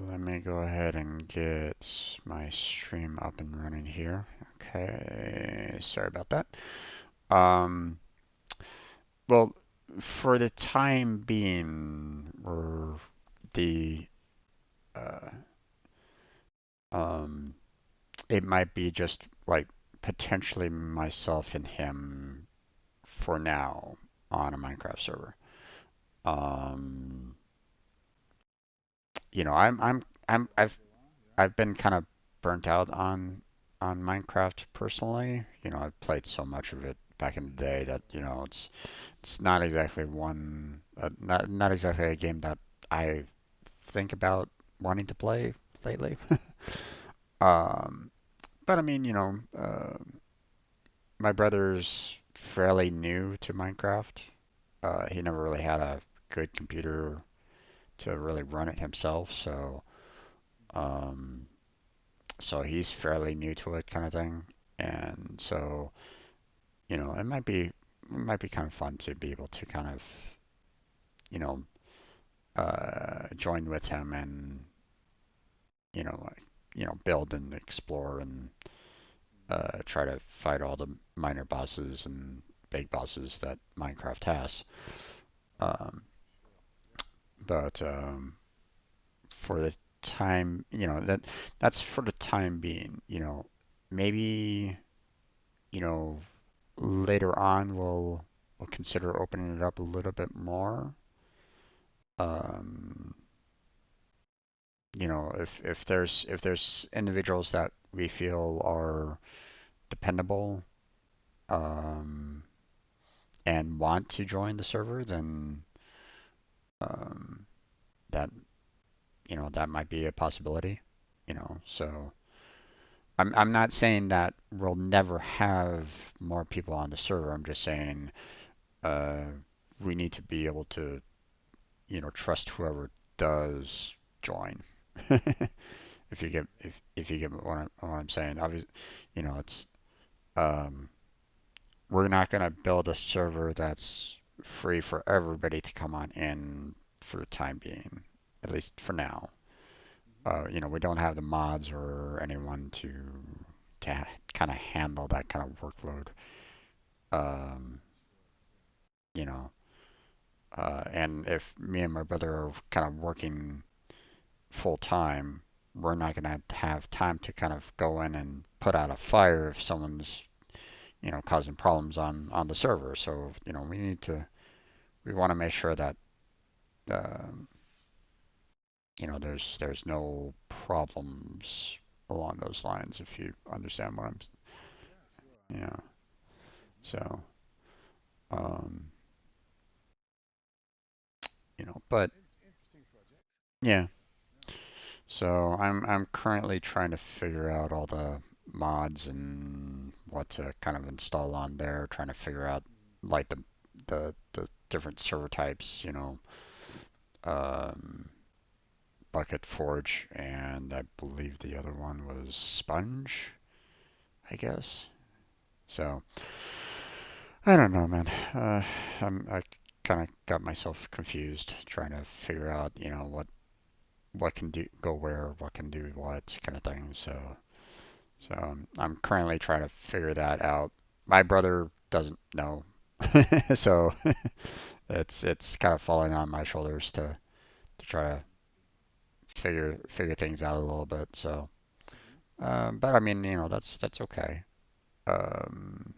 let me go ahead and get my stream up and running here. Okay, sorry about that. Um, well, for the time being, the uh, um, it might be just like potentially myself and him for now on a Minecraft server. Um, I've been kind of burnt out on Minecraft personally. I've played so much of it back in the day that it's not exactly not exactly a game that I think about wanting to play lately. um, but I mean, my brother's fairly new to Minecraft. He never really had a good computer to really run it himself, um, so he's fairly new to it, kind of thing. And so, it might be kind of fun to be able to kind of, you know, join with him and build and explore and try to fight all the minor bosses and big bosses that Minecraft has. Um, but for the time, that's for the time being. Maybe you know later on we'll consider opening it up a little bit more. Um, if there's individuals that we feel are dependable, um, and want to join the server, then um, that that might be a possibility. So I'm not saying that we'll never have more people on the server. I'm just saying uh, we need to be able to trust whoever does join. If you get what I'm saying. Obviously, it's um, we're not going to build a server that's free for everybody to come on in for the time being, at least for now. We don't have the mods or anyone to kind of handle that kind of workload. Um, you know, and if me and my brother are kind of working full time, we're not going to have time to kind of go in and put out a fire if someone's causing problems on the server. So we want to make sure that um, there's no problems along those lines. If you understand what I'm, yeah. So um, but yeah. So I'm currently trying to figure out all the mods and what to kind of install on there, trying to figure out like the different server types, um, Bucket Forge, and I believe the other one was Sponge, I guess. So I don't know, man. I kind of got myself confused trying to figure out, what can go where, what can do what, kind of thing. So I'm currently trying to figure that out. My brother doesn't know, so it's kind of falling on my shoulders to try to figure things out a little bit. So, but I mean, that's okay. Um,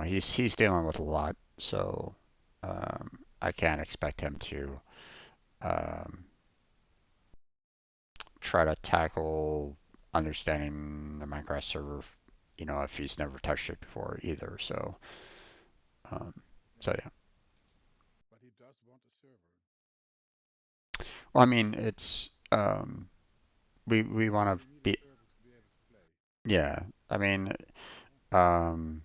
he's dealing with a lot, so I can't expect him to um, try to tackle understanding the Minecraft server, if he's never touched it before either. Um, so yeah. Well, I mean, it's we want to be, yeah. I mean, um,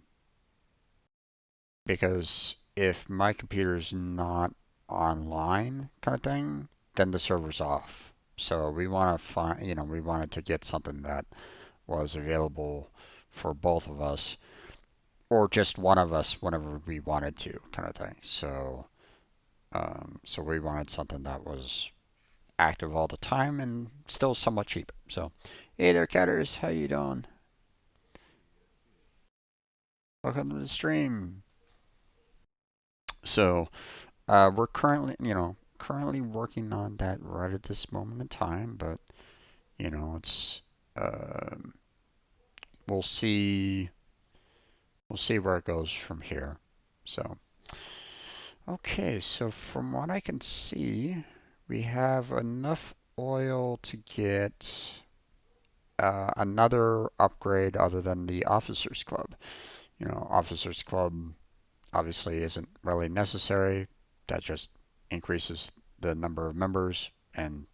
because if my computer's not online, kind of thing, then the server's off. So we want to find, we wanted to get something that was available for both of us, or just one of us whenever we wanted to, kind of thing. So we wanted something that was active all the time and still somewhat cheap. So, hey there, Catters, how you doing? Welcome to the stream. So, we're currently working on that right at this moment in time, but it's um, we'll see we'll see where it goes from here. So, okay, so from what I can see, we have enough oil to get another upgrade other than the Officers Club. Officers Club obviously isn't really necessary. That just increases the number of members, and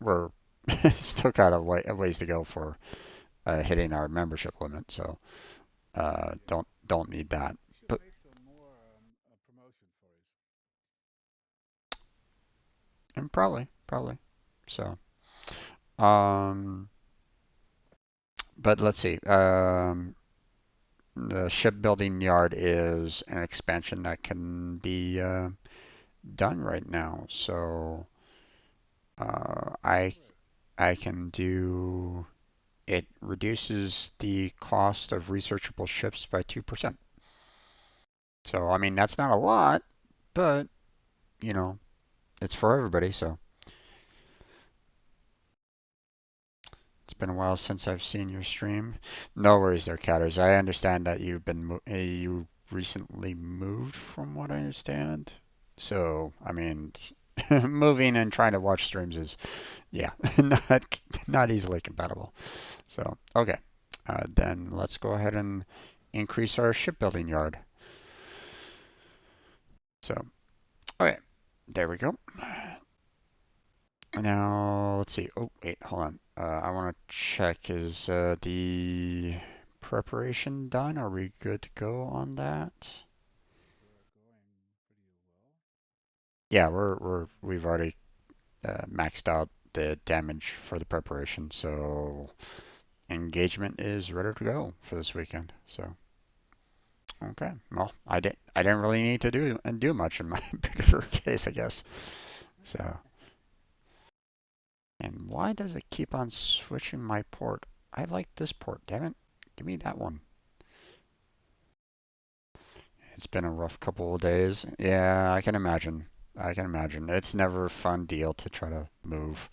we're still got a ways to go for hitting our membership limit. So don't need that. But and probably. So um, but let's see. The shipbuilding yard is an expansion that can be done right now. So I can do. It reduces the cost of researchable ships by 2%. So I mean that's not a lot, but you know it's for everybody. So it's been a while since I've seen your stream. No worries there, Catters. I understand that you recently moved, from what I understand. So I mean, moving and trying to watch streams is, yeah, not easily compatible. So okay, then let's go ahead and increase our shipbuilding yard. So okay, there we go. Now let's see. Oh wait, hold on. I want to check. Is the preparation done? Are we good to go on that? Yeah, we've already maxed out the damage for the preparation, so engagement is ready to go for this weekend. So okay, well I didn't really need to do much in my particular case, I guess. So and why does it keep on switching my port? I like this port, damn it. Give me that one. It's been a rough couple of days. Yeah, I can imagine. I can imagine. It's never a fun deal to try to move.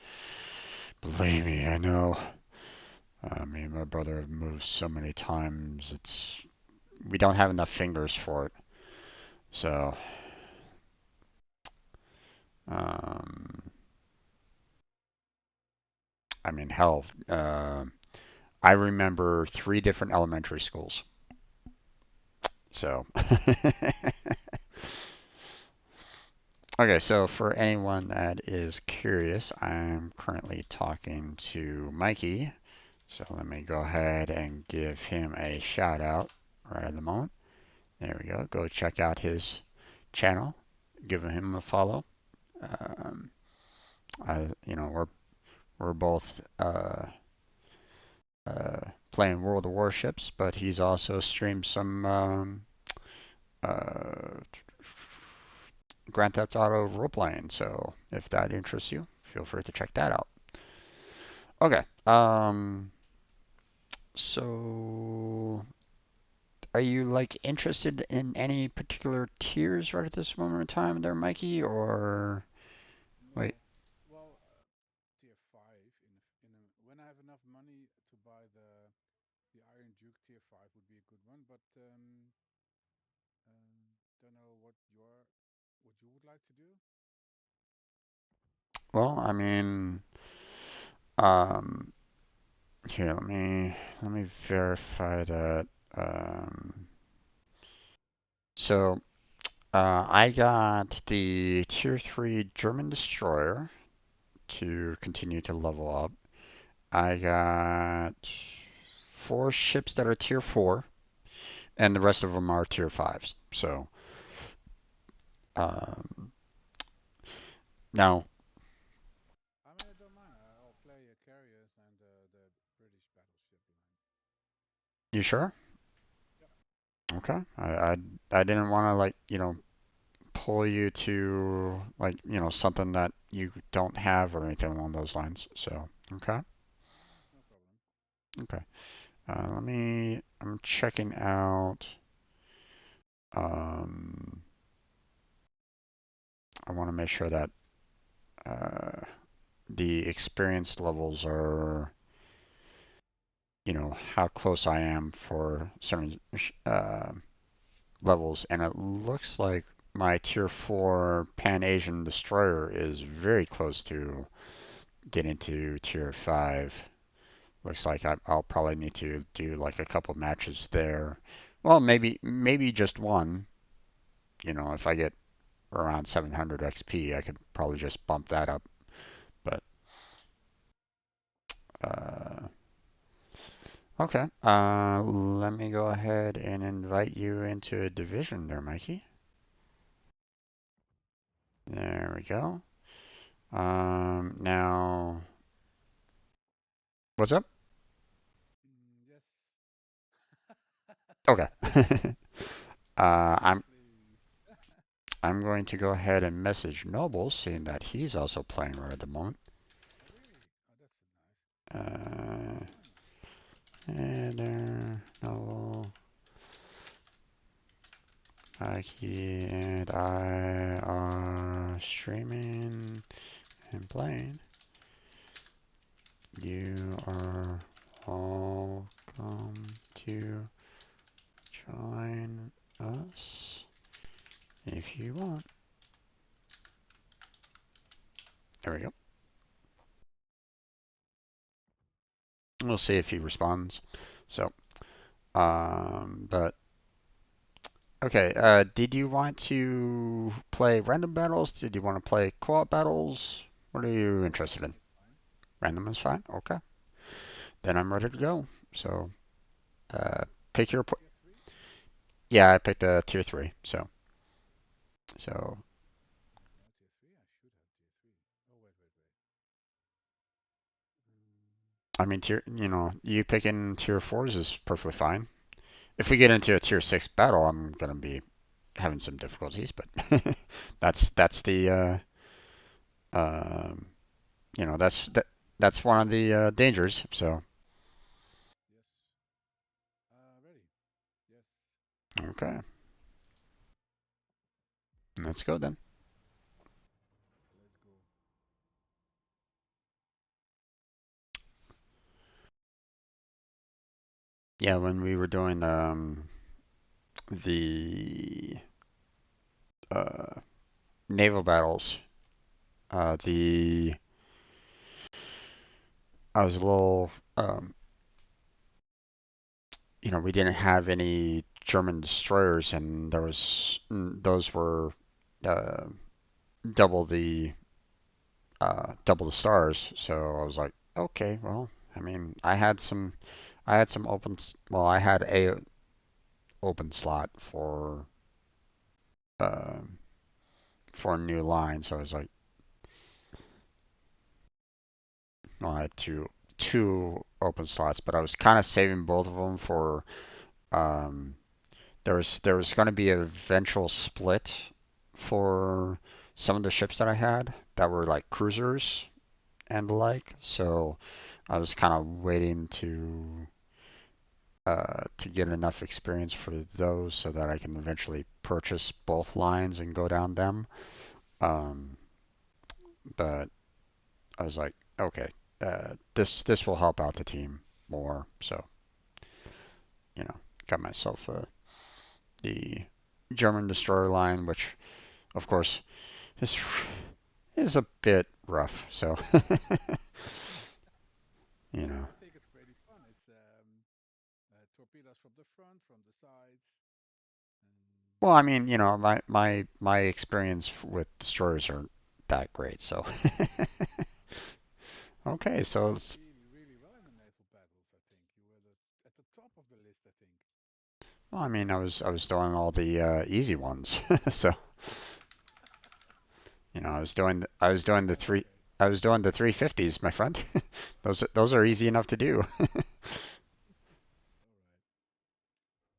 Believe me, I know. Me and my brother have moved so many times. We don't have enough fingers for it. So, um, I mean, hell, I remember three different elementary schools. So, okay, so for anyone that is curious, I'm currently talking to Mikey. So let me go ahead and give him a shout out right at the moment. There we go. Go check out his channel. Give him a follow. Um, we're both playing World of Warships, but he's also streamed some uh, Grand Theft Auto role playing. So if that interests you, feel free to check that out. Okay. So are you like interested in any particular tiers right at this moment in time there, Mikey? Or wait, well, I mean, um, here, let me verify that. Um, so I got the tier 3 German destroyer to continue to level up. I got four ships that are tier 4, and the rest of them are tier 5s. So um, now, you sure? Okay. I didn't want to like pull you to like something that you don't have or anything along those lines. So, okay, No problem. okay. I'm checking out. Um, I want to make sure that uh, the experience levels are, how close I am for certain levels, and it looks like my Tier 4 Pan Asian destroyer is very close to getting to Tier 5. Looks like I'll probably need to do like a couple matches there. Well, maybe just one. If I get around 700 XP, I could probably just bump that up. But uh, okay, let me go ahead and invite you into a division there, Mikey. There we go. Now, what's up? Yes. Okay. Yes, I'm please. I'm going to go ahead and message Noble, seeing that he's also playing right at the moment. Oh, really? Oh, that's nice. Uh, Hmm. and Noble, Mikey, and I are streaming and playing. You are welcome to join us if you want. There we go. We'll see if he responds. So, but okay. Did you want to play random battles? Did you want to play co-op battles? What are you interested Random in? is fine. Random is fine. Okay. Then I'm ready to go. So, pick your. Tier 3? Yeah, I picked a tier three. So I have no tier 3. I should have tier 3. Oh, wait, wait, wait. I mean, you picking tier fours is perfectly fine. If we get into a tier six battle, I'm gonna be having some difficulties, but that's the um, that's one of the dangers. So Yes. Ready? Yes. okay, let's go then. Let's go. Yeah, when we were doing the uh, naval battles, the I was a little we didn't have any German destroyers, and those were uh, double the double the stars. So I was like, okay, well, I mean, I had some well, I had a open slot uh, for a new line, so I was like, well, I had two open slots, but I was kind of saving both of them for um, there was going to be an eventual split for some of the ships that I had that were like cruisers and the like. So I was kind of waiting to get enough experience for those so that I can eventually purchase both lines and go down them. Um, but I was like, okay, this will help out the team more. So you know, got myself the German destroyer line, which of course is is a bit rough. So you know, I think it's pretty fun. It's torpedoes from the front, from the sides. well, I mean, my experience with destroyers aren't that great. So okay, You so did it's, really, really well in the naval battles, I think. You were at the top of the list, I think. well, I mean, I was doing all the easy ones. So Okay. I was doing the 350s, my friend. Those are easy enough to do.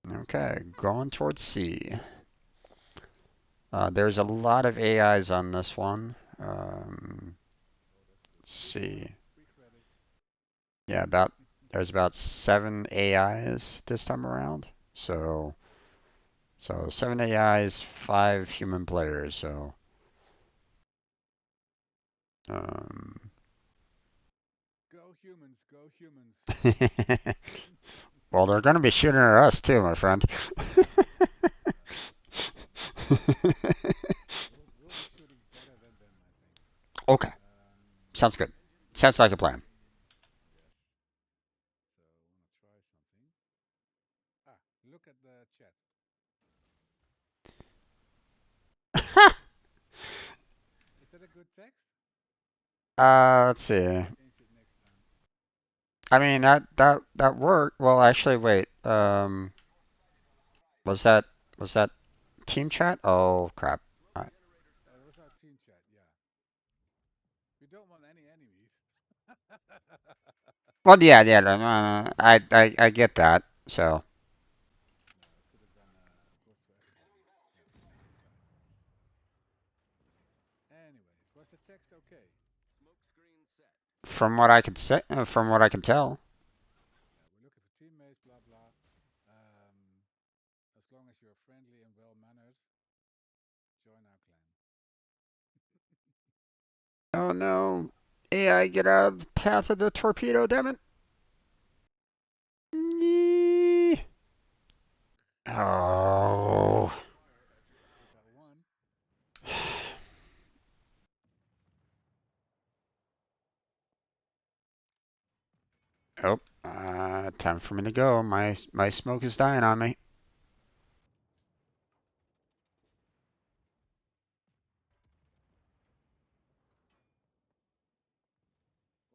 All right. Okay, going towards C. There's a lot of AIs on this one. Um, Oh, that's good. let's Free see. credits, free credits. Yeah, there's about 7 AIs this time around. So 7 AIs, 5 human players. So um, Go humans, go humans. well, they're gonna be shooting at us too, my friend. uh, we'll be shooting better than them, I think. Okay, Um, sounds good. Sounds like a plan. yes. So I want to try something. Ah, look at the chat. Is that a good text? Let's see. Change it next time. I mean that worked. Well, actually, wait. Was that was that team chat? Oh crap. I, That was our team chat. Yeah. We don't want any enemies. well, yeah. No, no, no, I get that. So No, I could have done close to everybody on the inside. Anyways, was the text okay? from what I can tell. Yeah, we're looking for teammates, blah blah. As long as you're friendly and well mannered, join our clan. Oh no. AI, get out of the path of the torpedo, damn it. Yee. Oh. We got one. Oh, time for me to go. My smoke is dying on me.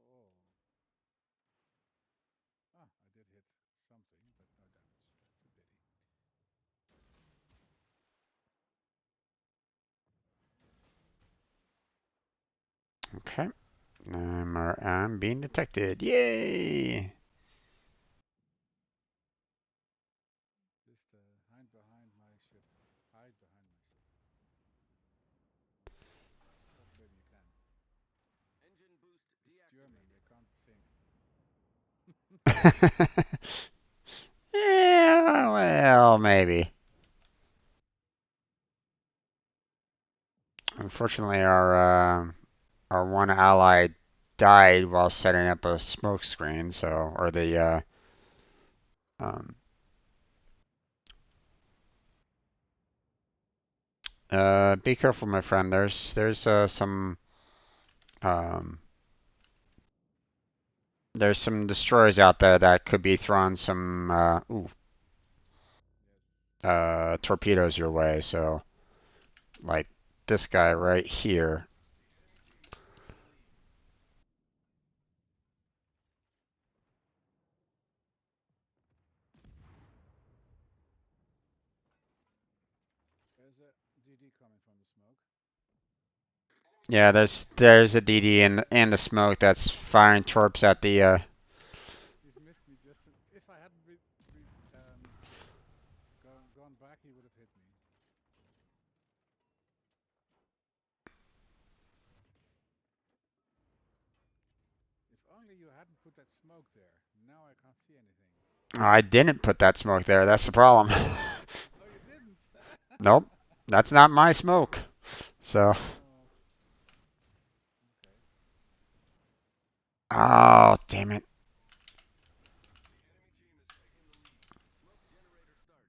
Oh, ah, I did hit something, but no damage. That's a pity. Okay. I'm being detected. Yay! Just hide behind my ship. Hide behind my ship. Oh, maybe you can. It's German. They can't sink. Yeah, well, maybe. Unfortunately, our one ally died while setting up a smoke screen. So, or the um, be careful, my friend. Um, there's some destroyers out there that could be throwing some Yes. torpedoes your way. So, like this guy right here. There's a DD coming from the smoke. Yeah, there's a DD in the smoke that's firing torps at the. He's missed me just. If I hadn't gone back, he would have hit me. If only you hadn't put that smoke there. Now I can't see anything. I didn't put that smoke there. That's the problem. No, you didn't. Nope, that's not my smoke. So, Oh, okay. oh damn it! Oh, shut up.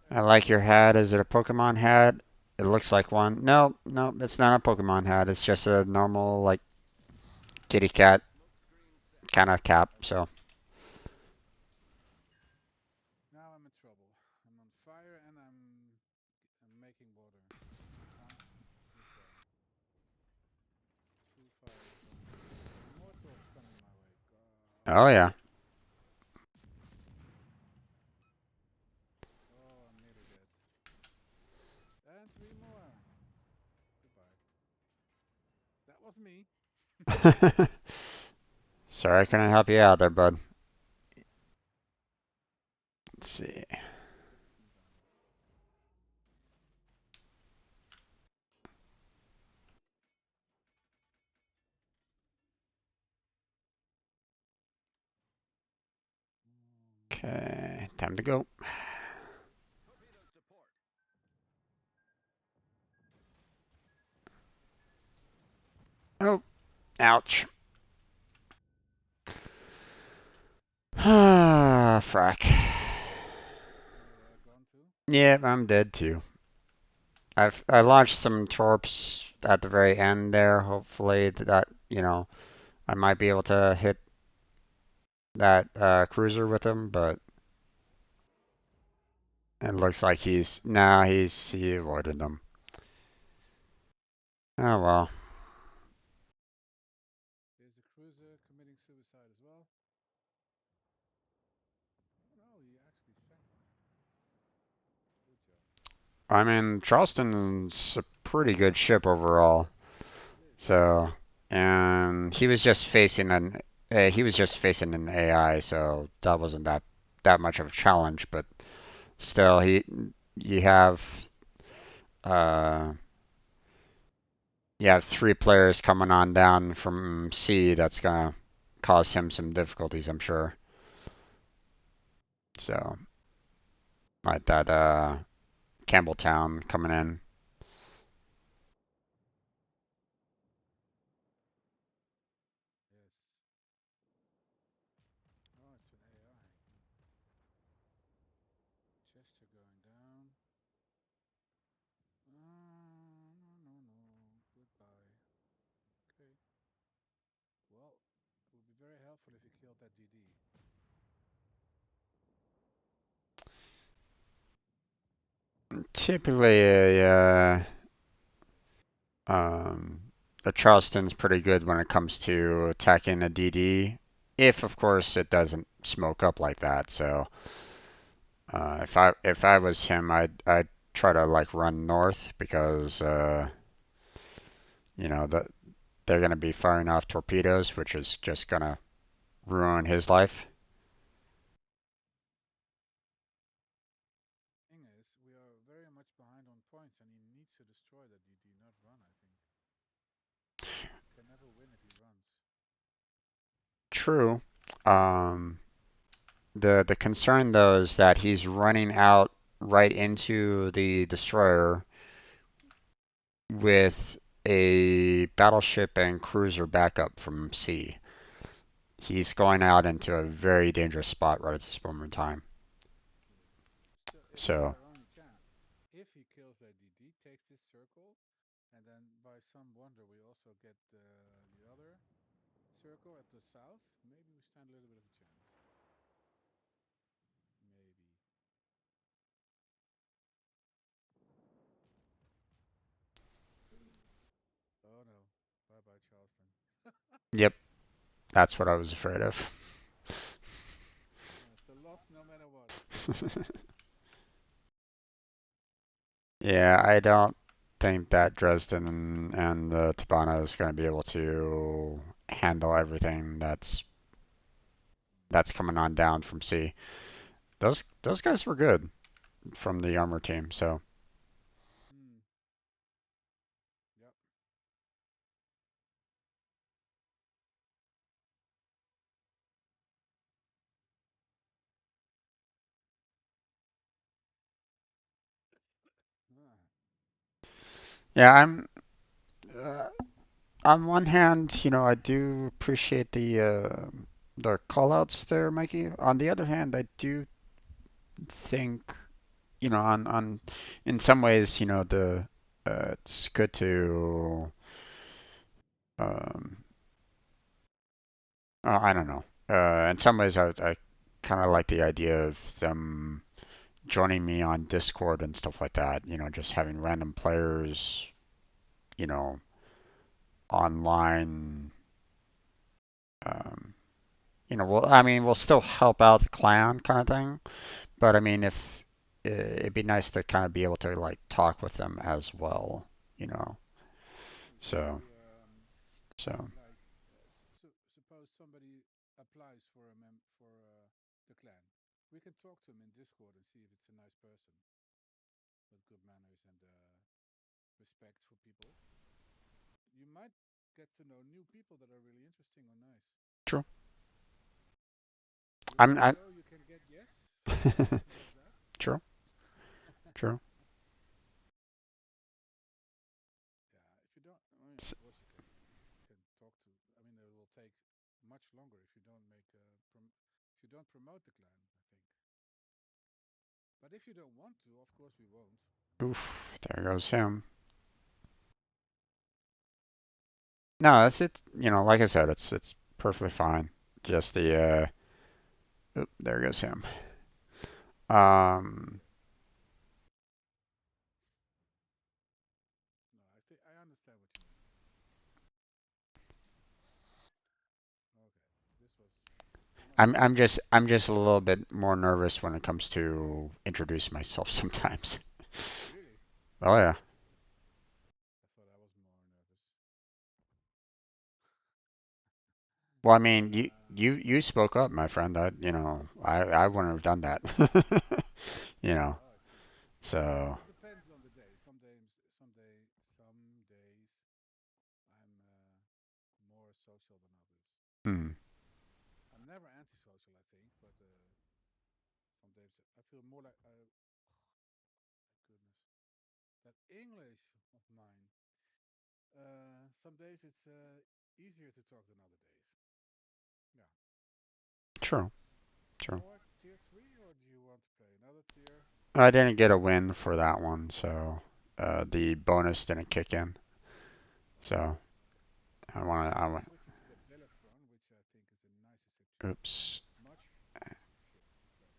Not I like your everybody. hat. Is it a Pokemon hat? It looks like one. No, no, it's not a Pokemon hat. It's just a normal like kitty cat kind of cap. So, Now I'm in trouble. I'm on fire and I'm making water. I can't repair. Two fires going. More torps coming my way. God. oh yeah. Oh, I'm nearly dead. And three more. Goodbye. That was me. Sorry I couldn't help you out there, bud. Let's see. Let's niet anders. Mm, Okay, time to go. Oh, ouch. Ah, frack. gone too? Yep, I'm dead too. I launched some torps at the very end there. Hopefully that I might be able to hit that cruiser with him, but it looks like he avoided them. Oh well. There's a cruiser committing suicide as well. Oh no, he actually sank one. Good job. I mean, Charleston's a pretty good ship overall. It is. So, and he was just facing an AI, so that wasn't that much of a challenge. But still, you have uh you have three players coming on down from C. That's gonna cause him some difficulties, I'm sure. So, like that Campbelltown coming in. Yes. Oh, it's an AI. Chester going down. No, no, no. Goodbye. Okay. Well, it would be very helpful if you killed that DD. Typically, um, the Charleston's pretty good when it comes to attacking a DD, if of course it doesn't smoke up like that. So if I was him, I'd try to like run north because that they're gonna be firing off torpedoes, which is just gonna ruin his life. Thing is, we are very much behind on points, and he needs to destroy that DD, not run. I think he can never win if he runs. True. Um, the concern though is that he's running out right into the destroyer with a battleship and cruiser backup from sea. He's going out into a very dangerous spot right at this moment in time. Yes. Still, it's So, our only chance. If he kills that DD, takes this circle, and then by some wonder we also get the other circle at the south, maybe we stand a little bit of a chance. Maybe. Oh no. Bye bye, Charleston. yep, that's what I was afraid of. It's a loss no matter what. Yeah, I don't think that Dresden and the Tabana is going to be able to handle everything that's coming on down from sea. Those guys were good from the armor team. So Hmm. Yep. Ah. yeah, I'm uh, on one hand, I do appreciate the callouts there, Mikey. On the other hand, I do think, on in some ways, the it's good to um I don't know. In some ways, I kind of like the idea of them joining me on Discord and stuff like that. Just having random players, you know, online. Um, I mean, we'll still help out the clan kind of thing. But I mean, if it'd be nice to kind of be able to like talk with them as well, you know. So, Exactly. so Like, suppose somebody applies for the clan. we can talk to him in Discord and see if it's a nice person with good manners and respect for people. You might get to know new people that are really interesting or nice. True. You I'm never I know. You can get yes, something like that. true. True. Yeah, if you don't, I mean, of S- course you can talk to. I mean, it will take much longer if you don't if you don't promote the clan. I think. But if you don't want to, of course we won't. Oof, there goes him. No, that's it. You know, like I said, it's perfectly fine. Just oop, there goes him. Um, No, I think I understand what you mean. Okay, this was. I'm not sure. I'm just a little bit more nervous when it comes to introduce myself sometimes. Really? Oh yeah. I thought I was more nervous. Well, I mean, you Uh, you you spoke up, my friend. I wouldn't have done that. You know. oh, I see. So, It depends on the day. Some days I'm more social than others. hmm, I'm never antisocial, I think, but some days I feel more like, my goodness, that English of mine. Some days it's easier to talk than other days. Yeah. true, true. More tier three, or do you want to play another tier? I didn't get a win for that one, so the bonus didn't kick in. So Okay. I want to. Now we're switching to the Belefron, which I think is the nicest ship. Oops. Much ship. Okay.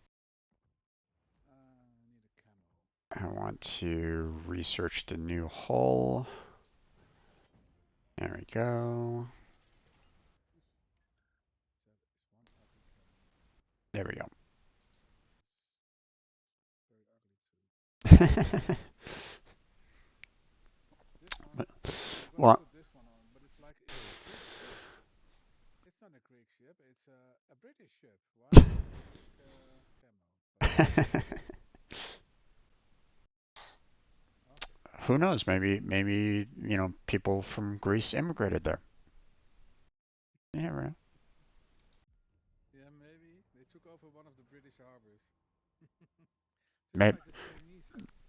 Need a camo. I want to research the new hull. There we go. That is one ugly camo. There we go. This very ugly too. This one, I'm gonna Well, put this one on, but it's a Greek ship. It's not a Greek ship. It's a British ship. Why do we need Greek camo? But okay. who knows? Maybe people from Greece immigrated there. Yeah, right. Yeah, maybe they took over one of the British harbors, just Maybe like the Chinese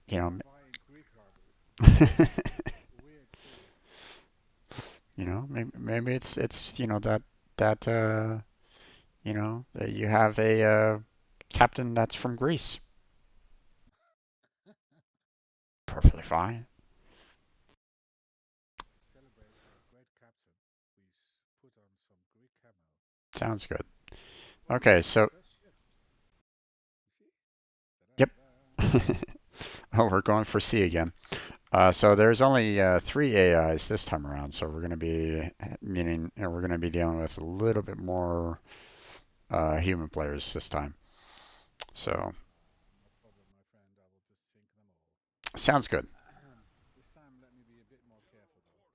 you know. are buying Greek harbors. Weird thing. Maybe it's that you have a captain that's from Greece. Perfectly fine. To celebrate our great captain, we put on some Greek camo. Sounds good. What do you Okay, think? so Best ship. You see? Da da yep. da da. Oh, we're going for C again. So there's only three AIs this time around, so we're going to be meaning we're going to be dealing with a little bit more human players this time. So No problem, my friend. I will just sink them all. sounds good. This time, let me be a bit more careful, though.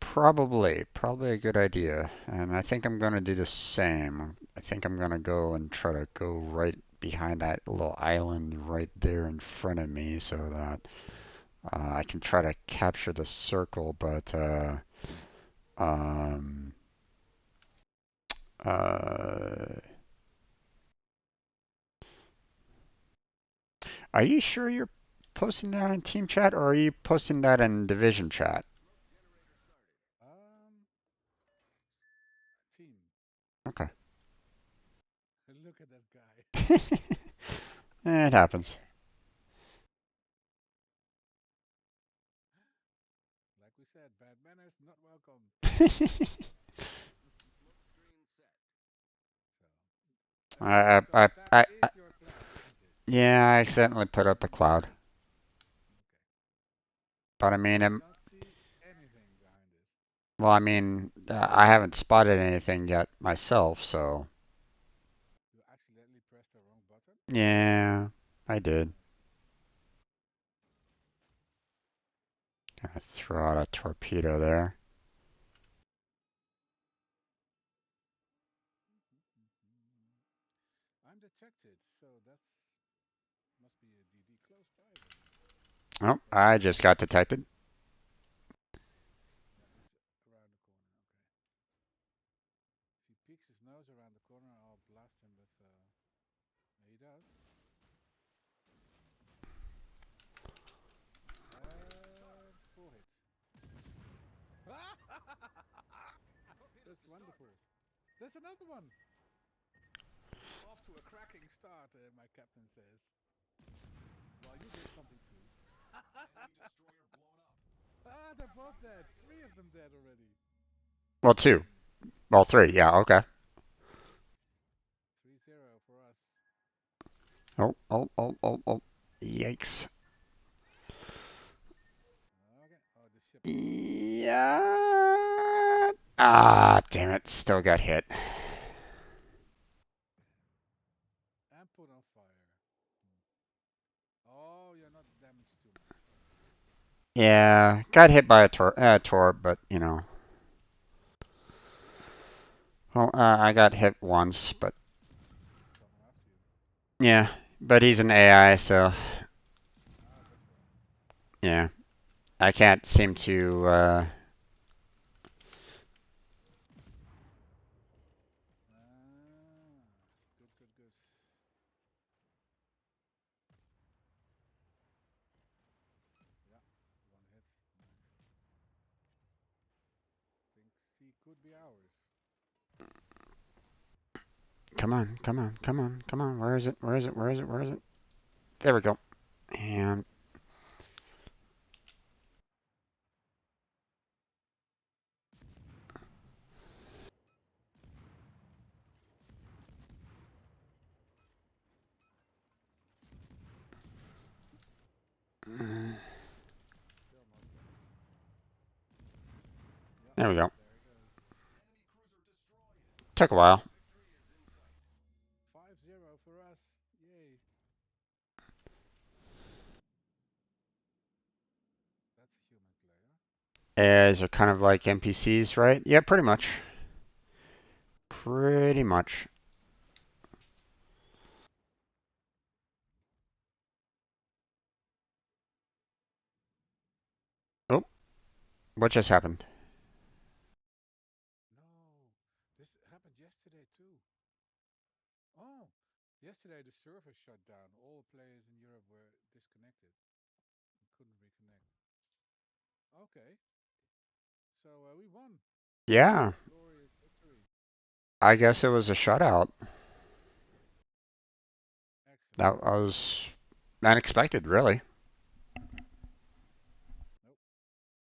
Probably a good idea, and I think I'm going to do the same. I think I'm going to go and try to go right behind that little island right there in front of me, so that I can try to capture the circle. But um, uh, are you sure you're posting that in team chat, or are you posting that in division chat? um, team. Okay. Look at that guy. It happens. Like we said, bad manners not welcome. So, I, so I, that I, is I, your clan, isn't it? yeah, I accidentally put up a cloud, Okay. but I mean, I don't see anything behind it. well, I mean, I haven't spotted anything yet myself, so You accidentally pressed the wrong button? yeah, I did. I see. Gonna throw out a torpedo there. close by then. Oh, Oh, I just got detected. yeah, he's around the corner. Okay. If he peeks his nose around the corner, I'll blast him with. He does. And full hit. That's wonderful. There's another one. Off to a cracking start, my captain says. Well, you did something too. They're both dead. Three of them dead already. Well, two. Brilliant. Well, three. Yeah. Okay. 3-0 for us. Oh, oh, oh, oh, oh. Yikes. Okay. Oh, the ship is also dead. Yeah. Ah, damn it. Still got hit. And put on fire. Hmm. Oh, you're not damaged too much. Okay. Yeah, got hit by a torp, but you know. Well, I got hit once, but He's coming after you. yeah, but he's an AI, so Ah, that's why. yeah, I can't seem to. Ah, good, good, good. Yeah, one hit. Nice. Think C could be ours. Come on, come on, come on, come on. Where is it? Where is it? Where is it? Where is it? There we go. And Still not damaged. Yep, there we go. there he goes. Took a while. 5-0 for us. Yay. That's a human player. As are kind of like NPCs, right? Yeah, pretty much. Pretty much. Oh, what just happened? No, this happened yesterday too. Oh, yesterday the server shut down. All players in Europe were disconnected and couldn't reconnect. Okay, so we won. Yeah, Glorious victory. I guess it was a shutout. Excellent. That was unexpected, really. Nope,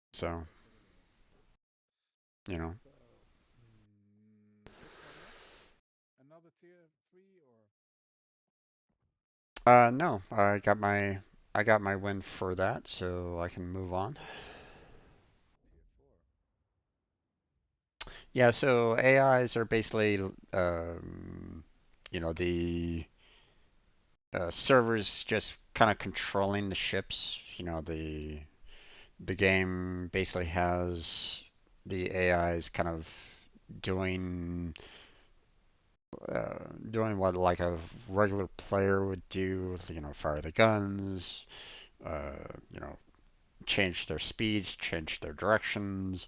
not So, expected at all. you know. So, which one next? Another tier 3 or No, I got my win for that, so I can move on. tier 4? Yeah, so AIs are basically, you know, the servers just kind of controlling the ships. You know, the game basically has the AIs kind of doing doing what like a regular player would do. You know, fire the guns. Uh, you know, change their speeds, change their directions,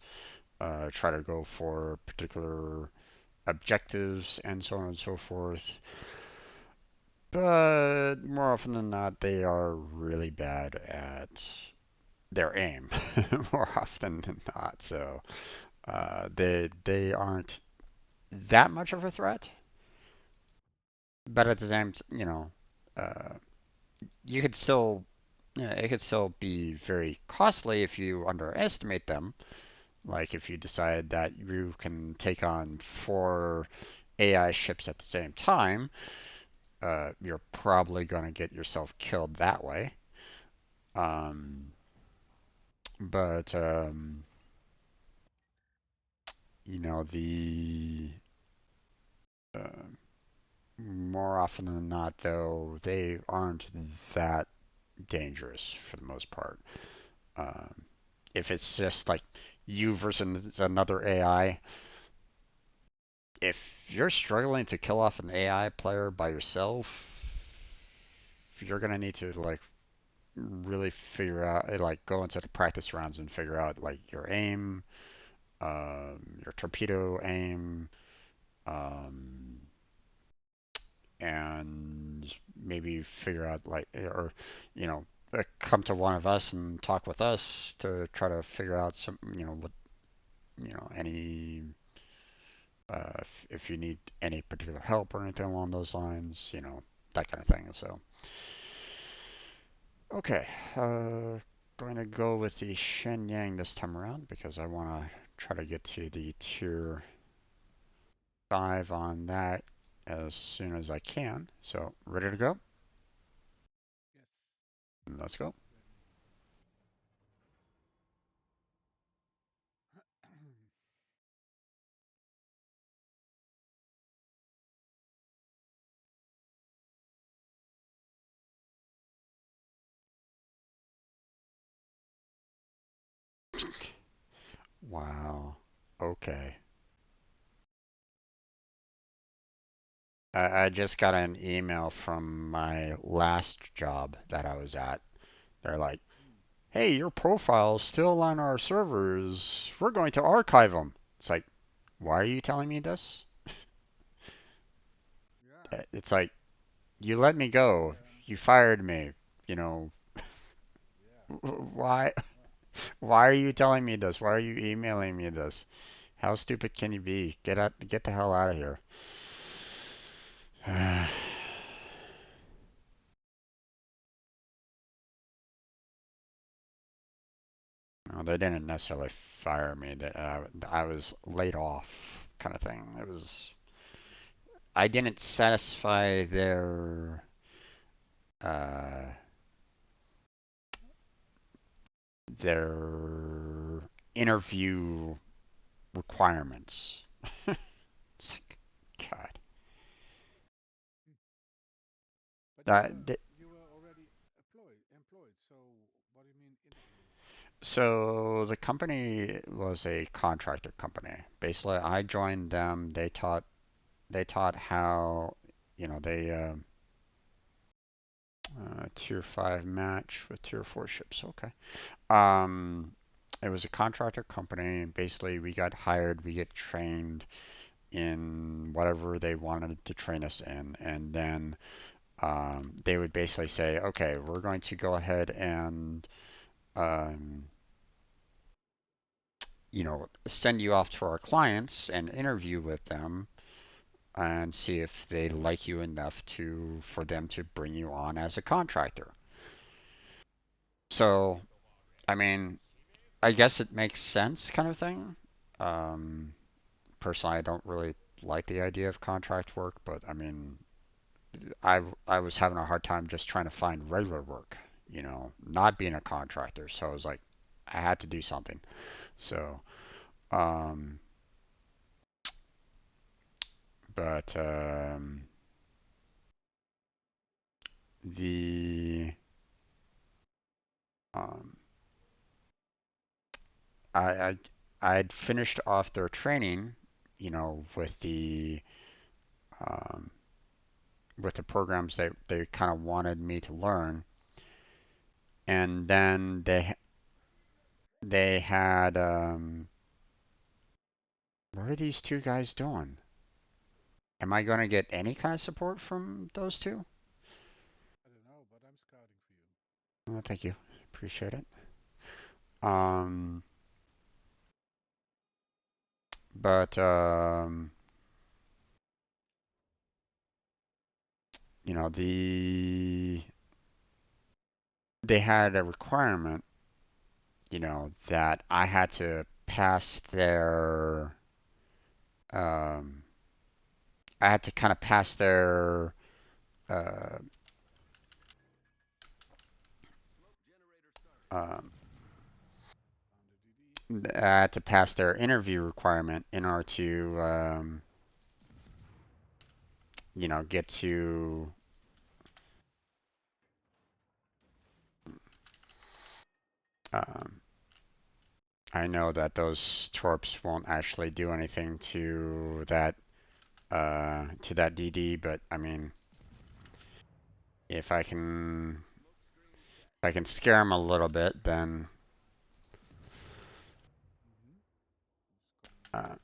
try to go for particular objectives, and so on and so forth. But more often than not, they are really bad at their aim, more often than not. So they aren't that much of a threat. But at the same, you know, uh, you could still, yeah, it could still be very costly if you underestimate them. Like if you decide that you can take on four AI ships at the same time, you're probably going to get yourself killed that way. Um, but you know uh, more often than not, though, they aren't that dangerous for the most part. Um, if it's just like you versus another AI, if you're struggling to kill off an AI player by yourself, you're gonna need to like really figure out, like, go into the practice rounds and figure out like your aim, your torpedo aim, um, and maybe figure out like, or you know, come to one of us and talk with us to try to figure out some, what, any if you need any particular help or anything along those lines, that kind of thing. So, okay, going to go with the Shenyang this time around because I want to try to get to the tier 5 on that as soon as I can. So, ready to go? Yes. Let's go. Ready. Wow. Okay. I just got an email from my last job that I was at. They're like, Hmm. hey, your profile's still on our servers. We're going to archive them. It's like, why are you telling me this? Yeah. It's like, you let me go. Yeah. You fired me. You know, Yeah. why? Well, Why are you telling me this? Why are you emailing me this? How stupid can you be? Get the hell out of here. Well, they didn't necessarily fire me. I was laid off, kind of thing. I didn't satisfy uh, their interview requirements. It's like, God. hmm. But That, th- you were already employed. So what do you mean interview? so the company was a contractor company. Basically, I joined them. They taught how, they tier 5 match with tier 4 ships. Okay. Um, it was a contractor company. Basically, we got hired, we get trained in whatever they wanted to train us in, and then they would basically say, okay, we're going to go ahead and um, send you off to our clients and interview with them and see if they like you enough for them to bring you on as a contractor. So, I mean, I guess it makes sense, kind of thing. Um, Personally, I don't really like the idea of contract work, but I mean, I was having a hard time just trying to find regular work, not being a contractor. So I was like, I had to do something. So, um, but the um, I I I'd finished off their training, with um, the programs they kind of wanted me to learn, and then they had what are these two guys doing? Am I going to get any kind of support from those two? I don't know, but I'm scouting for you. Well, thank you. Appreciate it. Um, but they had a requirement, that um, I had to kind of pass their uh, um, Founder DD. I had to pass their interview requirement in order to get to um, I know that those torps won't actually do anything to that DD, but I mean, if I can, If I can scare him a little bit, then Mm-hmm. Just coming uh,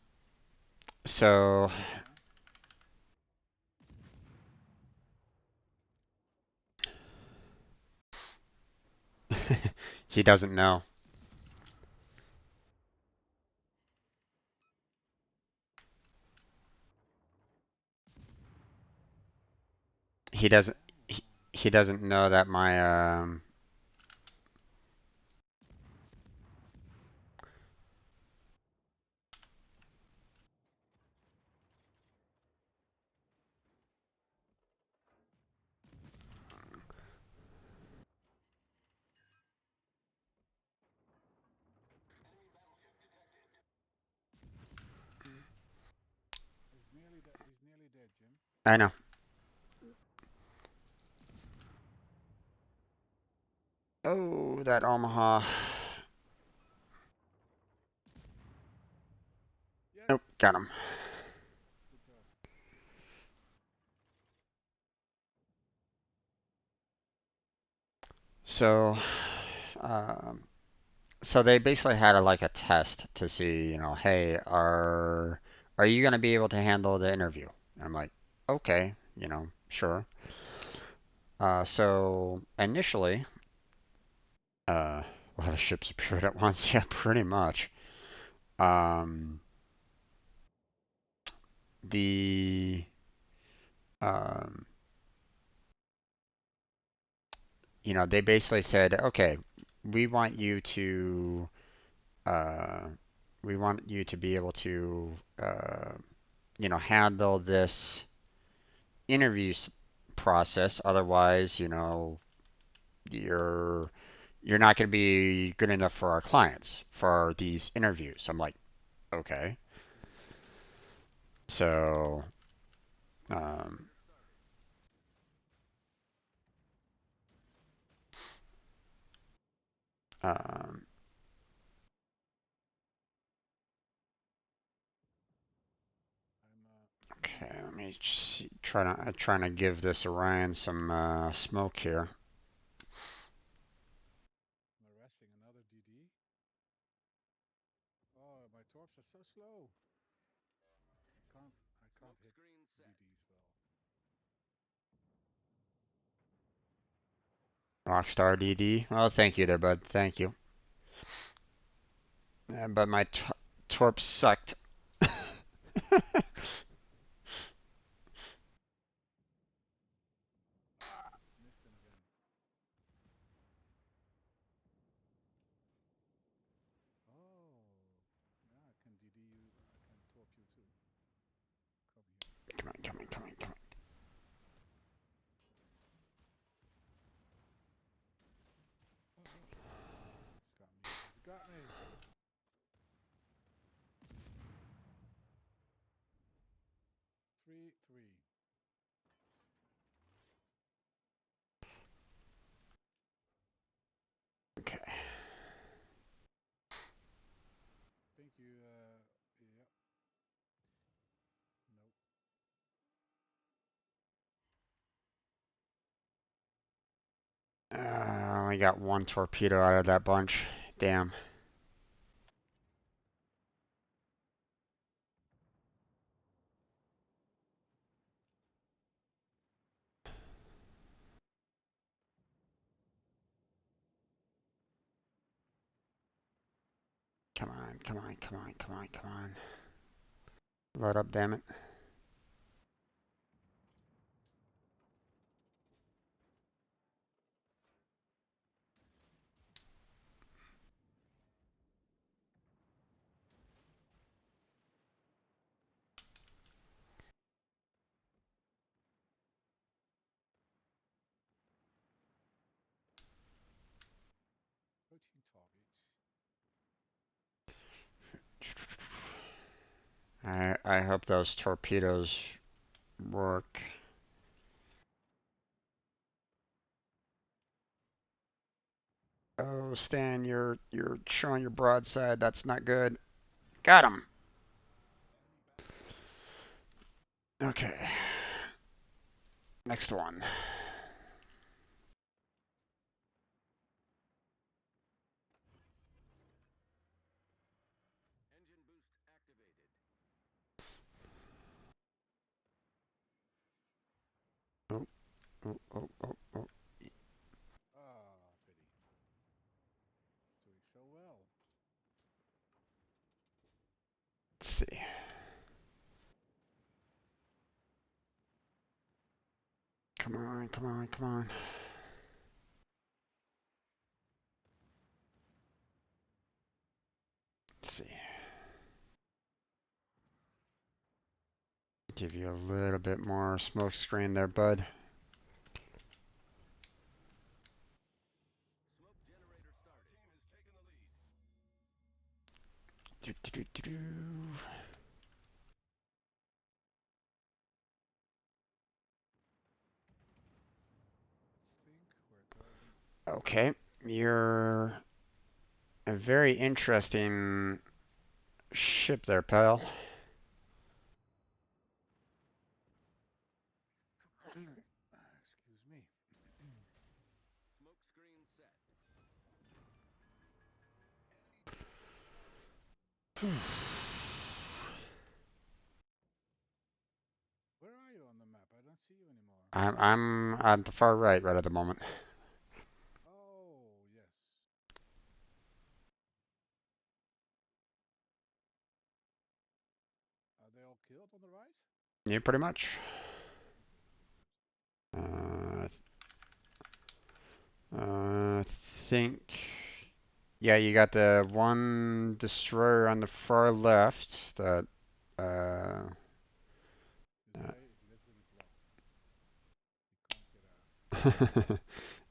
so right now. he doesn't know. He doesn't. He, Oh. he doesn't know that my He's nearly dead. He's nearly dead, Jim. I know. Oh, that Omaha. Yes. Nope, got him. Good job. So, um, so they basically had like a test to see, hey, are you gonna be able to handle the interview? And I'm like, okay, sure. So initially, a lot of ships appeared at once. Yeah, pretty much. Um, the um, they basically said, okay, we want you to uh, we want you to be able to handle this interview process. Otherwise, you're you're not going to be good enough for our clients for these interviews. I'm like, okay. So, um, um, I'm okay, let me see, trying to give this Orion some smoke here. arresting another DD. Oh, my torps are so slow. I can't hit DDs well. Rockstar DD. Oh, thank you there, bud. Thank you. But my torp sucked. Ah, missed him again. Oh, yeah, I can DD you. I can torp you too. Come here. Come on, come on, come on, come Oh, he's got me. He's got me. 3-3. on. Okay. Think you. Yep. Nope. I only got one torpedo out of that bunch. Damn. Come on, come on, come on, come on, come on. Load up, damn it. Protein targets. I hope those torpedoes work. Oh, Stan, you're showing your broadside. That's not good. Got him. Okay. Next one. Oh, oh, oh, oh. Ah, pity. Doing so well. Let's see. Come on, come on, come on. Let's see. Give you a little bit more smoke screen there, bud. Do, do, do, do, do. Let's think. We're going. Okay, you're a very interesting ship there, pal. Excuse me. Where are you on the map? I don't see you anymore. I'm on the far right at the moment. Oh, yes. Are they all killed on the right? Yeah, pretty much. Good, good, good. Uh, I think. Yeah, you got the one destroyer on the far left that. Uh, This way is literally blocked. You can't get out.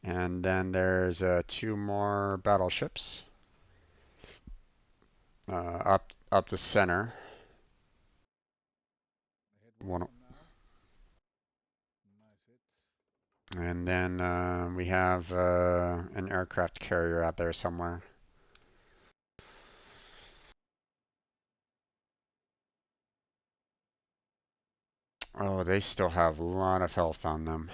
and then there's two more battleships up the center. I hit one of One, them now. Nice hit. and then we have an aircraft carrier out there somewhere. Oh, they still have a lot of health on them.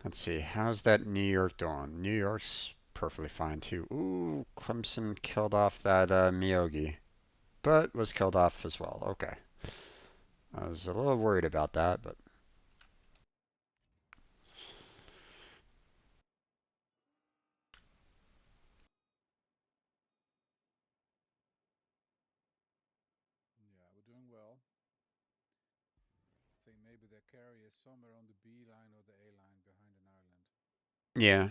Let's see, how's that New York doing? New York's perfectly fine too. Ooh, Clemson killed off that Miyogi, but was killed off as well. Okay. I was a little worried about that, but Yeah, we're doing well. I think maybe their carrier is somewhere on the B line or the A line behind an island. yeah.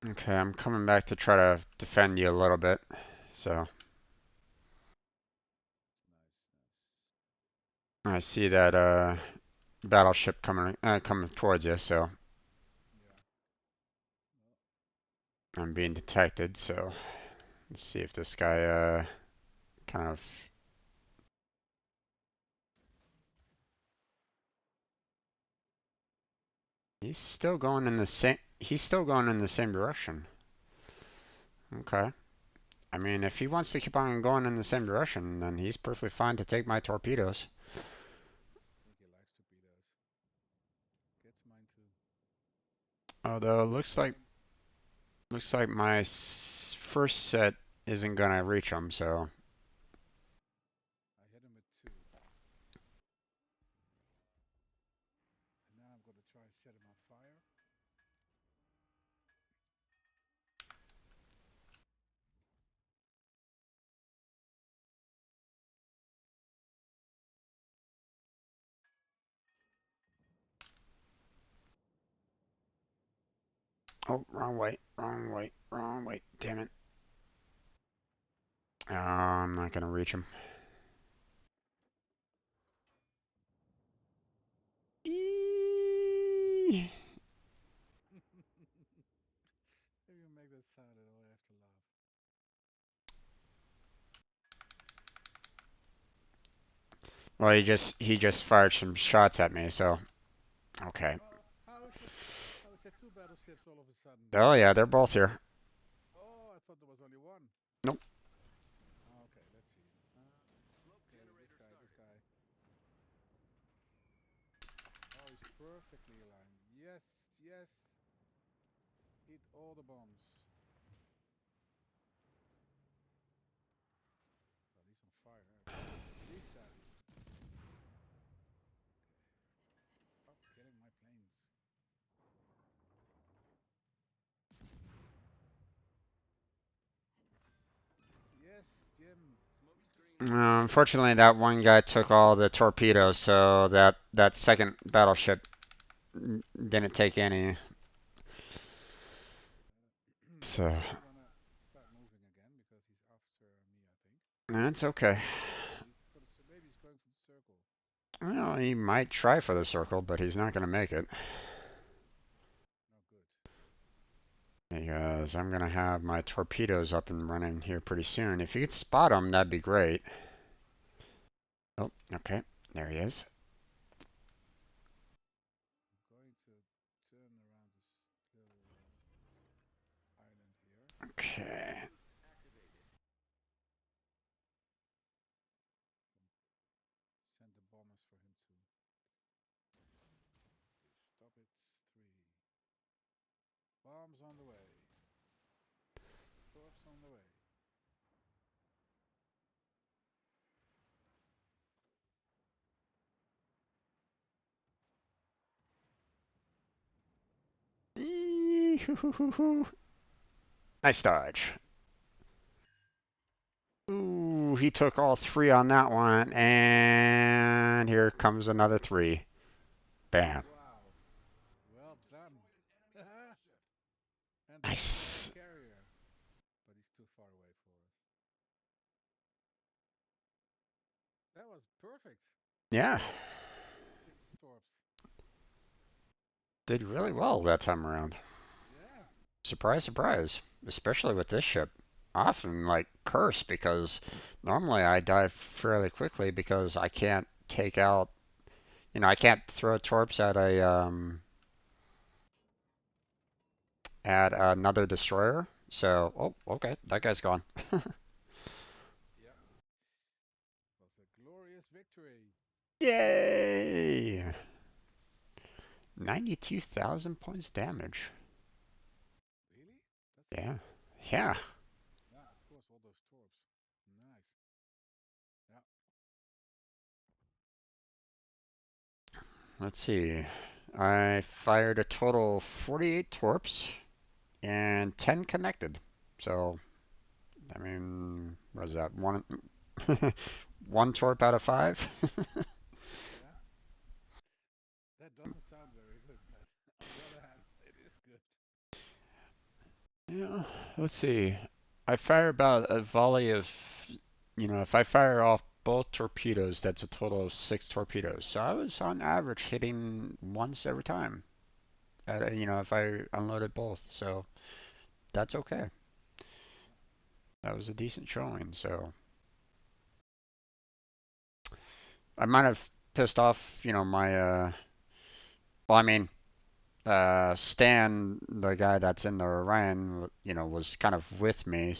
Okay, I'm coming back to try to defend you a little bit. So Nice, nice. I see that battleship coming towards you, so Yeah. Well, I'm being detected. So let's see if this guy kind of he's still going in the same direction. Okay. I mean, if he wants to keep on going in the same direction, then he's perfectly fine to take my torpedoes. I think he likes torpedoes. Gets mine too. Although it He's going. looks like my first set isn't gonna reach him, so I hit him with two. And now I'm gonna try and set him on fire. oh, wrong way, wrong way, wrong way. Damn it. Oh, I'm not gonna reach him. Eee. If you make that sound, I will have to laugh. Well, he just fired some shots at me, so okay. Oh, how is that two battleships all of a sudden? Oh yeah, they're both here. Oh, I thought there was only one. Nope. Okay, let's see. Okay, this guy. Oh, he's perfectly aligned. Yes, yes. Eat all the bombs. him. Unfortunately, that one guy took all the torpedoes, so that second battleship didn't take any. So I'm gonna start moving again because he's after me, I think. that's okay. Maybe he's going for the circle. Well, he might try for the circle, but he's not going to make it Oh, good. because I'm going to have my torpedoes up and running here pretty soon. If you could spot him, that'd be great. Oh, okay. There he is. I'm going to turn around this little island here. Okay. Send the bombers for him to stop it. Three. Bombs on the way. Torps on the way. Nice dodge. Ooh, he took all three on that one, and here comes another three. Bam. Wow. Well done. And the final Nice. carrier. But he's too far away for us. That was perfect. Yeah, 6 torps. did really well that time around. Yeah. Surprise, surprise. Especially with this ship. Often like curse because normally I die fairly quickly because I can't take out, I can't throw torps at another destroyer. So, oh, okay, that guy's gone. Yep. It was a glorious victory. Yay! 92,000 points damage. Really? That's a Yeah. lot. Yeah. Yeah, of course, all those torps. Nice. Yeah. Let's see. I fired a total of 48 torps and 10 connected. So, I mean, what is that? One torp out of five? Yeah. That doesn't sound very good, but on the other hand, it is good. Yeah, let's see. I fire about a volley of, if I fire off both torpedoes, that's a total of 6 torpedoes. So I was on average hitting once every time. If I unloaded both. So that's okay. Yeah. That was a decent showing. So I might have pissed off, well, I mean, Stan, the guy that's in the Orion, was kind of with me,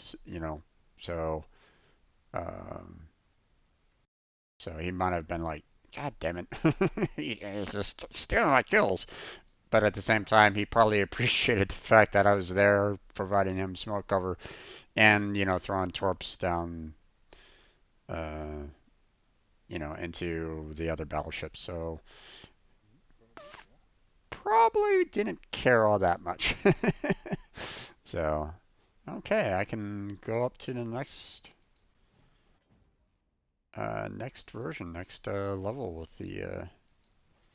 so um, so he might have been like, God damn it, he's just stealing my kills. But at the same time, he probably appreciated the fact that I was there, providing him smoke cover, and throwing torps down, uh, into the other battleships. So Probably. Yeah. probably didn't care all that much. So, okay, I can go up to the next version, next level with the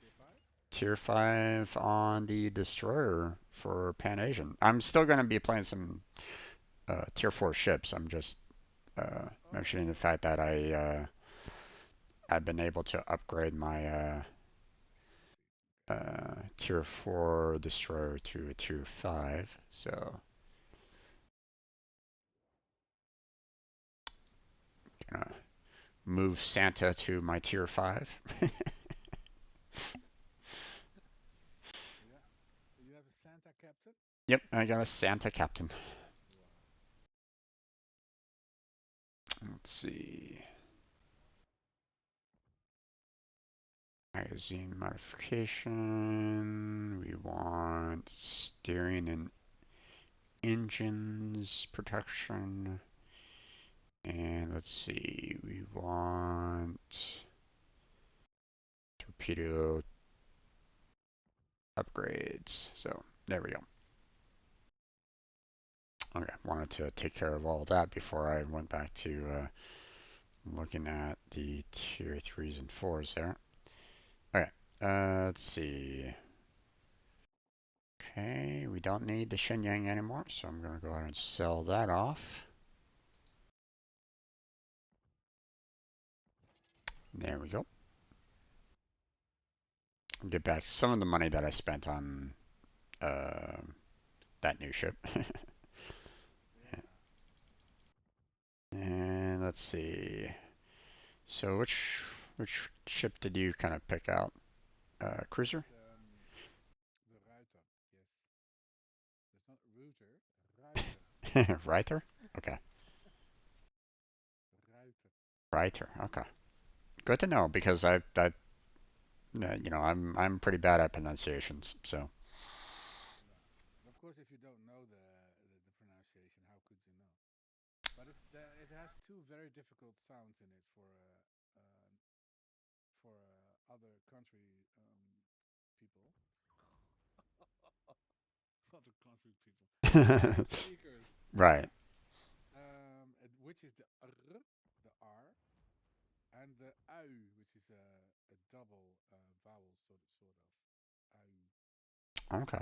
Tier 5? tier 5 on the destroyer for Pan Asian. I'm still going to be playing some tier 4 ships. I'm just Oh, mentioning the okay. fact that I've been able to upgrade my I see. Okay. tier 4 destroyer to a tier 5. So, gonna move Santa to my tier 5. Yeah. You have a Santa captain? Yep, I got a Santa captain. Wow. Let's see. Magazine modification. We want steering and engines protection. And let's see, we want torpedo upgrades. So there we go. Okay, wanted to take care of all that before I went back to looking at the tier threes and fours there. Okay, let's see. Okay, we don't need the Shenyang anymore, so I'm going to go ahead and sell that off. There we go. Get back some of the money that I spent on uh, that new ship. Yeah. And let's see. So which ship did you kind of pick out? Cruiser? The Ruiter. Yes. It's not router. Ruiter. Reiter? Okay. Ruiter. Reiter. Okay. Good to know because I'm pretty bad at pronunciations. So Yeah. And of course, if you don't know the pronunciation, how could you know? But it has two very difficult sounds in it for other country people. Other country people. For foreign speakers. right. Which is the R, the R, and the U, which is a double vowel sort of. U. Okay.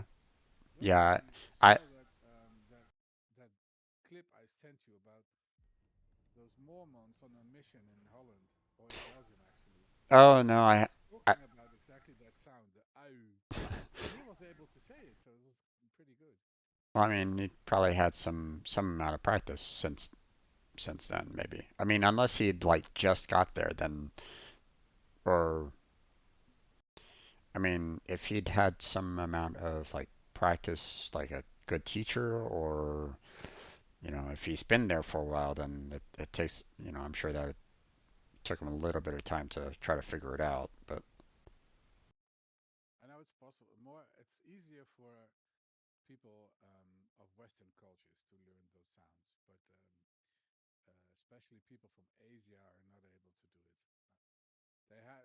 Don't know if Yeah. you I. saw that clip I sent you about those Mormons on a mission in Holland or in Belgium actually, Oh no. and he was I. talking about exactly that sound, the U, and he was able to say it, so it was pretty good. Well, I mean, he probably had some amount of practice since then, maybe. I mean, unless he'd like just got there, then or I mean, if he'd had some amount of like practice, like a good teacher, or if he's been there for a while, then it takes, I'm sure that it took him a little bit of time to try to figure it out. But I know it's possible. It's easier for people of Western cultures to learn those sounds, but especially people from Asia are not able to do it.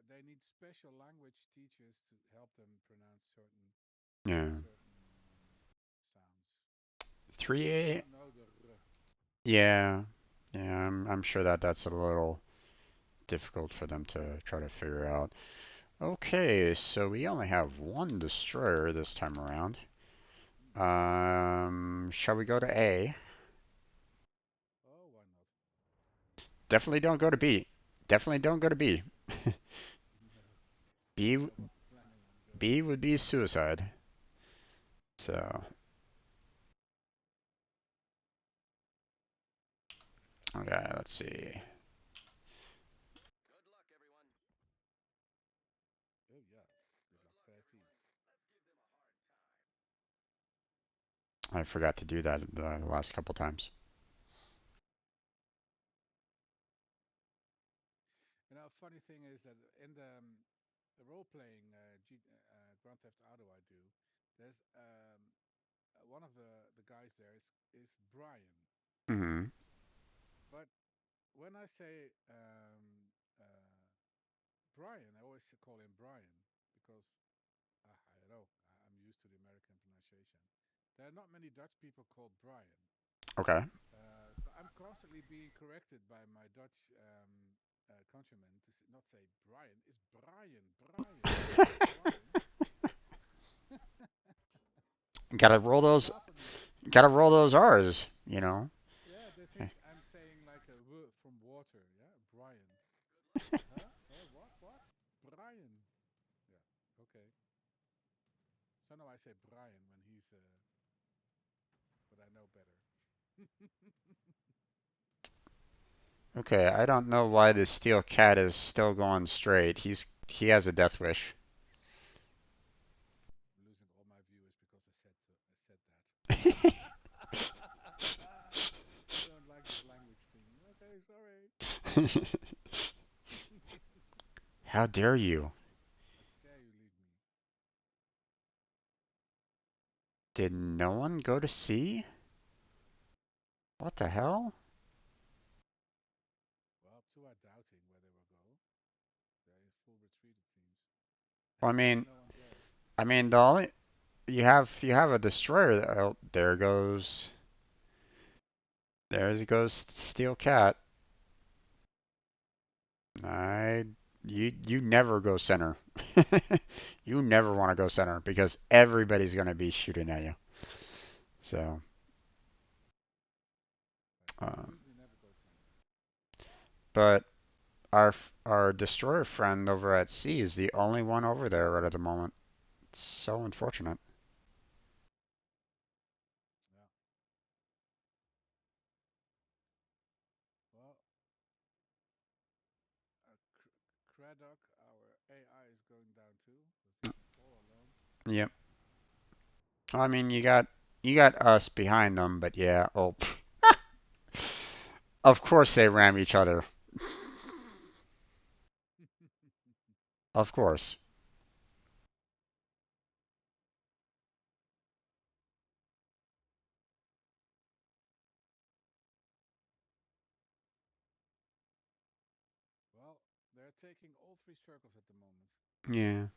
They need special language teachers to help them pronounce yeah, certain sounds. three If you A, don't know the r, yeah, yeah, I'm sure that that's a little difficult for them to try to figure out. Okay, so we only have one destroyer this time around. hmm. Shall we go to A? Oh, why not? Definitely don't go to B. Definitely don't go to B. No, B I wasn't planning on going B there. would be suicide. So, Yes. okay, let's see. Oh yes. Good luck, Fairseas. I forgot to do that the last couple times. Funny thing is that in the role-playing Grand Theft Auto I do, there's one of the guys there is Brian. Hmm. But when I say Brian, I always call him Brian because I don't know. I'm used to the American pronunciation. There are not many Dutch people called Brian. Okay. So I'm constantly being corrected by my Dutch countrymen to not say Brian. It's Brian, Brian, not Brian. gotta roll They those. laugh at me. Gotta roll those R's. Yeah, they think I'm saying like a w from water. Yeah, Brian. Huh? What? What? Brian. Yeah. Okay. So now I say Brian when but I know better. Okay, I don't know why the steel cat is still going straight. He has a death wish. I'm losing all my viewers because I said that. They don't like this language thing. Okay, sorry. How dare you? How dare you leave me? Did no one go to sea? What the hell? Well, two are doubting where they will go. They're in full retreat, it seems. Well, I And there's mean, no one there. the only you have a destroyer. Oh, there goes. There goes Steel Cat. I you never go center. You never want to go center because everybody's going to be shooting at you. So, I um, usually never go center. but our destroyer friend over at sea is the only one over there right at the moment. It's so unfortunate. Yeah. Well, Craddock, our AI is going down too because he's all alone. Yep. I mean, you got us behind them, but yeah. Oh, of course they ram each other. Of course. Well, they're taking all three circles at the moment. Yeah.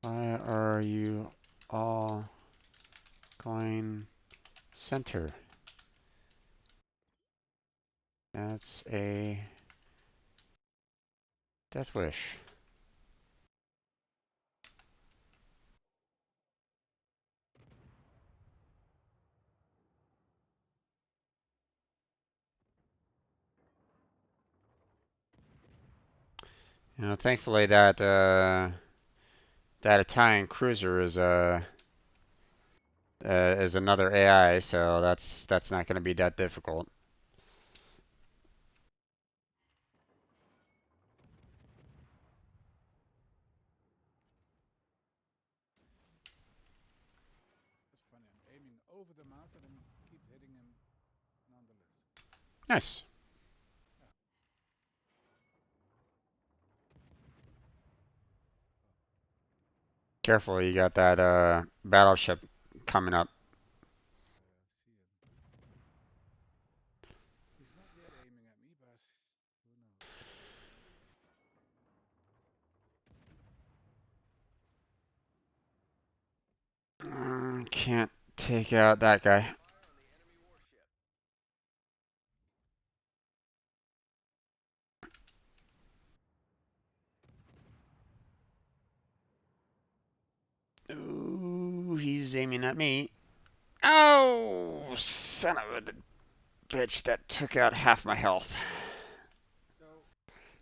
Why are you all going center? That's a death wish. Thankfully that Italian cruiser is another AI, so that's not going to be that difficult. That's funny. I'm aiming over the mountain and keep hitting him nonetheless. Nice. Yeah. Oh, Careful, you got that battleship coming up. see him. He's not yet aiming at me, but who knows? Can't take out that guy. Ooh, he's aiming at me. Oh, son of a bitch! That took out half my health. So,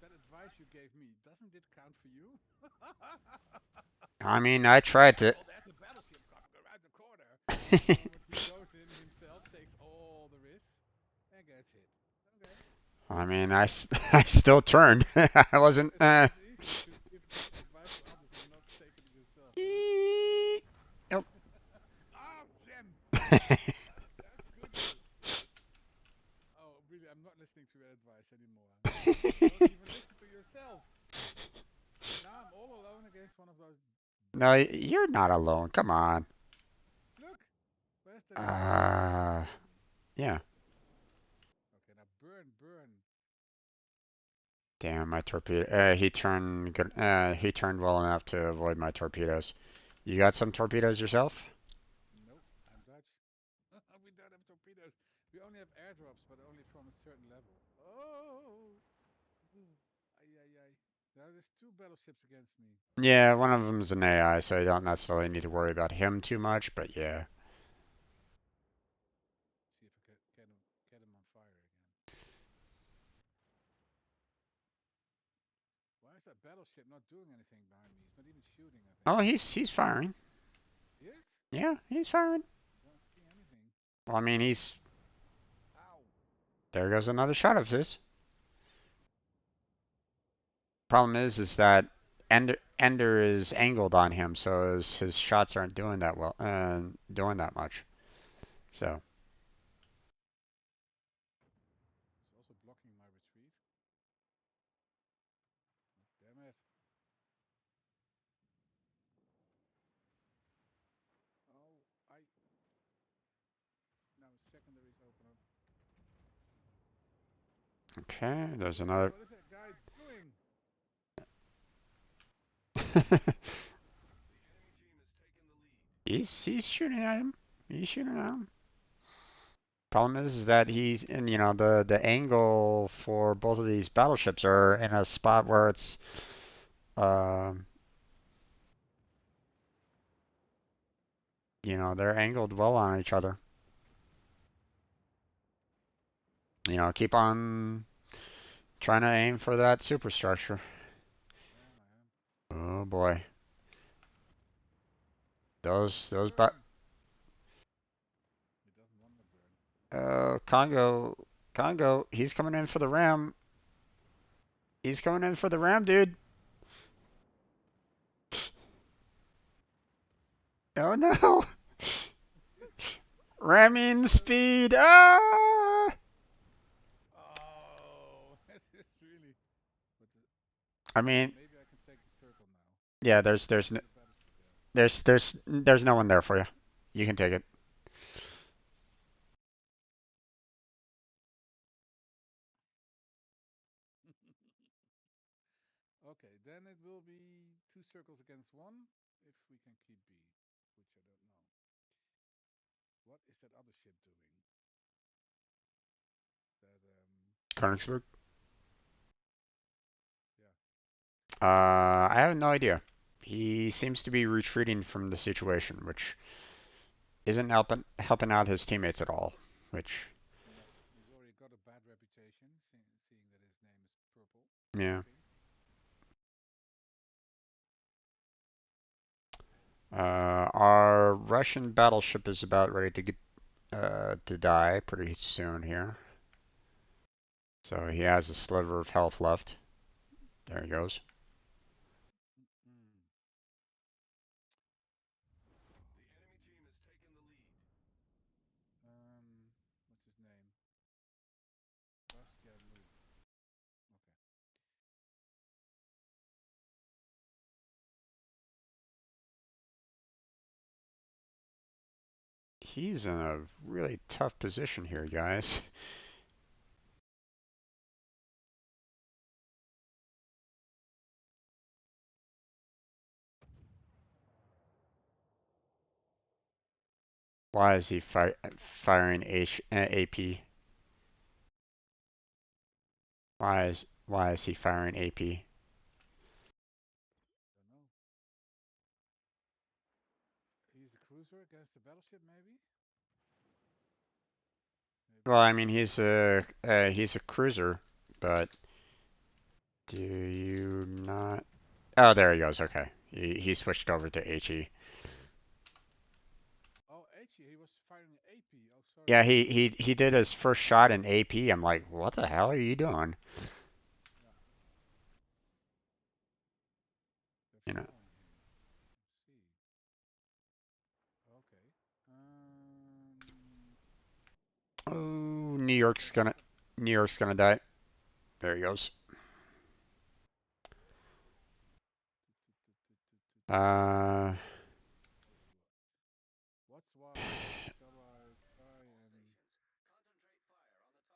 that advice you gave me, doesn't it count for you? I mean, I Be tried to. careful, there's a battleship coming around the corner. And the moment he goes in himself, takes all the risks, and gets hit. Okay. I mean, I still turned. I wasn't. It's easy to give advice to others and not take it yourself, huh? Nope. Oh, Jim! That's goodness. Oh, really, I'm not listening to your advice anymore. You don't even listen to yourself. And now I'm all alone against one of those No, battleships. you're not alone. Come on. Look, where's the battleship Uh, behind me? yeah. Okay, now burn, burn. Damn, my torpedo. He turned well enough to avoid my torpedoes. You got some torpedoes yourself? Nope, I'm Dutch. We don't have torpedoes. We only have airdrops, but only from a certain level. Oh! Ay, ay, ay. Now there's two battleships against me. Yeah, one of them is an AI, so you don't necessarily need to worry about him too much. But yeah. See if I can get him on fire again. Why is that battleship not doing anything behind me? He's not even shooting, I think. Oh, he's firing. Yes? Yeah, he's firing. I don't see anything. Well, I mean, he's Ow! there goes another shot of his. Problem is that Ender is angled on him, so his shots aren't doing that well, doing that much. So, It's also blocking my retreat. Damn it. Oh, I. Now secondaries open up. okay, there's another. What is that guy doing? He's shooting at him. He's shooting at him. Problem is that he's in, the angle for both of these battleships are in a spot where it's, um, they're angled well on each other. Keep on trying to aim for that superstructure. I am. Oh boy, those Don't those but burn. It doesn't want to burn. Congo, he's coming in for the ram. He's coming in for the ram, dude. Oh no, ramming speed. Ah! Oh, that is really. But I mean, maybe I can take the circle now. yeah, There's there's there's there's a battleship there. there's no one there for you. You can take it. Okay, then it will be two circles against one if we can keep B, which I don't know. What is that other ship doing? That Königsberg. yeah. I have no idea. He seems to be retreating from the situation, which isn't helping out his teammates at all. Which, No, he's already got a bad reputation, seeing that his name is purple, I yeah. think. Our Russian battleship is about ready to die pretty soon here. So he has a sliver of health left. There he goes. Mm. What's his name? Bastian Luke. Okay. He's in a really tough position here, guys. Why is he firing AP? Why is he firing AP? Don't know. He's a cruiser against a battleship, maybe? Maybe Well, I not. mean he's a cruiser, but do you not? Oh, there he goes. Okay, he switched over to HE. Oh, HE, he was firing AP. Oh, Yeah, sorry. he did his first shot in AP. I'm like, what the hell are you doing? Yeah, they're You know. following him. Let's see. Okay. Um. Oh, Okay. New York's gonna die. There he goes. Uh, What's wise? Shall I try and?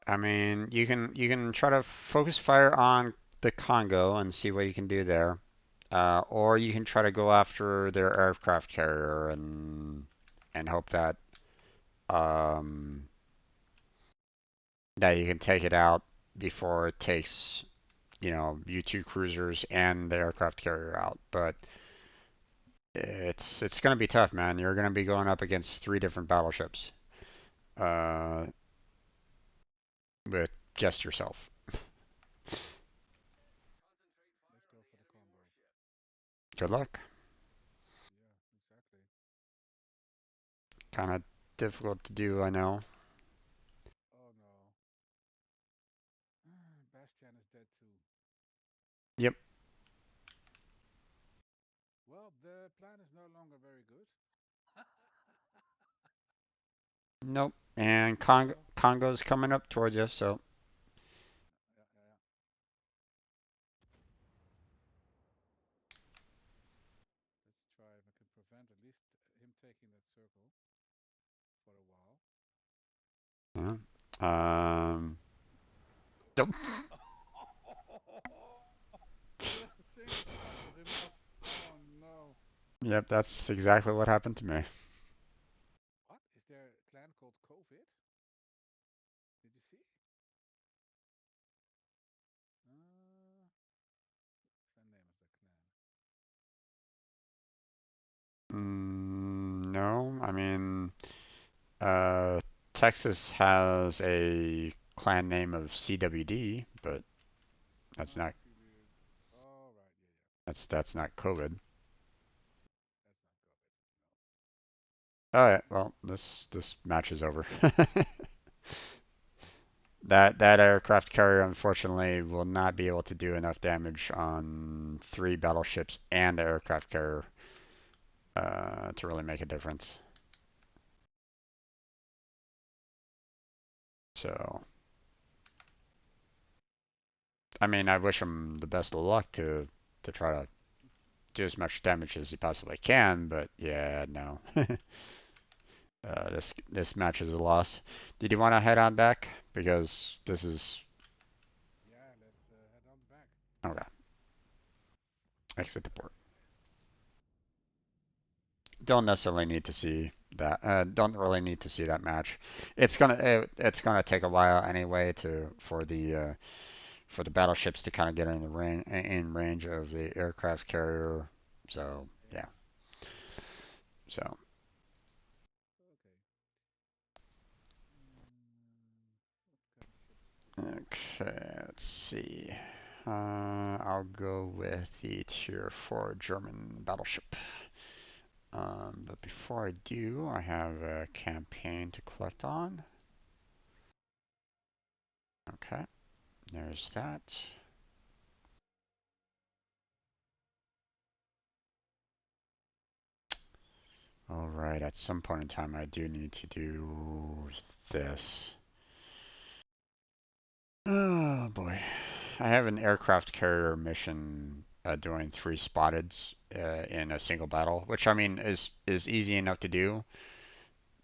I mean, you can try to focus fire on the Congo and see what you can do there. Or you can try to go after their aircraft carrier and hope um, that you can take it out before it takes you two cruisers and the aircraft carrier out. But it's gonna be tough, man. You're gonna be going up against three different battleships uh, with just yourself. Let's go for the combo. Good luck. Yeah, exactly. Kind of difficult to do, I know. Oh no. Bastian is dead too. Yep. Well, the plan is no longer very good. Nope. And Well, Congo's coming up towards you, so yeah, yeah, yeah. Let's try if I can prevent at least him taking that circle for a while. yeah. Nope. Just a single shot was enough. Oh no. Yep, that's exactly what happened to me. What? Is I mean, uh, Texas has a clan name of CWD, but that's Ah, not see the. Oh, right. Yeah, yeah. that's not COVID. That's not COVID. All right, well, this match is over. That aircraft carrier unfortunately will not be able to do enough damage on three battleships and the aircraft carrier to really make a difference. So, I mean, I wish him the best of luck to try to do as much damage as he possibly can, but yeah, no. This match is a loss. Did you want to head on back? Because this is Yeah, let's head on back. okay. Exit the port. Don't necessarily need to see that. Don't really need to see that match. It's gonna take a while anyway for the battleships to kind of get in range of the aircraft carrier. So yeah. Yeah. So Okay. What kind of ship is this? okay, let's see. I'll go with the Tier 4 German battleship. But before I do, I have a campaign to collect on. Okay, there's that. Alright, at some point in time I do need to do this. Oh boy. I have an aircraft carrier mission doing three spotteds in a single battle, which I mean is easy enough to do,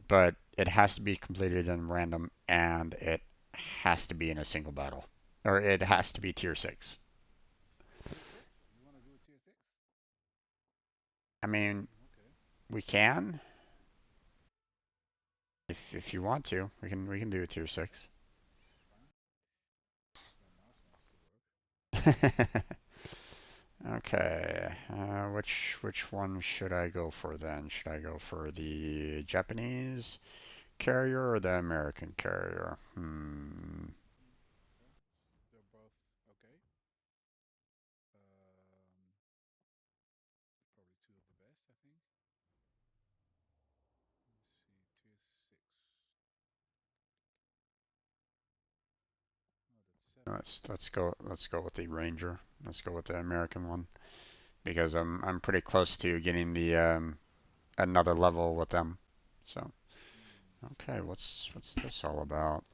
but it has to be completed in random and it has to be in a single battle. Or it has to be tier 6. Tier 6? You want to do a tier 6? I mean, Okay. we can if you want to. We can do a tier 6. That's fine. My mouse wants to work. Okay, which one should I go for then? Should I go for the Japanese carrier or the American carrier? Okay. They're both okay. Probably two of the best, I think. Let's see, tier 6. Oh, that's 7. Let's go with the Ranger. Let's go with the American one because I'm pretty close to getting the another level with them. So okay, what's this all about?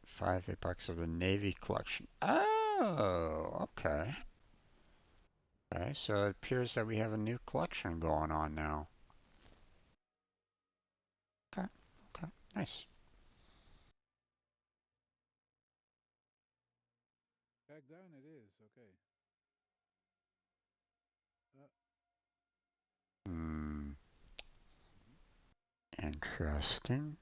5 epochs of the Navy collection. Oh, okay. Okay, so it appears that we have a new collection going on now. Okay, okay, nice. Back down it is, okay. Uh, Hmm, mhm. interesting.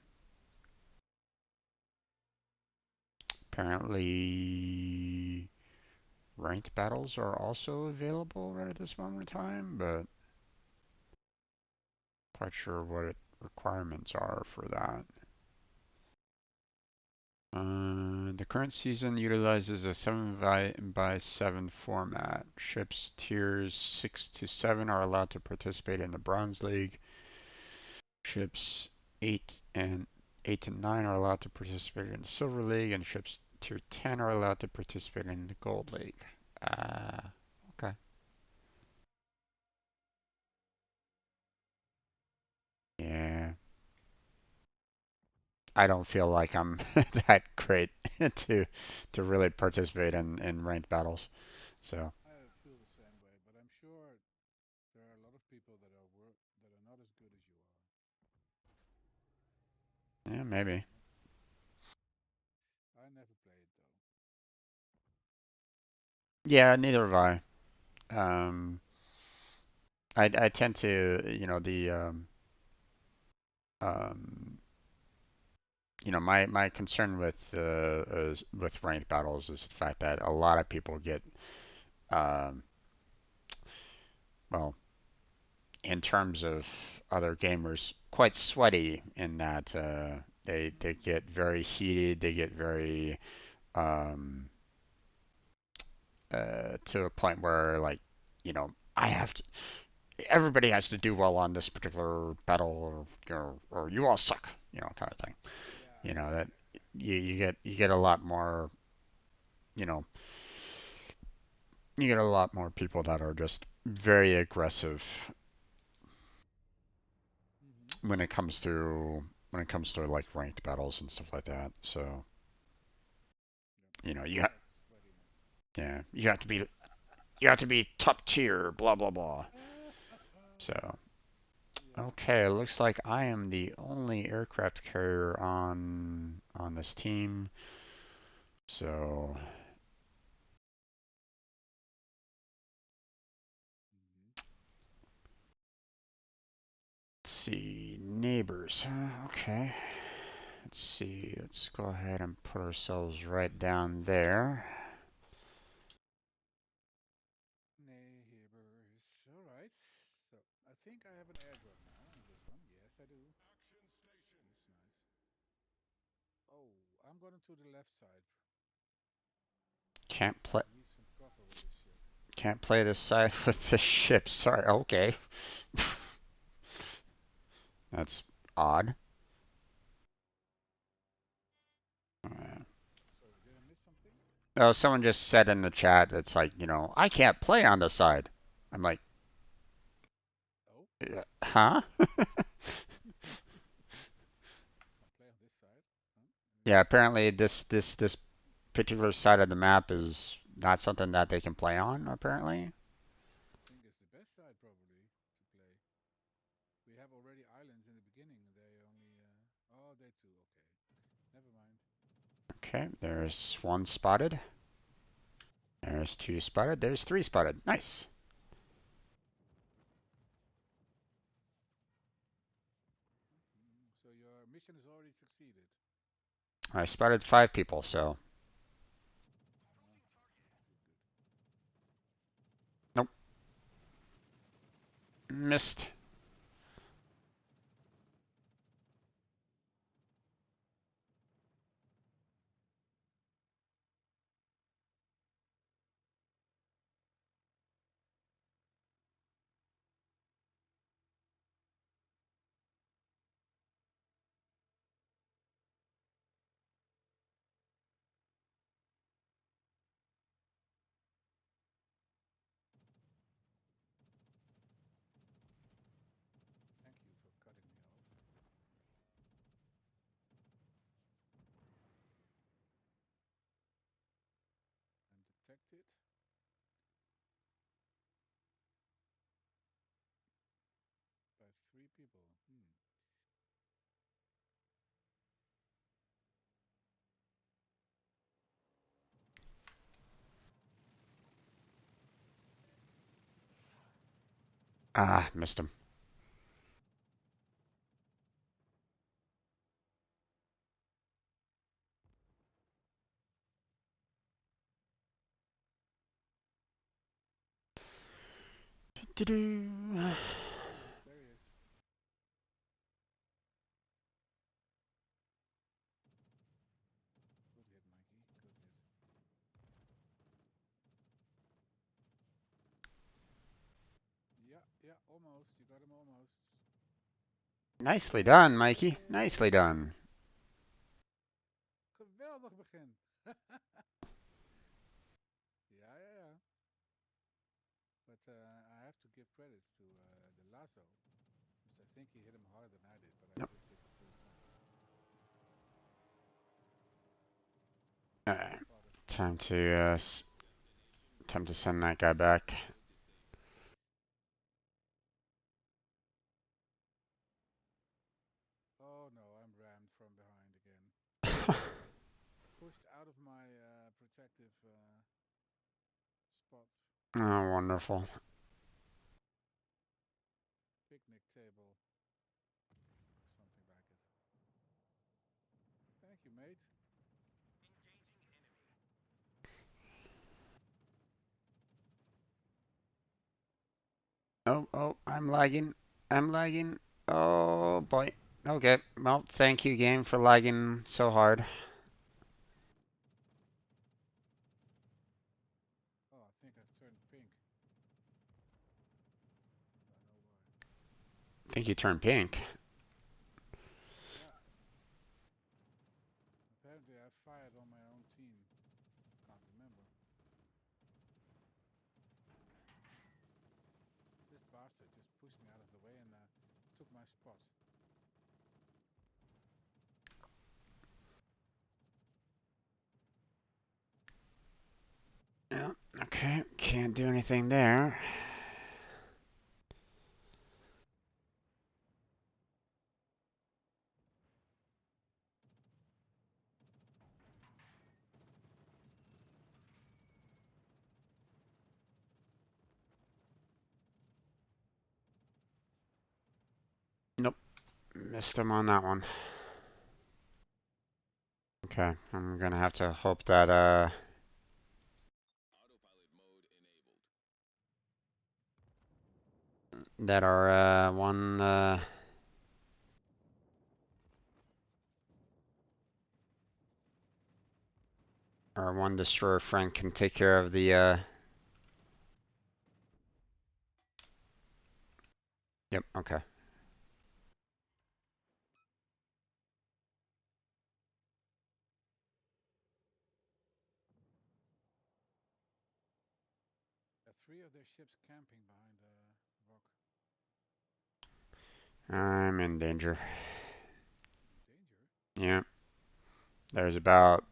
Apparently, ranked battles are also available right at this moment in time, but quite sure what requirements are for that. The current season utilizes a 7 by 7 format. Ships tiers 6 to 7 are allowed to participate in the Bronze League. Ships 8 and 8 to 9 are allowed to participate in the Silver League, and ships tier 10 are allowed to participate in the Gold League. Okay. Yeah. I don't feel like I'm that great to really participate in ranked battles. So, I feel the same way, but I'm sure there are a lot of people that are not as good as you are. yeah, maybe. I never played though. Yeah, neither have I. Um, I tend to, um, my concern with ranked battles is the fact that a lot of people get, um, well, in terms of other gamers quite sweaty in that they Mm-hmm. get very heated, they get very um, to a point where like I have to everybody has to do well on this particular battle or you all suck, kind of thing. Yeah, You know that exactly. you get a lot more you know you get a lot more people that are just very aggressive Mm-hmm. when it comes to like ranked battles and stuff like that. So Yep. you know All you ha- that sweatiness. yeah you have to be top tier blah blah blah. So Yeah. okay, it looks like I am the only aircraft carrier on this team. So Mm-hmm. let's see neighbors. Okay. Let's see. Let's go ahead and put ourselves right down there. Neighbors. All right. So I think I have an airdrop now on this one. Yes, I do. That's nice. Oh, I'm going to the left side. Can't play. I need some cover with this ship. Can't play this side with the ship. Sorry. Okay. That's odd. Sorry, did I miss something? Oh, someone just said in the chat, it's like, I can't play on this side. I'm like, Oh, huh? can't play on this side. Huh? Yeah, apparently this particular side of the map is not something that they can play on, apparently. I think it's the best side probably to play. We have already islands in the beginning. They only. Oh, they too. Okay, never mind. Okay, there's one spotted. There's two spotted. There's three spotted. Nice. So your mission has already succeeded. I spotted five people, so Oh, good, good. nope, missed. Thank you for cutting me off. And detected by three people. Hmm. Ah, missed him. There he is. There he is. Good hit, Mikey. Good hit. Yeah, yeah, almost. You got him almost. Nicely done, Mikey. Nicely Yay! done. Geweldig begin. Ja, ja, ja. But I have to give credits to the lasso. Because I think he hit him harder than I did, but I Yep. just hit the first one. Alright. Father, father. Time to send that guy back. Oh no, I'm rammed from behind again. Pushed out of my protective spot. Oh, wonderful. Picnic table. Or something like it. Thank you, mate. Oh, oh, I'm lagging. I'm lagging. Oh boy. Okay. Well, thank you, game, for lagging so hard. Oh, I think I've turned pink. I know why. I think you turned pink. Yeah, apparently I fired on my own team. Can't remember. This bastard just pushed me out of the way and took my spot. Yeah. Okay. Can't do anything there. Nope. Missed him on that one. Okay. I'm gonna have to hope that that our one our one destroyer friend can take care of the Yep. Okay. Three of their ships camping behind a rock. I'm in danger. In danger? Yeah. There's about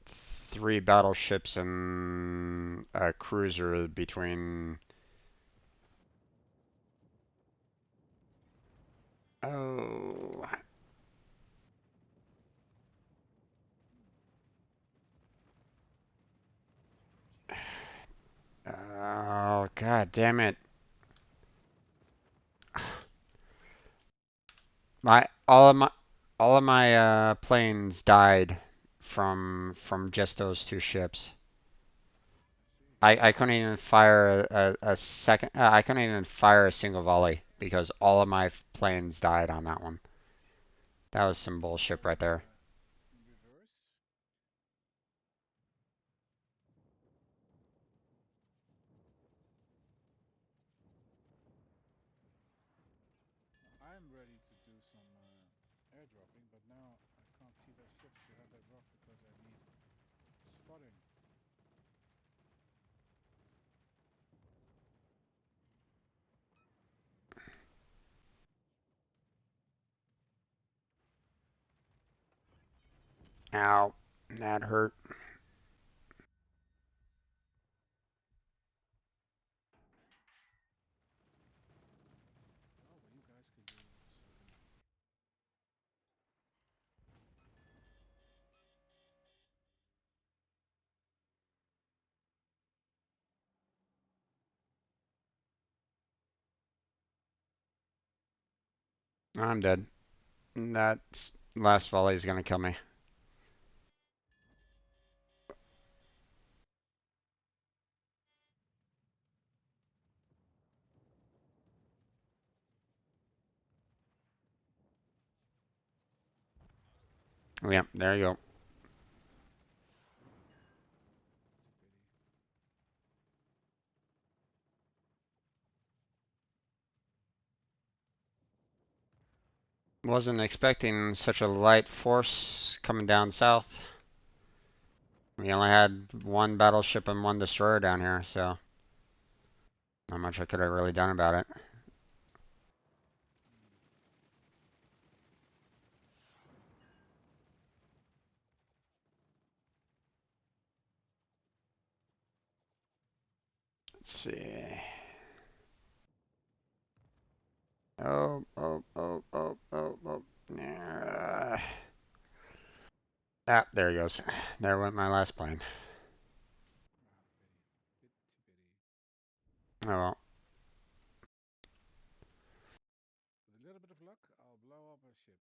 3 battleships and a cruiser between. Oh. Oh, god damn it. My all of my planes died from just those 2 ships. I see. I couldn't even fire a second. I couldn't even fire a single volley because all of my planes died on that one. That was some Can you bullshit go right there. in reverse? I'm ready to do some airdropping, but now I can't see those ships behind that rock because I need spotting. Ow, that hurt. Well, what you guys can do is I'm dead. That last volley is gonna kill me. Yep, there you go. that's a pity. Wasn't expecting such a light force coming down south. We only had 1 battleship and 1 destroyer down here, so not much I could have really done about it. Hmm. Let's see. Oh, oh, oh, oh, oh, oh. Ah, there he goes. There went my last plane. Ah, pity. Bit too pity. Oh well. With a little bit of luck, I'll blow up a ship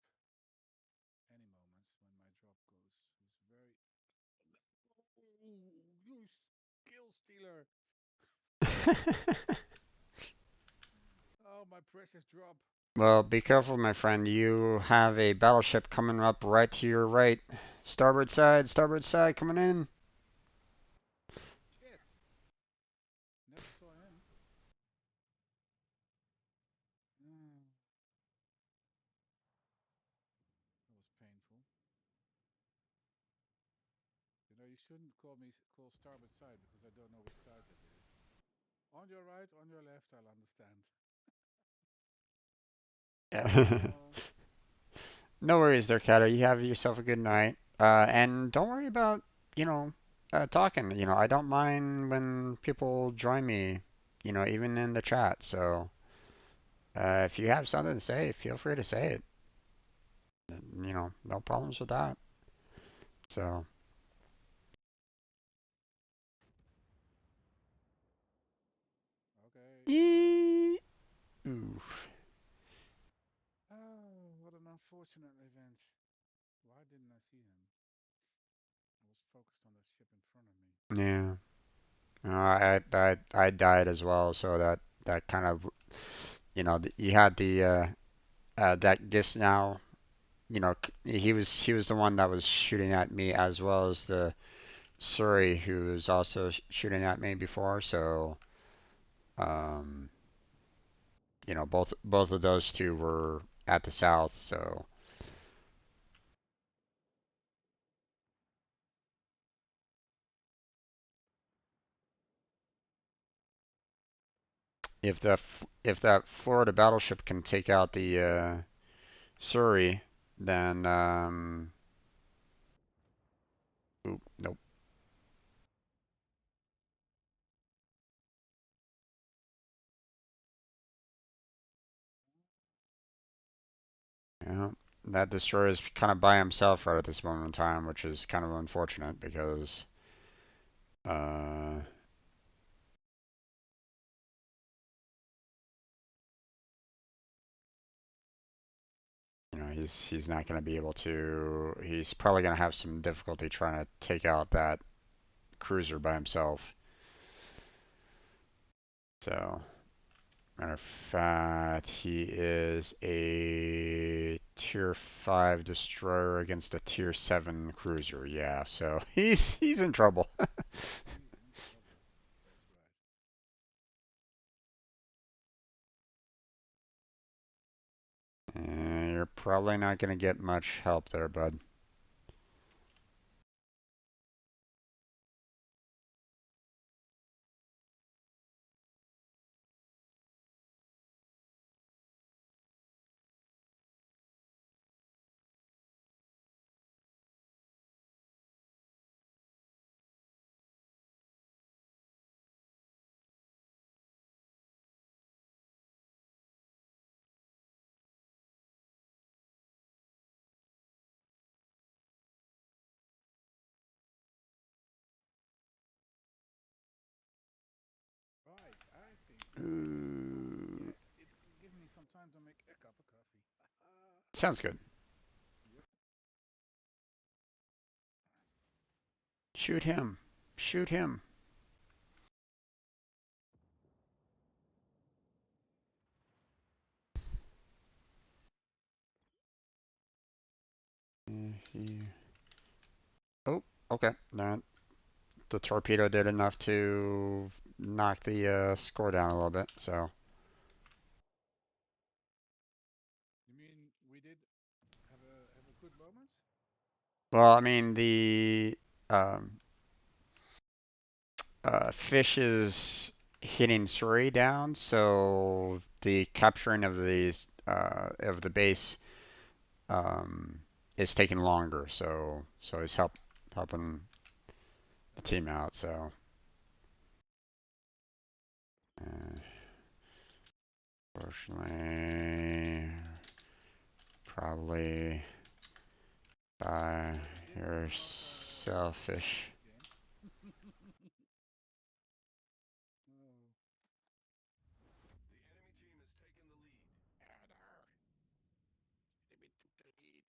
any moment when my drop goes. It's very. Ooh, you skill stealer! Oh, my precious drop. Well, be careful, my friend. You have a battleship coming up right to your right. Starboard side, coming in. Shit! Never saw him. Mm, that was painful. You know, you shouldn't call starboard side because I don't know which side that is. On your right, on your left, I'll understand. Yeah. Oh, No worries there, Cato. You have yourself a good night. And don't worry about, you know, talking. I don't mind when people join me, even in the chat. So, if you have something to say, feel free to say it. No problems with that. So, okay. eee, ooh, Oh, what an unfortunate event. Why didn't I see him? I was focused on that ship in front of me. yeah. I died as well, so that kind of, you had the that gist now. He was the one that was shooting at me as well as the Surrey who was also shooting at me before. So, um, both of those two were at the south. So if that Florida battleship can take out the Surrey, then oop, nope. Yeah, that destroyer is kind of by himself right at this moment in time, which is kind of unfortunate because uh, he's not going to be able to. He's probably going to have some difficulty trying to take out that cruiser by himself. So, matter of fact, he is a tier 5 destroyer against a tier 7 cruiser. Yeah, so he's in trouble. He's in trouble. That's right. You're probably not going to get much help there, bud. Right, I think we can do some. Oh, Ooh, yet it give me some time to make a cup of coffee. sounds good. Yep. Shoot him. Shoot him. Oh, okay. That the torpedo did enough to knock the score down a little bit. So, You mean we did have a good moment? well, I mean the um, fish is hitting Surrey down, so the capturing of the base um, is taking longer. So he's helping the team out. So, uh, fortunately, probably by Didn't your come out well in selfish. this game. Oh, Heather, give me the lead.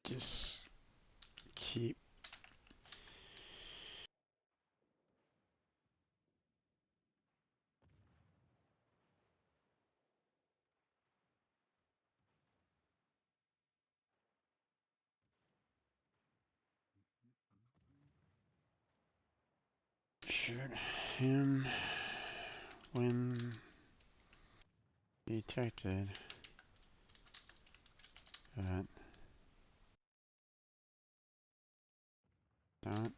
Just keep. Shoot him when detected at not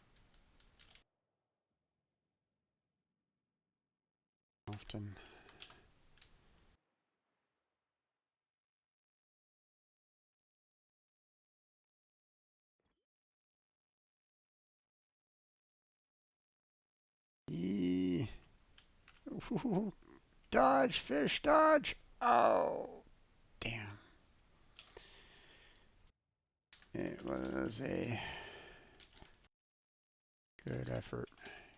often. Eee. Ooh, dodge, fish, dodge. Oh, damn. It was a good effort,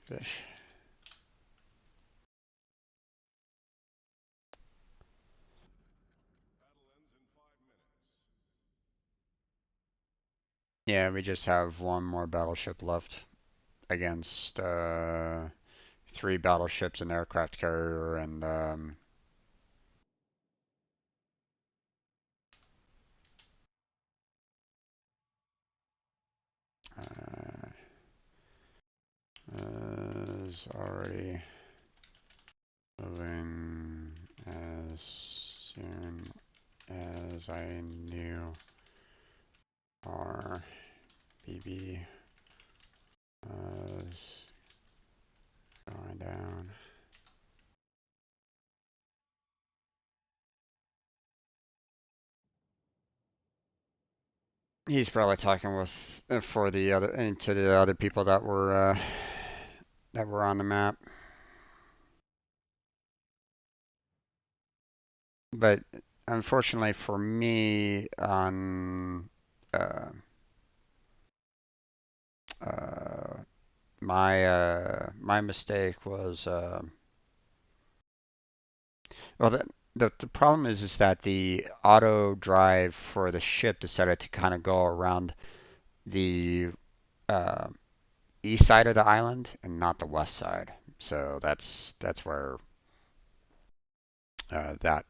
fish. Yeah, we just have one more battleship left against three battleships, an aircraft carrier, and uh, is already moving as soon as I knew our BB was going down. He's probably talking with for the other and to the other people that were on the map. But unfortunately for me, on uh, uh, my mistake was well the problem is that the auto drive for the ship decided to kind of go around the uh, east side of the island and not the west side. So that's where that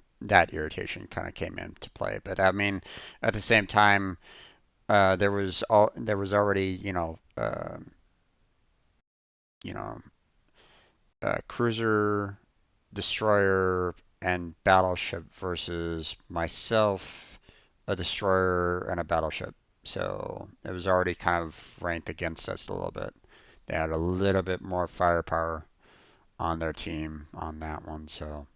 irritation kind of came into play. But I mean, at the same time, there was already you know cruiser, destroyer, and battleship versus myself, a destroyer and a battleship. So it was already kind of ranked against us a little bit. They had a little bit more firepower on their team on that one. So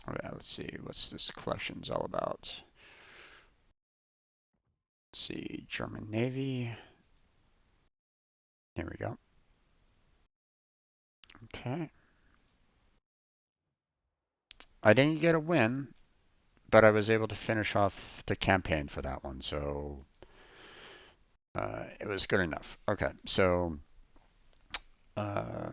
yeah, let's see what's this collection's all about. Let's see, German Navy. Here we go. Okay. I didn't get a win, but I was able to finish off the campaign for that one, so it was good enough. Okay, uh,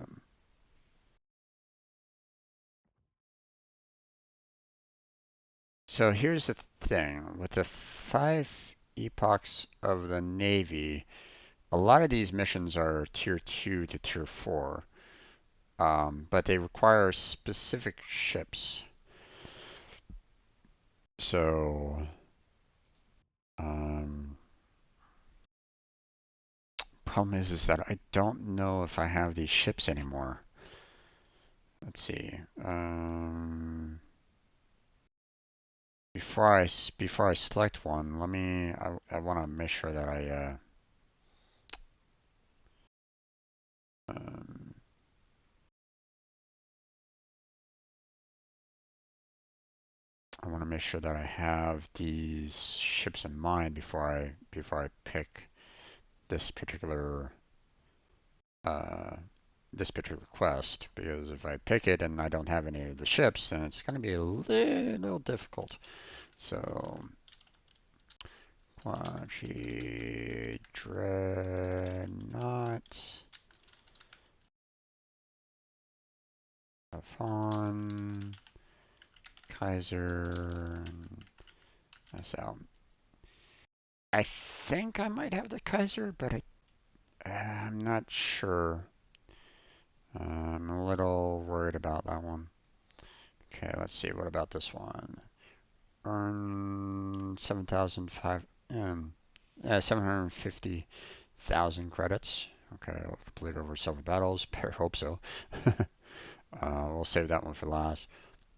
so here's the thing with the five epochs of the Navy. A lot of these missions are tier two to tier four, but they require specific ships. So, um, problem is that I don't know if I have these ships anymore. Let's see. Before I select one, let me. I want to make sure that um, I want to make sure that I have these ships in mind before I pick this particular uh, this particular quest. Because if I pick it and I don't have any of the ships, then it's going to be a little difficult. So, Quachi Dreadnought. Fon, Kaiser, So I think I might have the Kaiser, but I'm not sure. I'm a little worried about that one. Okay, let's see. What about this one? Earn 750,000 credits. Okay, I'll complete over several battles. Better hope so. We'll save that one for last.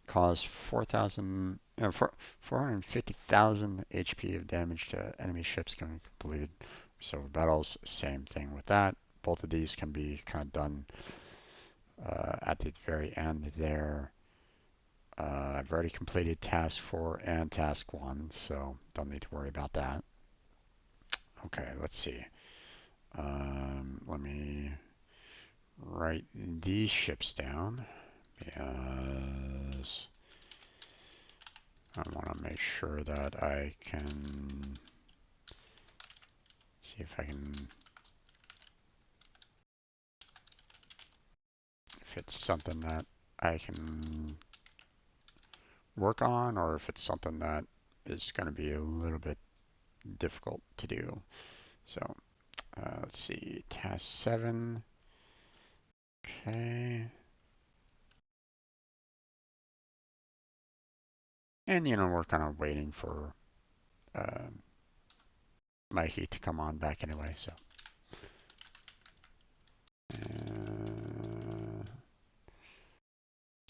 Cause 450,000 HP of damage to enemy ships when completed several battles. Same thing with that. Both of these can be kind of done at the very end there. I've already completed task 4 and task 1, so don't need to worry about that. Okay, let's see. Let me write these ships down because I want to make sure that I can see if I can, if it's something that I can work on or if it's something that is going to be a little bit difficult to do. So let's see, task 7. Okay. And, we're kind of waiting for uh, my heat to come on back anyway, so.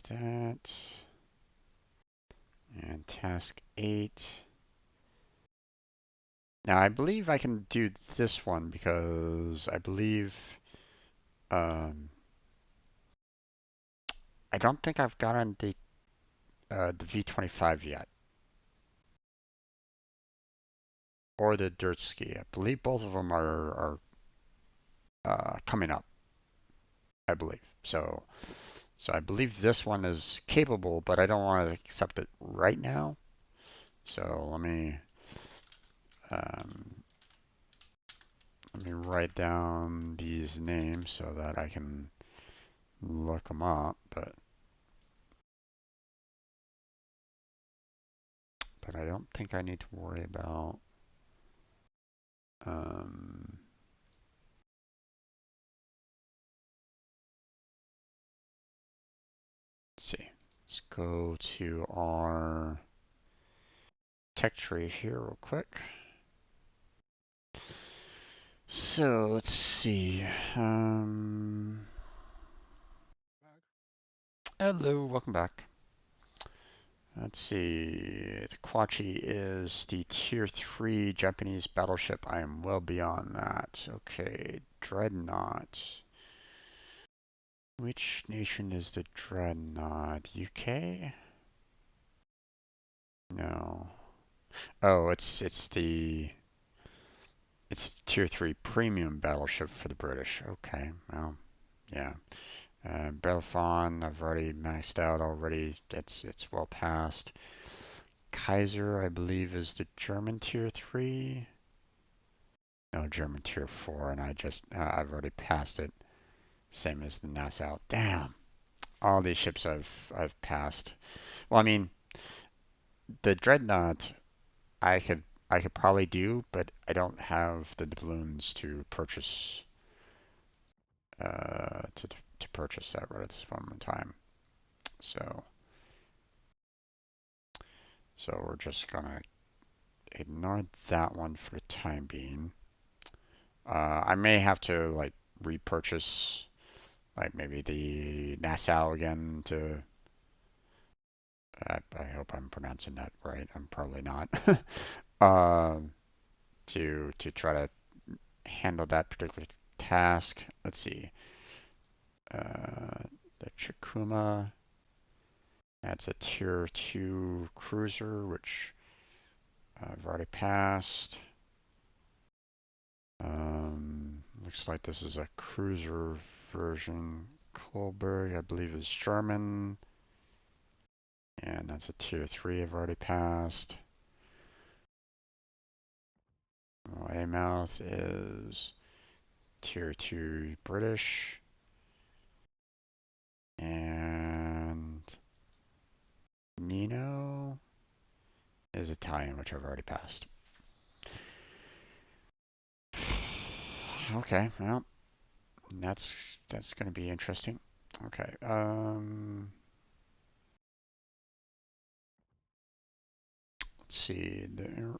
That. And task 8. Now, I believe I can do this one because I believe um, I don't think I've gotten the V25 yet or the dirt ski. I believe both of them are coming up. I believe so. So I believe this one is capable, but I don't want to accept it right now. So um, let me write down these names so that I can look them up. But I don't think I need to worry about. Um, let's see. Let's go to our tech tree here real quick. So let's see. Back. Hello, welcome back. Let's see. The Kwachi is the tier 3 Japanese battleship. I am well beyond that. Okay, Dreadnought. Which nation is the Dreadnought? UK? No. Oh, it's tier 3 premium battleship for the British. Okay, well, yeah. Belfon, I've already maxed out already. It's well past. Kaiser, I believe, is the German tier 3. No, German tier 4, and I've already passed it. Same as the Nassau. Damn, all these ships I've passed. Well, I mean, the Dreadnought I could probably do, but I don't have the doubloons to purchase to purchase that right at this moment in time. So we're just gonna ignore that one for the time being. I may have to like repurchase like maybe the Nassau again to. I hope I'm pronouncing that right. I'm probably not. um, to try to handle that particular task. Let's see. The Chikuma. That's a tier 2 cruiser, which I've already passed. Looks like this is a cruiser version. Kolberg, I believe, is German. And that's a tier 3 I've already passed. Weymouth is tier 2 British. And Nino is Italian, which I've already passed. Okay, well, that's that's going to be interesting. Okay, let's see. The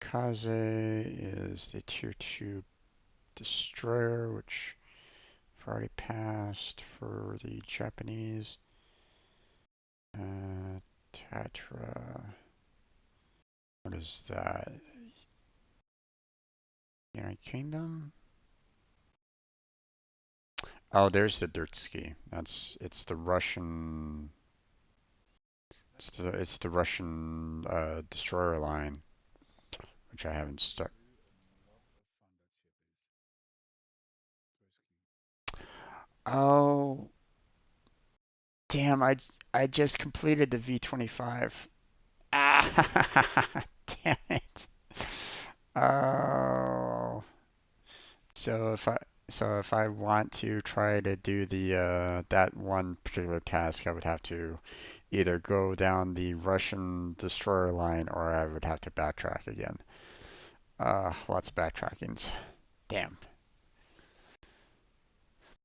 Kaze is the tier 2 destroyer, which I've already passed for the Japanese. Tatra. What is that? United Kingdom? Oh, there's the dirt ski. It's the Russian. That's It's the Russian destroyer line, which I haven't I'll stuck. tell you a lot of fun that ship is. Tversky. Oh, damn! I just completed the V25. Ah, damn it. Oh, so if I want to try to do the that one particular task, I would have to either go down the Russian destroyer line or I would have to backtrack again. Lots of backtrackings. Damn.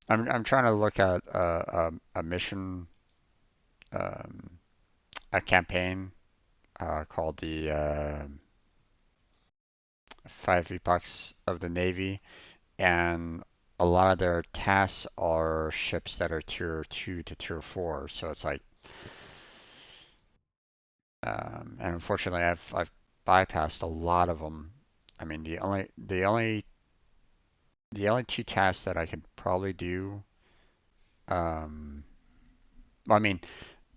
I'm trying to look at a mission, um, a campaign called the 5 Epochs of the Navy, and a lot of their tasks are ships that are tier 2 to tier 4. So it's like, and unfortunately, I've bypassed a lot of them. I mean, the only two tasks that I could probably do, um, well, I mean,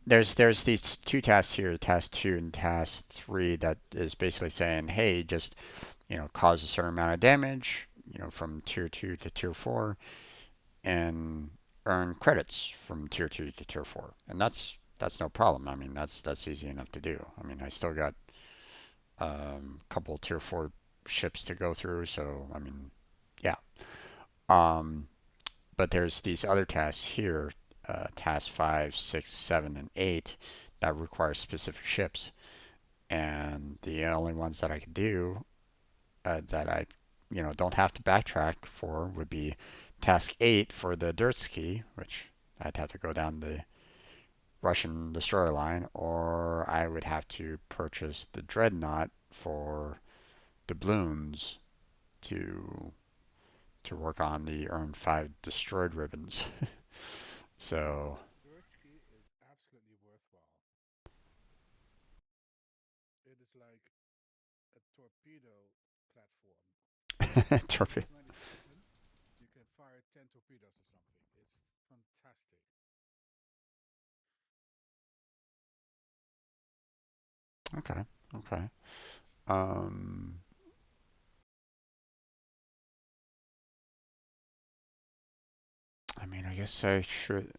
there's these two tasks here, task 2 and task 3, that is basically saying, hey, just cause a certain amount of damage, from tier 2 to tier 4, and earn credits from tier 2 to tier 4, and that's no problem. I mean, that's easy enough to do. I mean, I still got a couple tier 4 ships to go through, so I mean, yeah. Um, but there's these other tasks here, task 5, 6, 7, and 8, that require specific ships, and the only ones that I can do that I don't have to backtrack for would be task 8 for the dirt ski, which I'd have to go down the Russian destroyer line, or I would have to purchase the dreadnought for doubloons to work on the earn 5 destroyed ribbons. So Tversky is absolutely worthwhile. It is like a torpedo platform. Every torpedo. 20 seconds, you can fire 10 torpedoes or something. It's fantastic. Okay, okay. Um, I mean, I guess I should.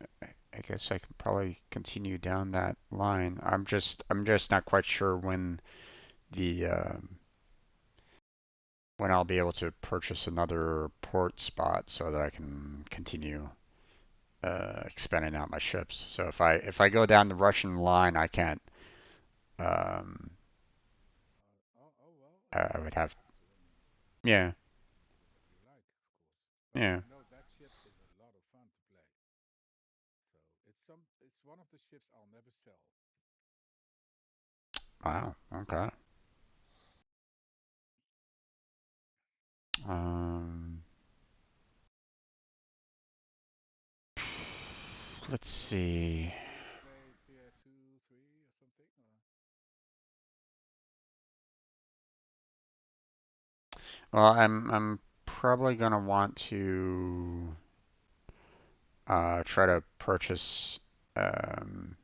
I guess I can probably continue down that line. I'm just not quite sure the when I'll be able to purchase another port spot so that I can continue expanding out my ships. So if I go down the Russian line, I can't. Um, Oh well, I you would don't have. have to. I mean, Yeah, do whatever you like, of course. But yeah. I know that ship is a lot of fun to play. So it's one of the ships I'll never sell. Wow. Okay. Um, let's see. Do you want to play tier two, three, or something? Or Well, I'm probably gonna want to try to purchase um,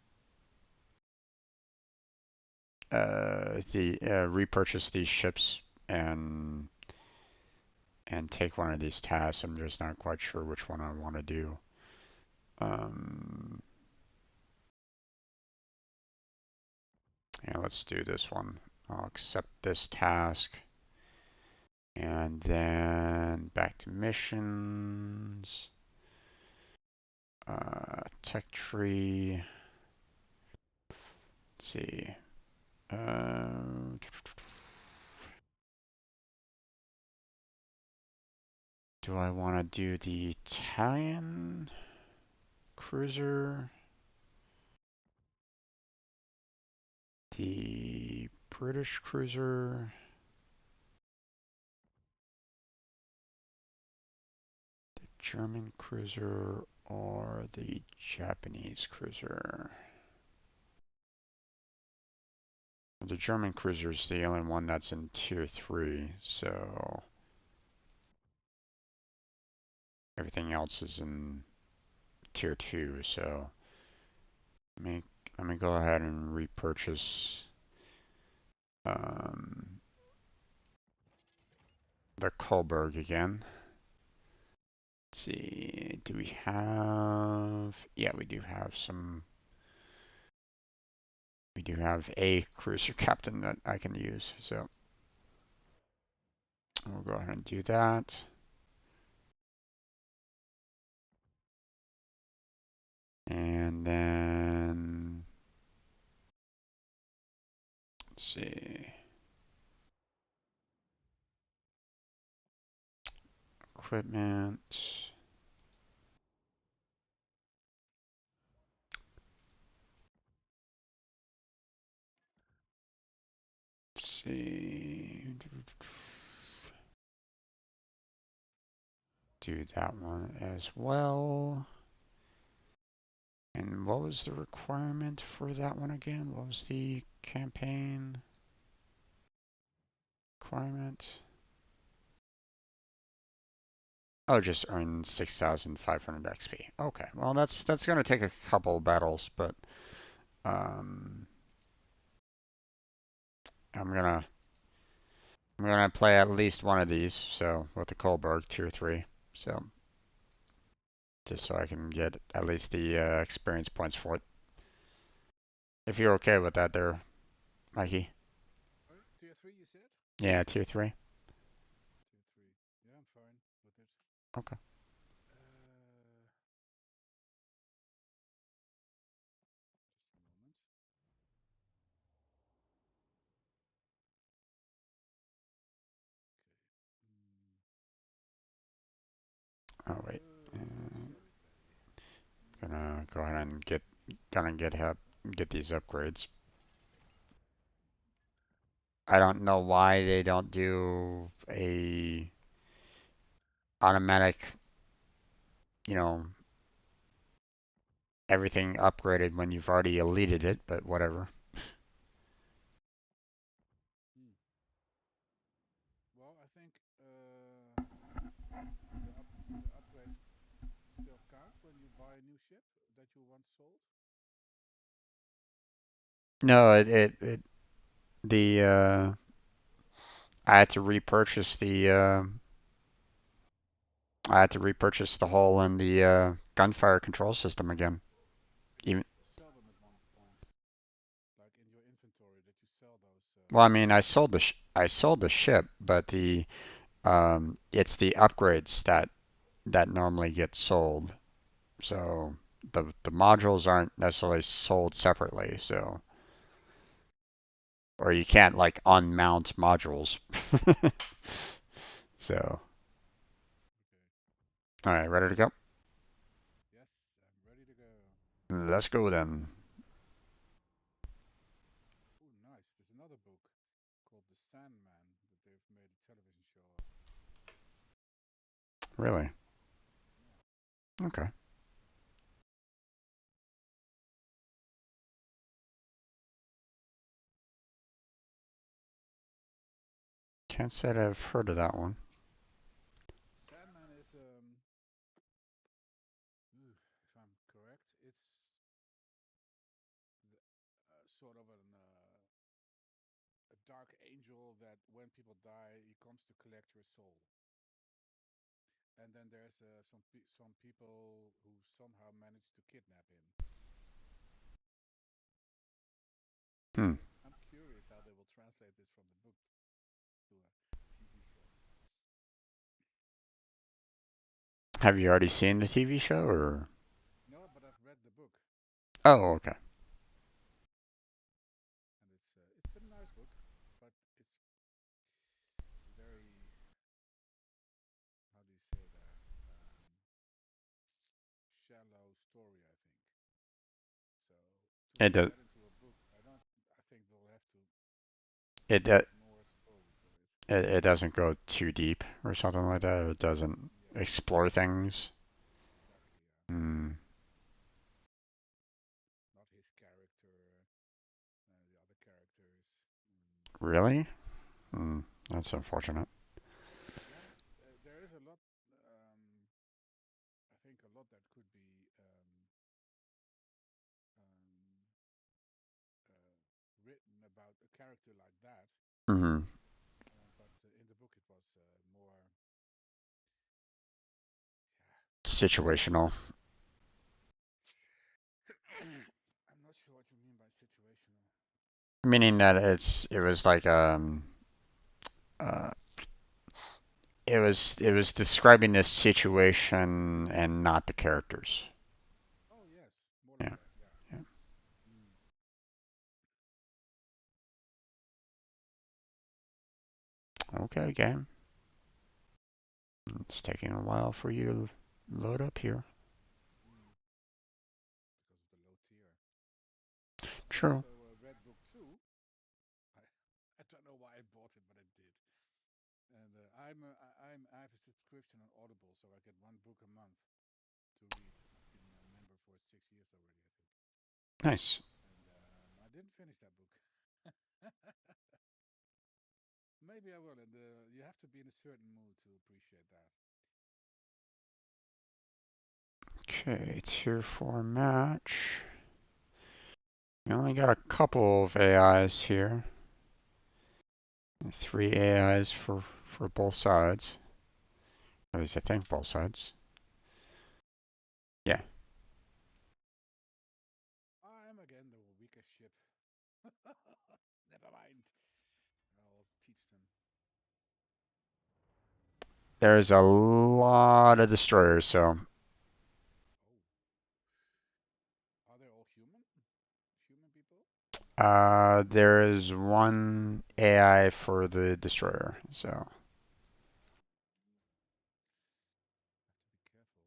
repurchase these ships and take one of these tasks. I'm just not quite sure which one I want to do. Um, yeah, let's do this one. I'll accept this task, and then back to missions. Tech tree. Let's see. Uh, do I want to do the Italian cruiser, the British cruiser, the German cruiser, or the Japanese cruiser? The German cruiser is the only one that's in tier 3, so everything else is in tier 2, so let me, let me go ahead and repurchase um, the Kohlberg again. Let's see, do we have, yeah, we do have some, we do have a cruiser captain that I can use, so we'll go ahead and do that. And then, let's see, equipment. Let's see, do that one as well. And what was the requirement for that one again? What was the campaign requirement? Oh, just earn 6,500 XP. Okay, well that's gonna take a couple battles, but um, I'm gonna I'm gonna play at least one of these. So with the Kohlberg tier 3, so just so I can get at least the experience points for it. If you're okay with that, there, Mikey. Sorry, tier 3 you said? Yeah, tier 3. Tier 3. Yeah, I'm fine with it. Okay. Uh, just a moment. Okay. Oh wait. What shall we play? Gonna go ahead and get these upgrades. I don't know why they don't do a automatic, you know, everything upgraded when you've already deleted it, but whatever. Hmm. Well, I think the upgrades still count when you buy a new ship that you once sold. No, it the I had to repurchase I had to repurchase the hull and the gunfire control system again. But you Even sell them at one point, like in your inventory, that you sell those well, I mean, upgrades. I sold the ship, but the it's the upgrades that normally get sold. So the modules aren't necessarily sold separately. So or you can't like unmount modules. So Okay. all right, ready to go? Yes, I'm ready to go. Let's go then. Oh, nice. There's another book called The Sandman that they've made a television show of. Really? Nice. Yeah. Okay. Can't say that I've heard of that one. Sandman is if I'm correct, it's sort of a dark angel that when people die, he comes to collect your soul. And then there's some people who somehow manage to kidnap him. Hmm. I'm curious how they will translate this from the book to a TV show. Have you already seen the TV show or? No, but I've read the book, Oh, okay. and it's a story, I think. So to It put does. that into a book, I don't. I think they'll have to It add more story to it. it doesn't go too deep or something like that. It doesn't Yeah, explore things. exactly. Yeah, Mm, not his character, the other characters. Mm. really? Mm, that's unfortunate. Yeah, there is a lot. Um, I think a lot that could be um, written about a character like that. Hmm. But in the book, it was more. Situational, Yeah, I'm not sure what you mean by situational. meaning that it was like uh, it was describing this situation and not the characters. Oh yes, more like Yeah. that. Yeah. Yeah. Mm. Okay, game. It's taking a while for you to load up here. Mm. Because of the low tier. I True. also read book two. I I don't know why I bought it, but I did. And I have a subscription on Audible, so I get one book a month to read. I've been a member for 6 years already, I think. Nice. And I didn't finish that book. Maybe I will. And you have to be in a certain mood to appreciate that. Okay, tier 4 match. We only got a couple of AIs here. 3 AIs for both sides. At least I think both sides. Yeah. I am again the weakest ship. Never mind. I'll teach them. There's a lot of destroyers, so Oh, are they all human? Human people? there is one AI for the destroyer. So Have to be careful.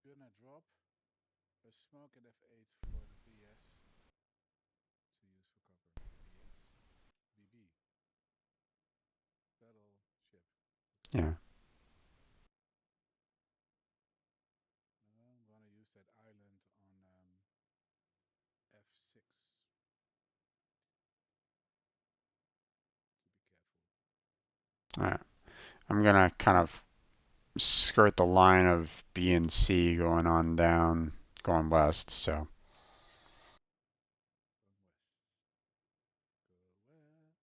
Gonna drop a smoke at F8 for the BS to use for cover. BS? BB. Battleship. Okay. yeah. I'm gonna use that island on F6 to be careful. All right. I'm gonna kind of skirt the line of B and C going on down, going west. So Going west.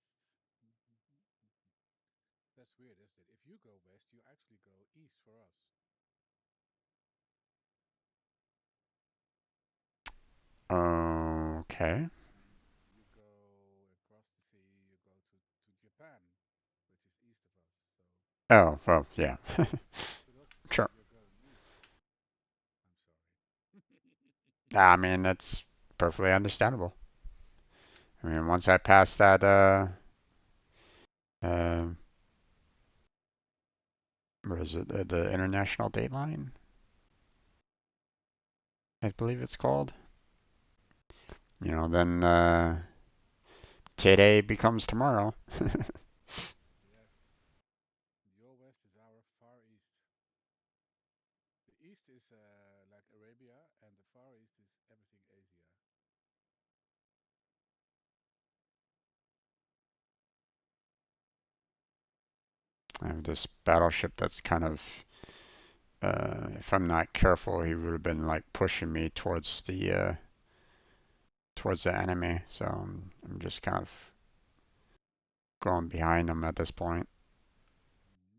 Go west. That's weird, isn't it? If you go west, you actually go east for us. okay. You go across the sea, you go to Japan, which is east of us. So Oh well, yeah. could also say Sure. you're going east. I'm sorry. I mean that's perfectly understandable. I mean once I pass that uh what is it, the international date line, I believe it's called. Then today becomes tomorrow. Yes. Your west is our far east. The east is like Arabia, and the far east is everything Asia. I have this battleship that's kind of, if I'm not careful, he would have been like pushing me towards the enemy. So I'm just kind of going behind him at this point. Mm-hmm.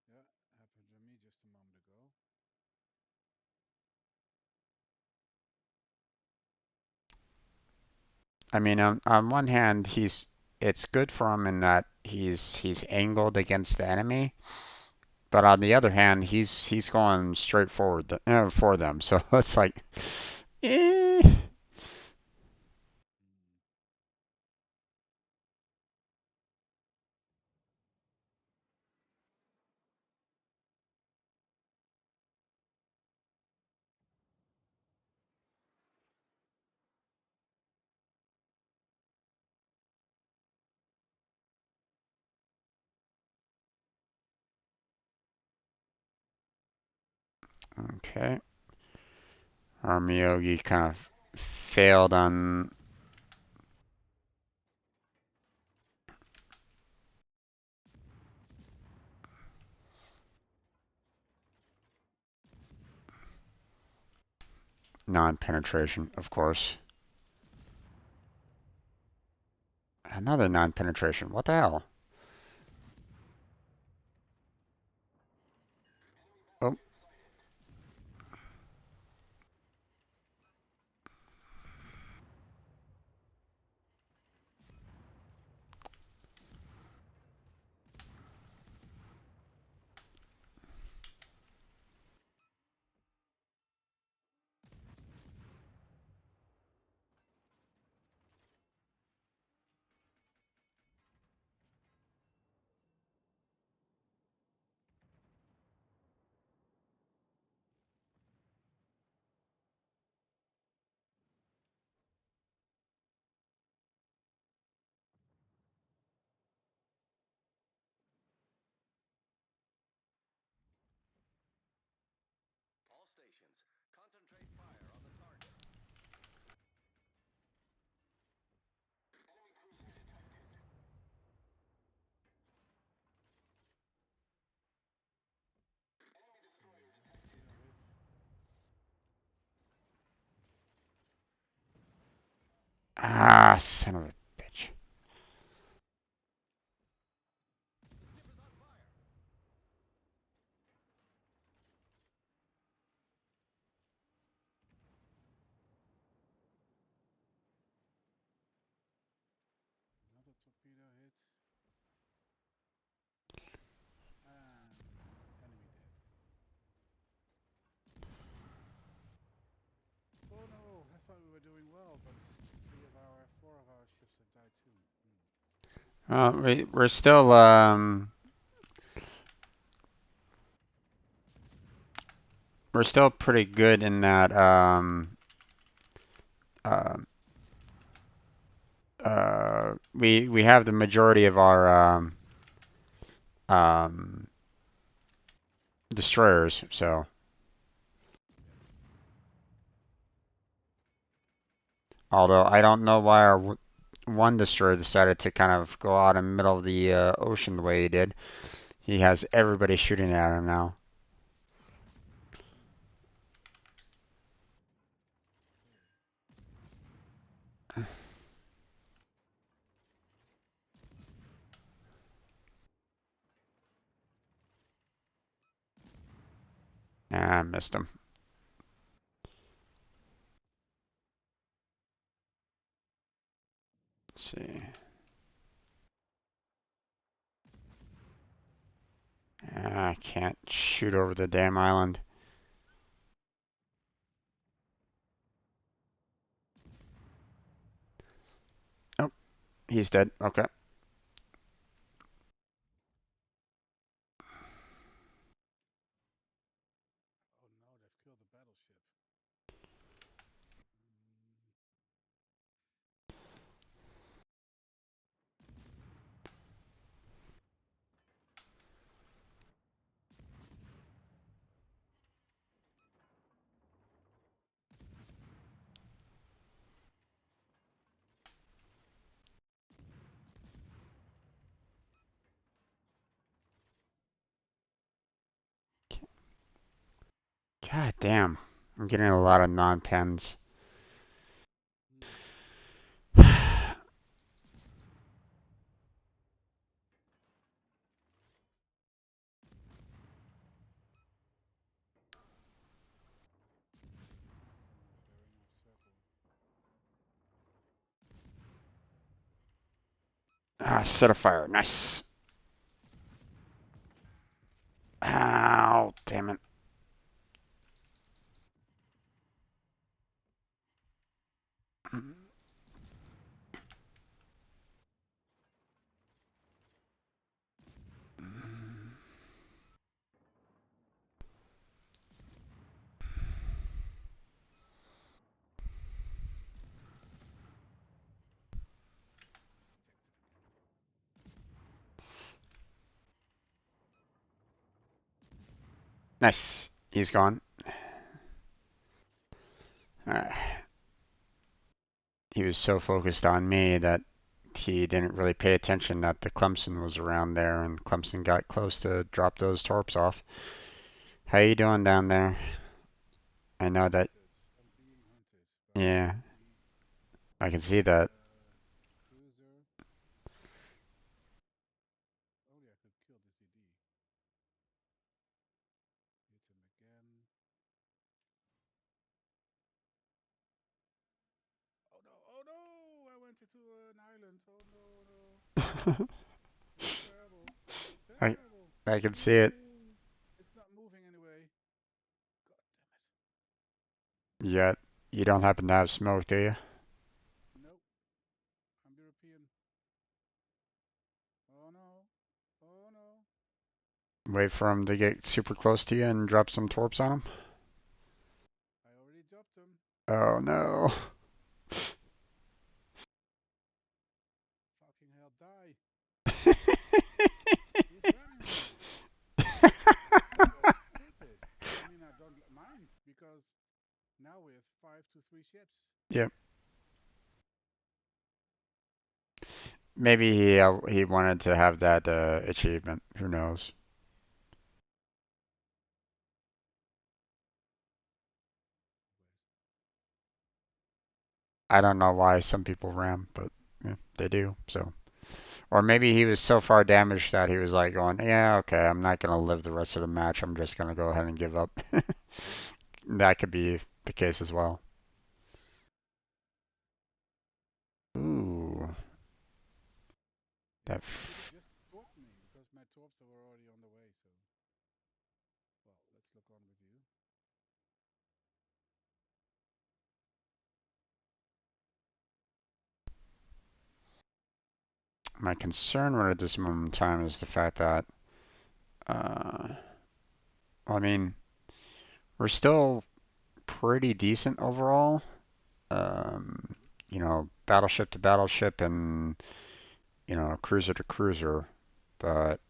Yeah, happened to me just a moment ago. I mean, on one hand, it's good for him in that he's angled against the enemy, but on the other hand, he's going straight forward for them. So it's like, eh. Mm. Okay. Our Miyogi kind of failed on non-penetration, of course. Another non-penetration. What the hell? Oh, Torpedo hit. son of a bitch. Another torpedo hit. And enemy dead. Oh no, I thought we were doing well, but four of our ships have died too. Hmm. We're still we're still pretty good in that uh, we have the majority of our um, destroyers. So Yes. although I don't know why our one destroyer decided to kind of go out in the middle of the ocean the way he did. He has everybody shooting at him now. Hmm. Okay. Ah, missed him. Let's see. I can't shoot over the damn island. Oh, he's dead. Okay. Oh no, they've killed the battleship. Mm. God damn. I'm getting a lot of non-pens. Hmm. They're in our circle. Ah, set a fire. Nice. Ow, damn it. Detected again. Nice. He's gone. Uh, he was so focused on me that he didn't really pay attention that the Clemson was around there, and Clemson got close to drop those torps off. How you doing down there? I know that. Hunted. I'm being hunted by an Yeah, enemy I can see that. cruiser. Only I could kill this DD. Hit him again. Oh no! Oh no! I went into an island. Oh no! No! This is terrible. I Terrible. I can see it. Ooh! It's not moving anyway. God damn it! Yet you don't happen to have smoke, do you? Nope. I'm European. Oh no! Oh no! Wait for him to get super close to you and drop some torps on him. I already dropped him. Oh no. Fucking hell! Die! He's ramming me. That's stupid. I mean, I don't mind because now we have 5 to 3 ships. Yep. Maybe he wanted to have that achievement. Who knows? I don't know why some people ram, but yeah, they do. So, or maybe he was so far damaged that he was like going, "Yeah, okay, I'm not gonna live the rest of the match. I'm just gonna go ahead and give up." That could be the case as well. Ooh, that. Maybe they just torped me because my torps were already on the way. So, well, let's look on with you. My concern right at this moment in time is the fact that, uh, I mean, we're still pretty decent overall. Um, battleship to battleship and cruiser to cruiser, but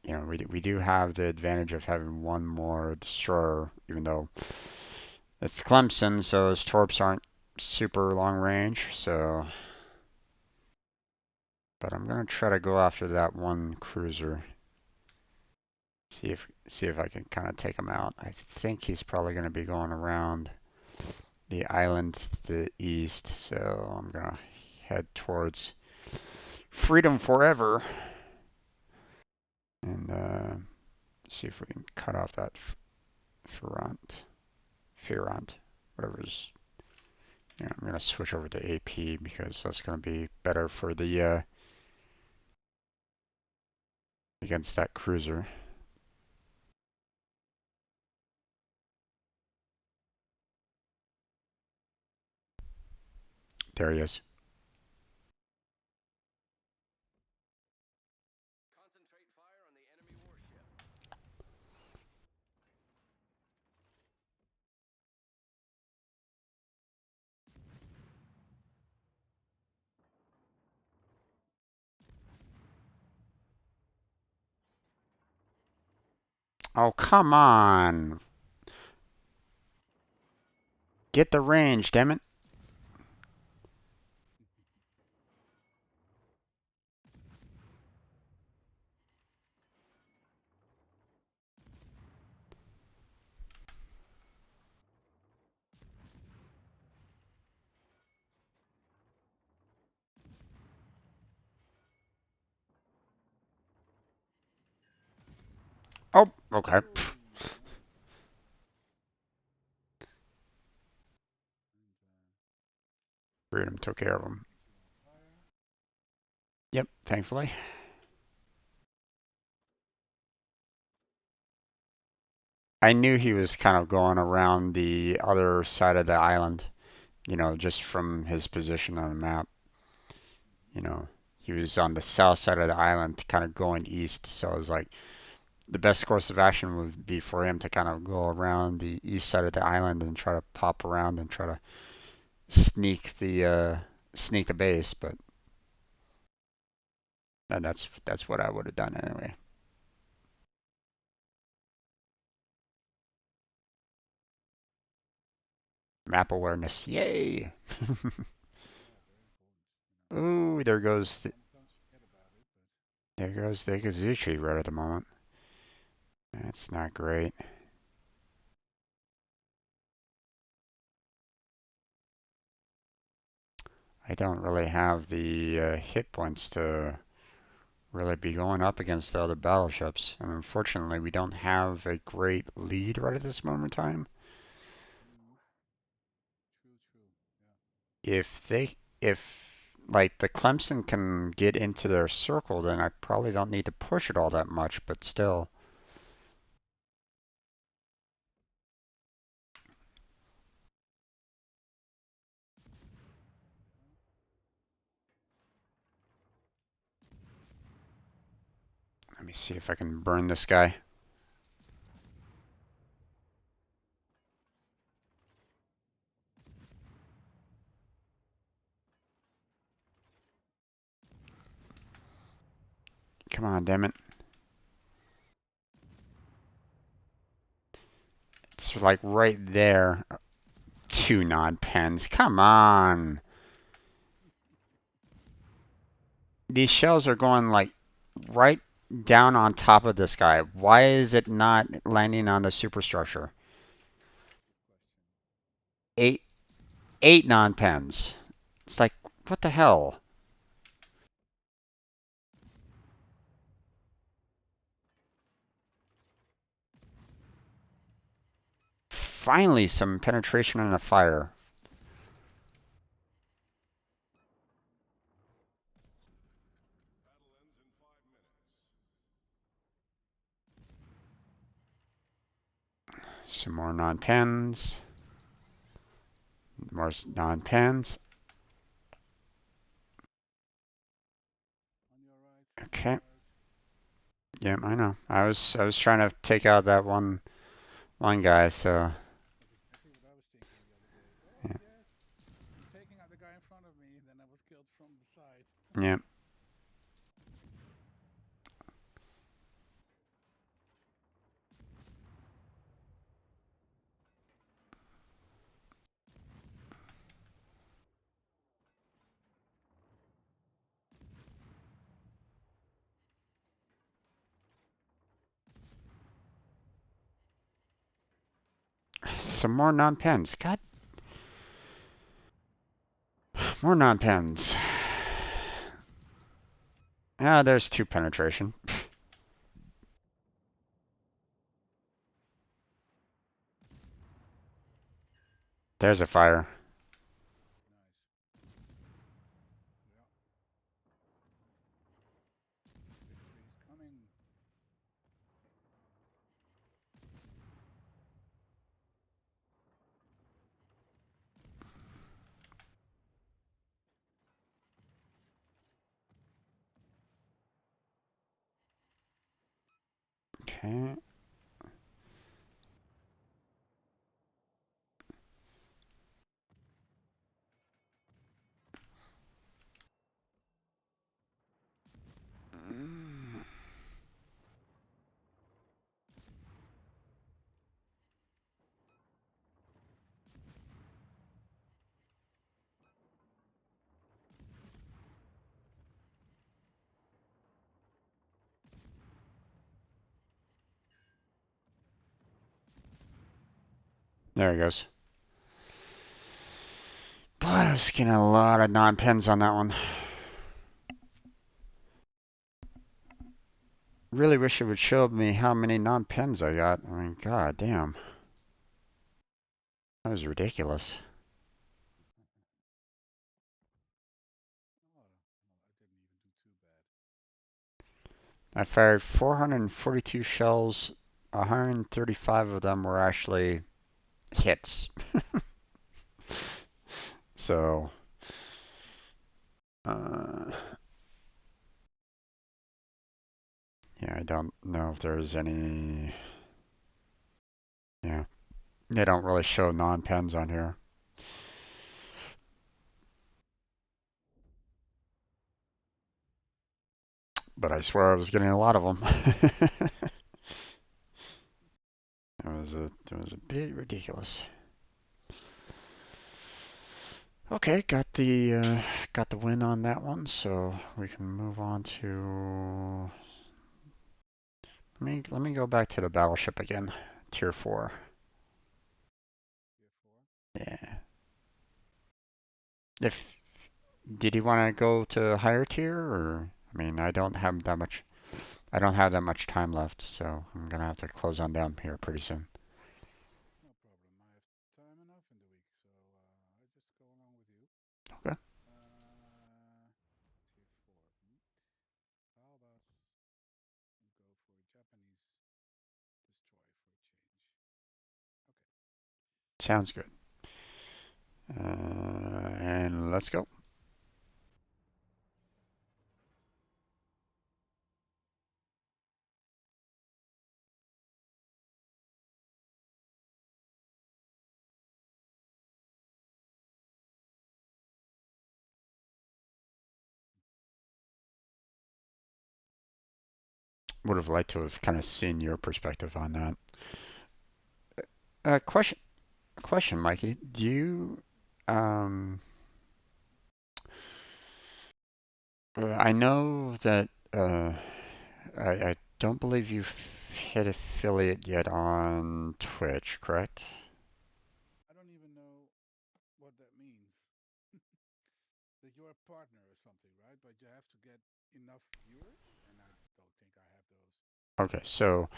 we do have the advantage of having one more destroyer, even though it's Clemson, so his torps aren't super long range. So, but I'm gonna try to go after that one cruiser. See if I can kind of take him out. I think he's probably going to be going around the island to the east, so I'm going to head towards Freedom Forever and see if we can cut off that Ferrant, whatever's. Yeah, I'm going to switch over to AP because that's going to be better for the against that cruiser. There he is. Concentrate fire on the enemy warship. Oh, come on. Get the range, damn it. Oh, okay. Oh, nice. And Freedom took care of him. put you on fire. Yep, thankfully. I knew he was kind of going around the other side of the island, just from his position on the map. Mm-hmm. You know, he was on the south side of the island, kind of going east. So it was like the best course of action would be for him to kind of go around the east side of the island and try to pop around and try to sneak the base. But and that's what I would have done anyway. Map awareness. Yay! Yeah, very important. Ooh, there goes Sometimes forget about it, but the Kazuchi right at the moment. That's not great. I don't really have the hit points to really be going up against the other battleships. And unfortunately, we don't have a great lead right at this moment in time. mm, true, true. Yeah. If like the Clemson can get into their circle, then I probably don't need to push it all that much. But still, Yeah. let me see if I can burn this guy. Come on, damn it! It's like right there. Two non-pens. Come on. These shells are going like right down on top of this guy. Why is it not landing on the superstructure? Good question. Eight eight non-pens. It's like what the hell? Finally, some penetration in the fire. Some more non-pens. More non-pens. On your right, on your Okay. right. Yeah, I know. I was trying to take out that one guy. So That's exactly what I was thinking the other day. Oh, yeah, yes. I'm taking out the guy in front of me, then I was killed from the side. yeah. Some more non-pens. God, more non-pens. Ah, there's two penetration. There's a fire. Nice. Yeah. Victory is coming. Okay. There he goes. Boy, I was getting a lot of non-pens on that one. Really wish it would show me how many non-pens I got. I mean, god damn. That was ridiculous. Oh, well, I didn't even do too bad. I fired 442 shells. 135 of them were actually hits. So, uh, yeah, I don't know if there's any. Yeah, they don't really show non-pens on here. But I swear I was getting a lot of them. It was a bit ridiculous. Okay, got the win on that one, so we can move on to let me go back to the battleship again, tier 4. Tier 4. Yeah. If did you want to go to higher tier or I mean, I don't have that much time left, so I'm gonna have to close on down here pretty soon. It's no problem. I have time enough in the week, so I just go along with you. Okay. Tier 4. How about we go for a Japanese destroyer for a change? Okay. Sounds good. And let's go. Would have liked to have kind of seen your perspective on that. Uh, question, question, Mikey. Do you, um, I know that I don't believe you've hit affiliate yet on Twitch, correct? I don't even know what that means. That you're a partner or something, right? But you have to get enough viewers, and I don't think I have those. Okay, so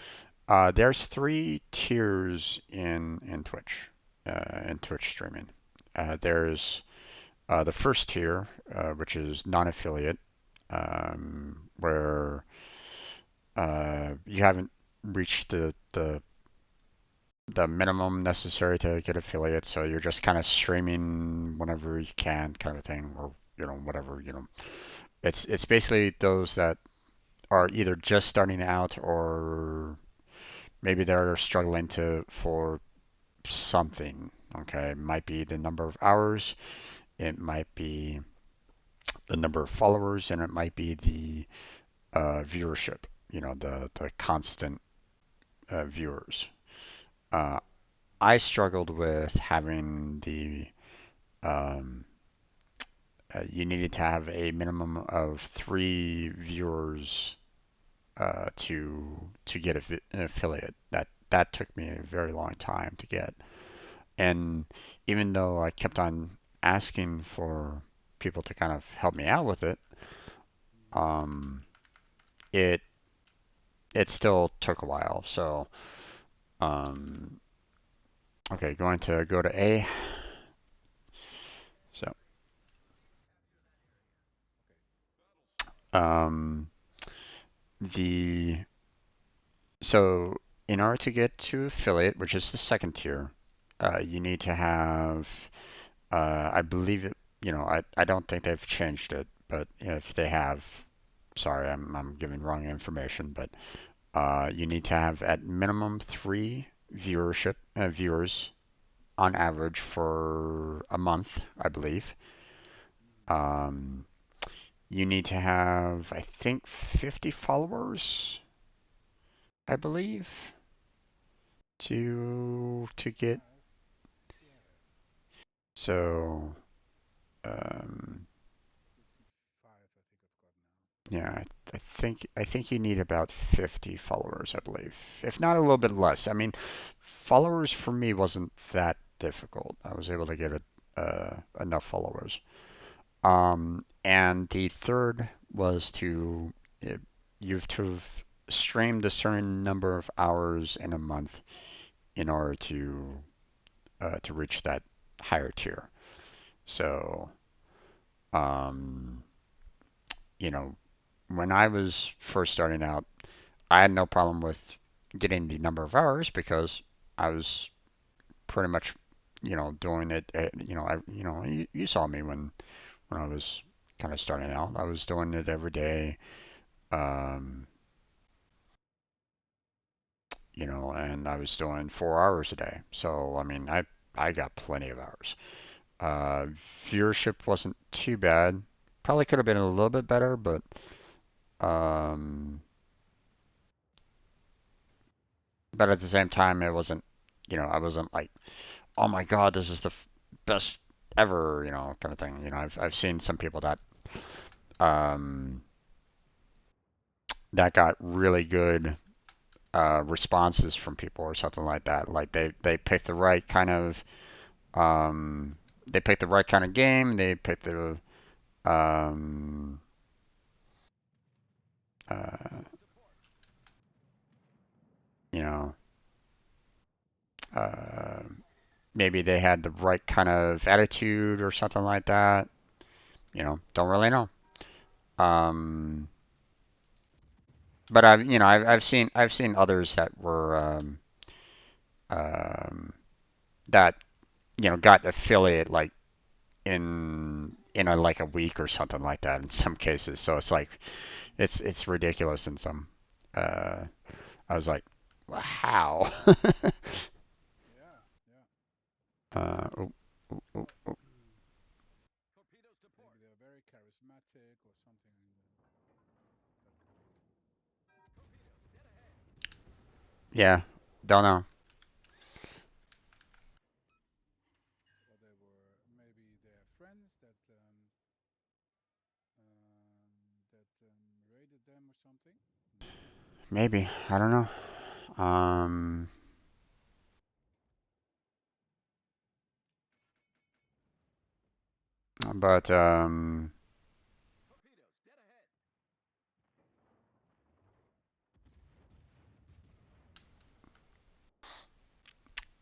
there's three tiers in Twitch, in Twitch streaming. There's the first tier, which is non-affiliate, where you haven't reached the minimum necessary to get affiliate, so you're just kind of streaming whenever you can, kind of thing, or whatever. It's basically those that are either just starting out or maybe they're struggling to for something. Okay, it might be the number of hours, it might be the number of followers, and it might be the viewership. The constant viewers. Uh, I struggled with having the um, you needed to have a minimum of 3 viewers to get an affiliate. That took me a very long time to get. And even though I kept on asking for people to kind of help me out with it, Mm-hmm. um, it it still took a while. So okay, going to go to A. So Okay. um, the so in order to get to affiliate, which is the second tier, you need to have I believe it. I don't think they've changed it, but if they have, sorry, I'm giving wrong information. But you need to have at minimum 3 viewers on average for a month, I believe. Mm-hmm. Um, you need to have, I think, 50 followers, I believe, to get. Yeah, yeah. So um, 55, I think I've got now. yeah, I think you need about 50 followers, I believe. If not a little bit less. I mean, followers for me wasn't that difficult. I was able to get enough followers. And the third was to uh, you've to have streamed a certain number of hours in a month in order to reach that higher tier. So, um, you know, when I was first starting out, I had no problem with getting the number of hours because I was pretty much, doing it. You saw me when I was kind of starting out. I was doing it every day, um, and I was doing 4 hours a day. So I mean, I got plenty of hours. Viewership wasn't too bad. Probably could have been a little bit better, um, but at the same time, it wasn't. I wasn't like, oh my God, this is the best. ever, kind of thing. I've seen some people um, that got really good responses from people or something like that. Like they picked the right kind of um, game. They picked the um, uh, you know uh, maybe they had the right kind of attitude or something like that. Don't really know. Um, but I've seen others that were um, that got affiliate like in a like a week or something like that in some cases. So it's like it's ridiculous in some. Uh, I was like, how? Yeah, yeah. Oh, oh, oh, oh. Torpedoes to port. Maybe they're very charismatic or something that kind. Torpedoes dead ahead. Yeah, don't know. Or they were maybe their friends that raided them or something. Hmm. Maybe I don't know. But Torpedoes dead ahead.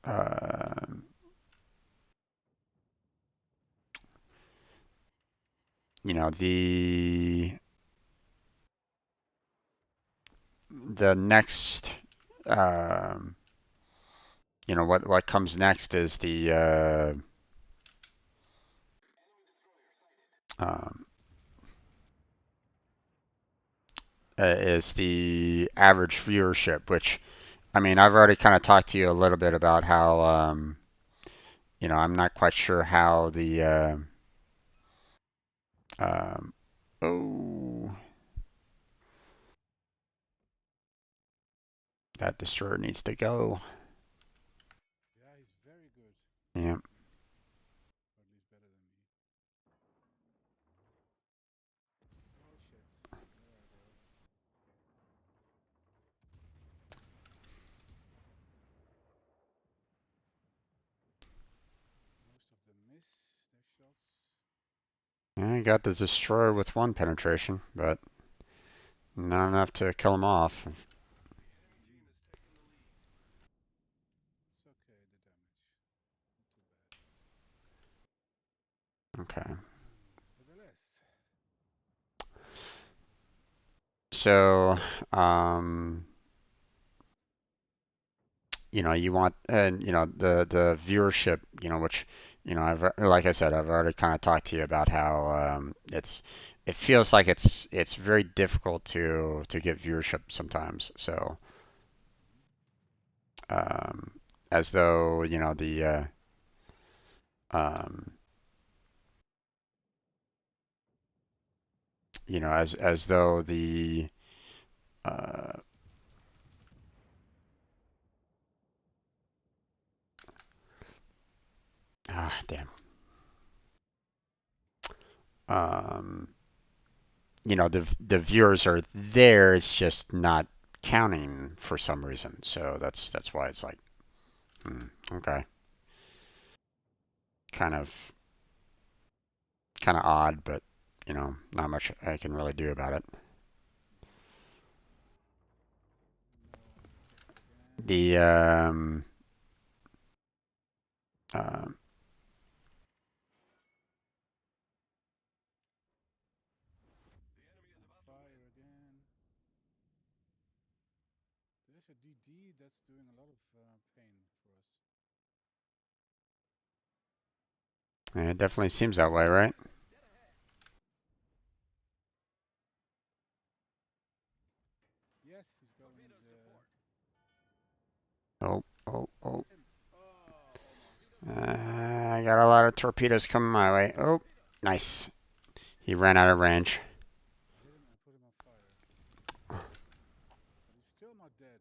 uh, the next um, what comes next is um, the average viewership, which I mean I've already kind of talked to you a little bit about how I'm not quite sure how the um, oh, that destroyer needs to go. Yeah, he's very good, Yeah. or at least better than me. Oh shit! There I go. Most of them miss their shots. Yeah, I got the destroyer with one penetration, but not enough to kill him off. Hmm. It's okay, the damage. Not too bad. Okay. Nevertheless. So, um, you want, and the viewership, which I've like I said, I've already kind of talked to you about how it feels like it's very difficult to get viewership sometimes. So, Hmm. um, as though um, as though the uh, damn. Um, the viewers are there. It's just not counting for some reason. So that's why it's like, okay, kind of odd, but not much I can really do about it. Hmm. No, I'm attacked again. The um, The enemy is On about to win. fire again. There's a DD that's doing a lot of pain for us. it definitely seems that way, right? Torpedoes dead ahead. Yes, he's going in Torpedoes to the. port. Oh, oh, oh. Hit him! Oh, almost. Torpedoes to port. I got a lot of torpedoes coming my way. Oh, Torpedoes. nice. He ran out of range. I hit him and put him on fire. But he's still not dead.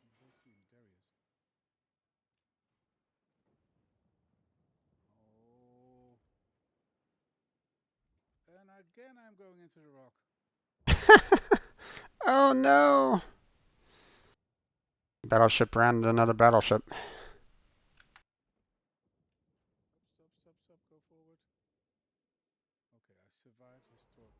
I don't see him. There he is. Again, I'm going into the rock. Oh no! Battleship ran another battleship. Stop, stop, stop, stop. Go forward. Okay, I survived his storm.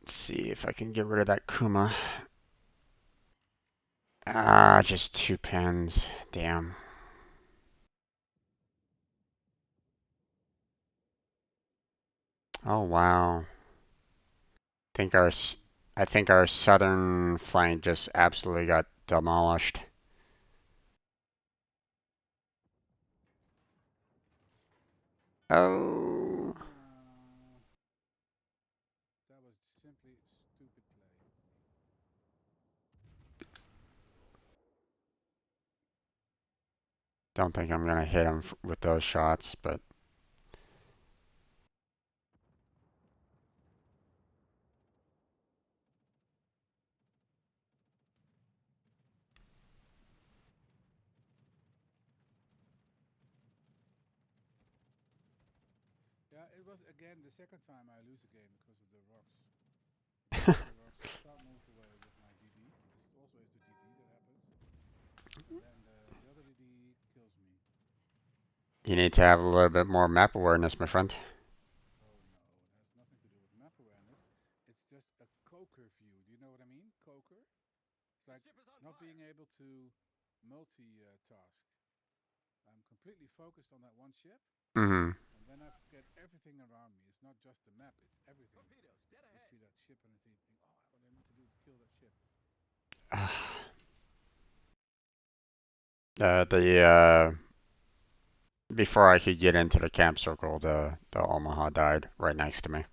Let's see if I can get rid of that Kuma. Ah, just 2 pens. Damn. Oh wow. Think our I think our southern flank just absolutely got demolished. Oh. No, that was simply stupid play. Don't think I'm gonna hit him with those shots, but Yeah, it was again the second time I lose a game because of the rocks. Because I hit the rocks, I can't move away with my DD. This also is the DD that happens. And then the other DD kills me. you need to have a little bit more map awareness, my friend. Oh no, it has nothing to do with map awareness. It's just a coker view. Do you know what I mean? Coker? It's The like ship is on not being fire. able to multi-task. I'm completely focused on that one ship, Mm-hmm. and then I forget everything around me. It's not just the map, it's everything. Torpedoes, dead I just ahead. see that ship and I think, oh, what I need to do to kill that ship. The before I could get into the camp circle, the Omaha died right next to me.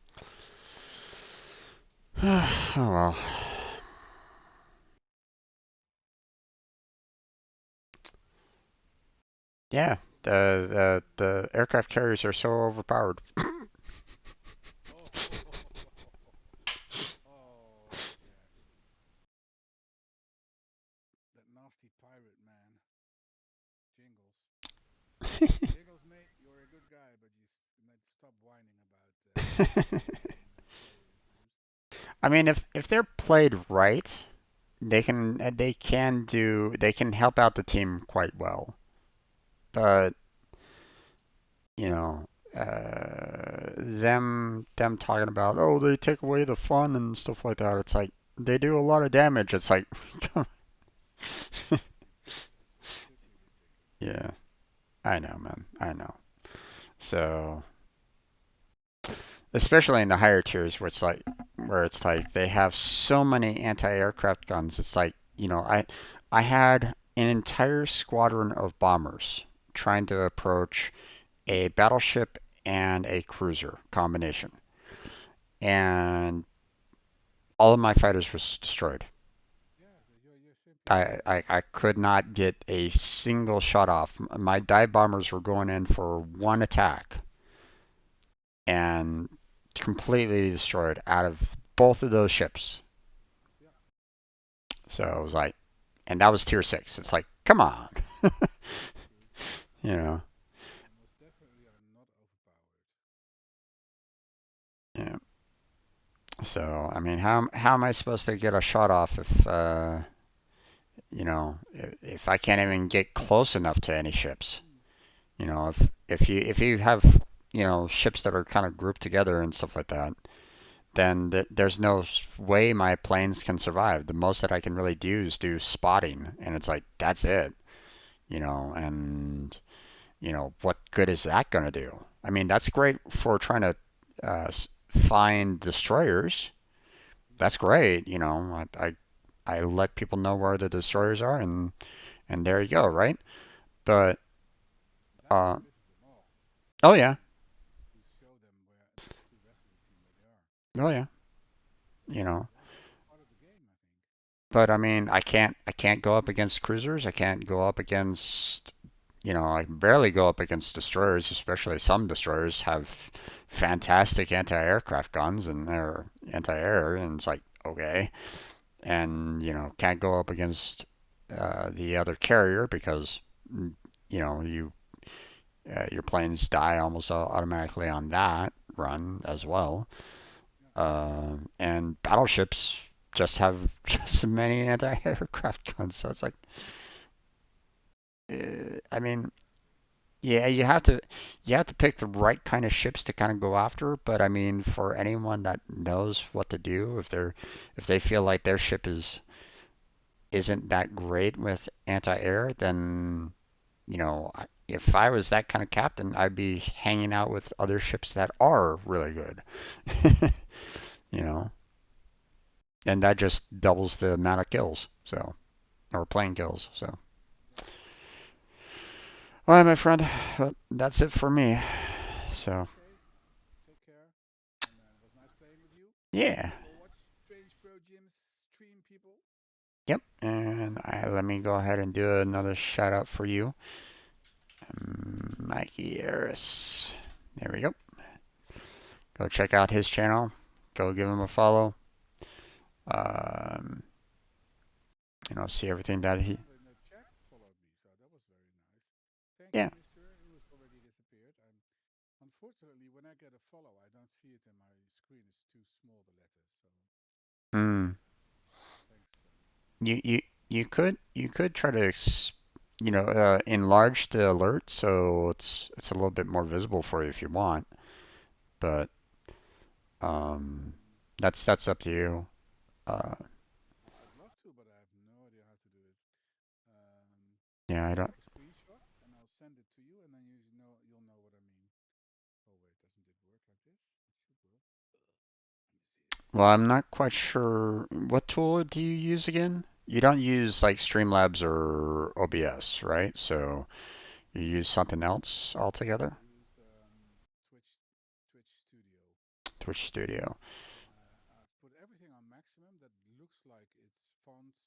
Oh well. Yeah, the aircraft carriers are so overpowered. Oh, oh, yeah. That nasty pirate man, Jingles. Jingles, mate, you're a good guy, but you might stop whining about getting carrier views. I mean, if they're played right, they can help out the team quite well. But you know, them talking about, oh, they take away the fun and stuff like that. It's like they do a lot of damage. It's like Completely ridiculous. yeah, I know, man, I know. So especially in the higher tiers where it's like they have so many anti-aircraft guns. It's like, I had an entire squadron of bombers trying to approach a battleship and a cruiser combination, and all of my fighters was destroyed. Yeah, you're simply I, too I, I slow. could not get a single shot off. My dive bombers were going in for one attack and completely destroyed out of both of those ships. Yeah, So it was like, and that was tier six. It's like, come on, true. you know. They most definitely are not overpowered. Yeah. So I mean, how am I supposed to get a shot off if I can't even get close enough to any ships? Mm. If you have ships that are kind of grouped together and stuff like that, then there's no way my planes can survive. The most that I can really do is do spotting, and it's like that's it, and what good is that going to do? I mean, that's great for trying to find destroyers. That's Yeah, great. I let people know where the destroyers are, and there you go, right? But that uh, convinces them all oh yeah, to show them where to the rest of the team where they are. oh yeah, you know. Yeah, that's part of the game, I think. But I mean, I can't go up against cruisers. I can't go up against, I barely go up against destroyers, especially some destroyers have fantastic anti-aircraft guns and they're anti-air, and it's like, okay. And, can't go up against the other carrier because your planes die almost automatically on that run as well. Yeah. And battleships just have just as many anti-aircraft guns, so it's like, I mean, yeah, you have to pick the right kind of ships to kind of go after. But I mean, for anyone that knows what to do, if they feel like their ship isn't that great with anti-air, then if I was that kind of captain, I'd be hanging out with other ships that are really good. you know, and that just doubles the amount of kills, so or plane kills. So, Yeah. all right, my friend, well, that's it for me. So, Okay. Take care. And it was nice playing with you. yeah, Go watch Strange Bro Jim's stream, people. yep. And let me go ahead and do another shout out for you, Mikey Harris. There we go. Go check out his channel. Go give him a follow. Um, see everything I that he. remember in the chat followed me, so that was very nice. Thank you, Yeah. Mister, who has already disappeared. Unfortunately, when I get a follow, I don't see it in my screen. It's too small, the letters. So Mm. thanks. You could try to enlarge the alert so it's a little bit more visible for you if you want, but um, mm, that's up to you. Uh, I'd love to, but I have no idea how to do it. yeah, I I'll don't. take a screenshot and I'll send it to you, and then you'll know what I mean. Oh wait, doesn't it work like this? It should work. Let me see it. Well, I'm not quite sure. What tool do you use again? You don't use like Streamlabs or OBS, right? So you use something else altogether? I use Twitch Studio. Twitch Studio. I've put everything on maximum that looks like it's fonts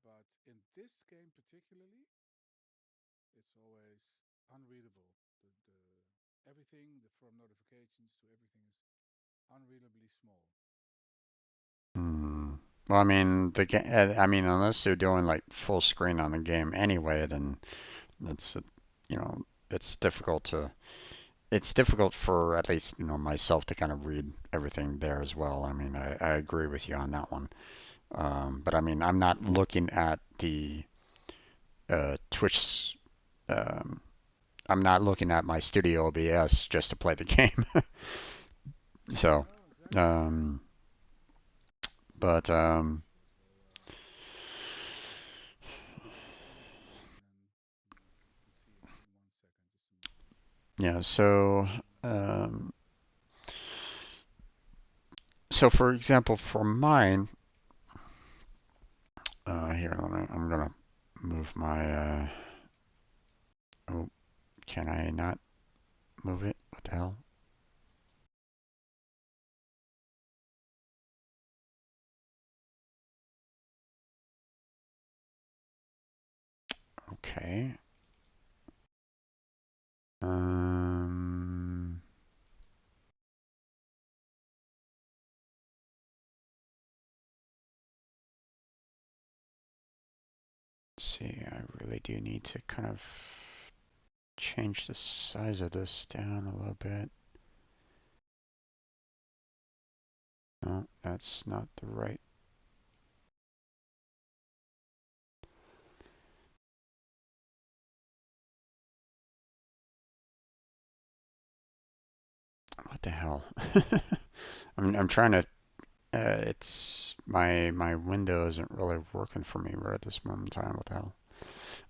but in this game particularly, it's always unreadable. The everything from notifications to everything is unreadably small. Hmm. Well, I mean, unless you're doing like full screen on the game anyway, then it's you know, it's difficult for at least myself to kind of read everything there as well. I mean, I agree with you on that one. But I mean, I'm not looking at the Twitch. Um, I'm not looking at my Studio OBS just to play the game. so, No, exactly. um, but So you can see it in 1 second. yeah. So, um, so for example, for mine, here, I'm gonna move my. Oh, can I not move it? What the hell? Okay. Um, let's see, I really do need to kind of change the size of this down a little bit. No, that's not the right. What the hell? I'm trying to. It's my window isn't really working for me right at this moment in time. What the hell?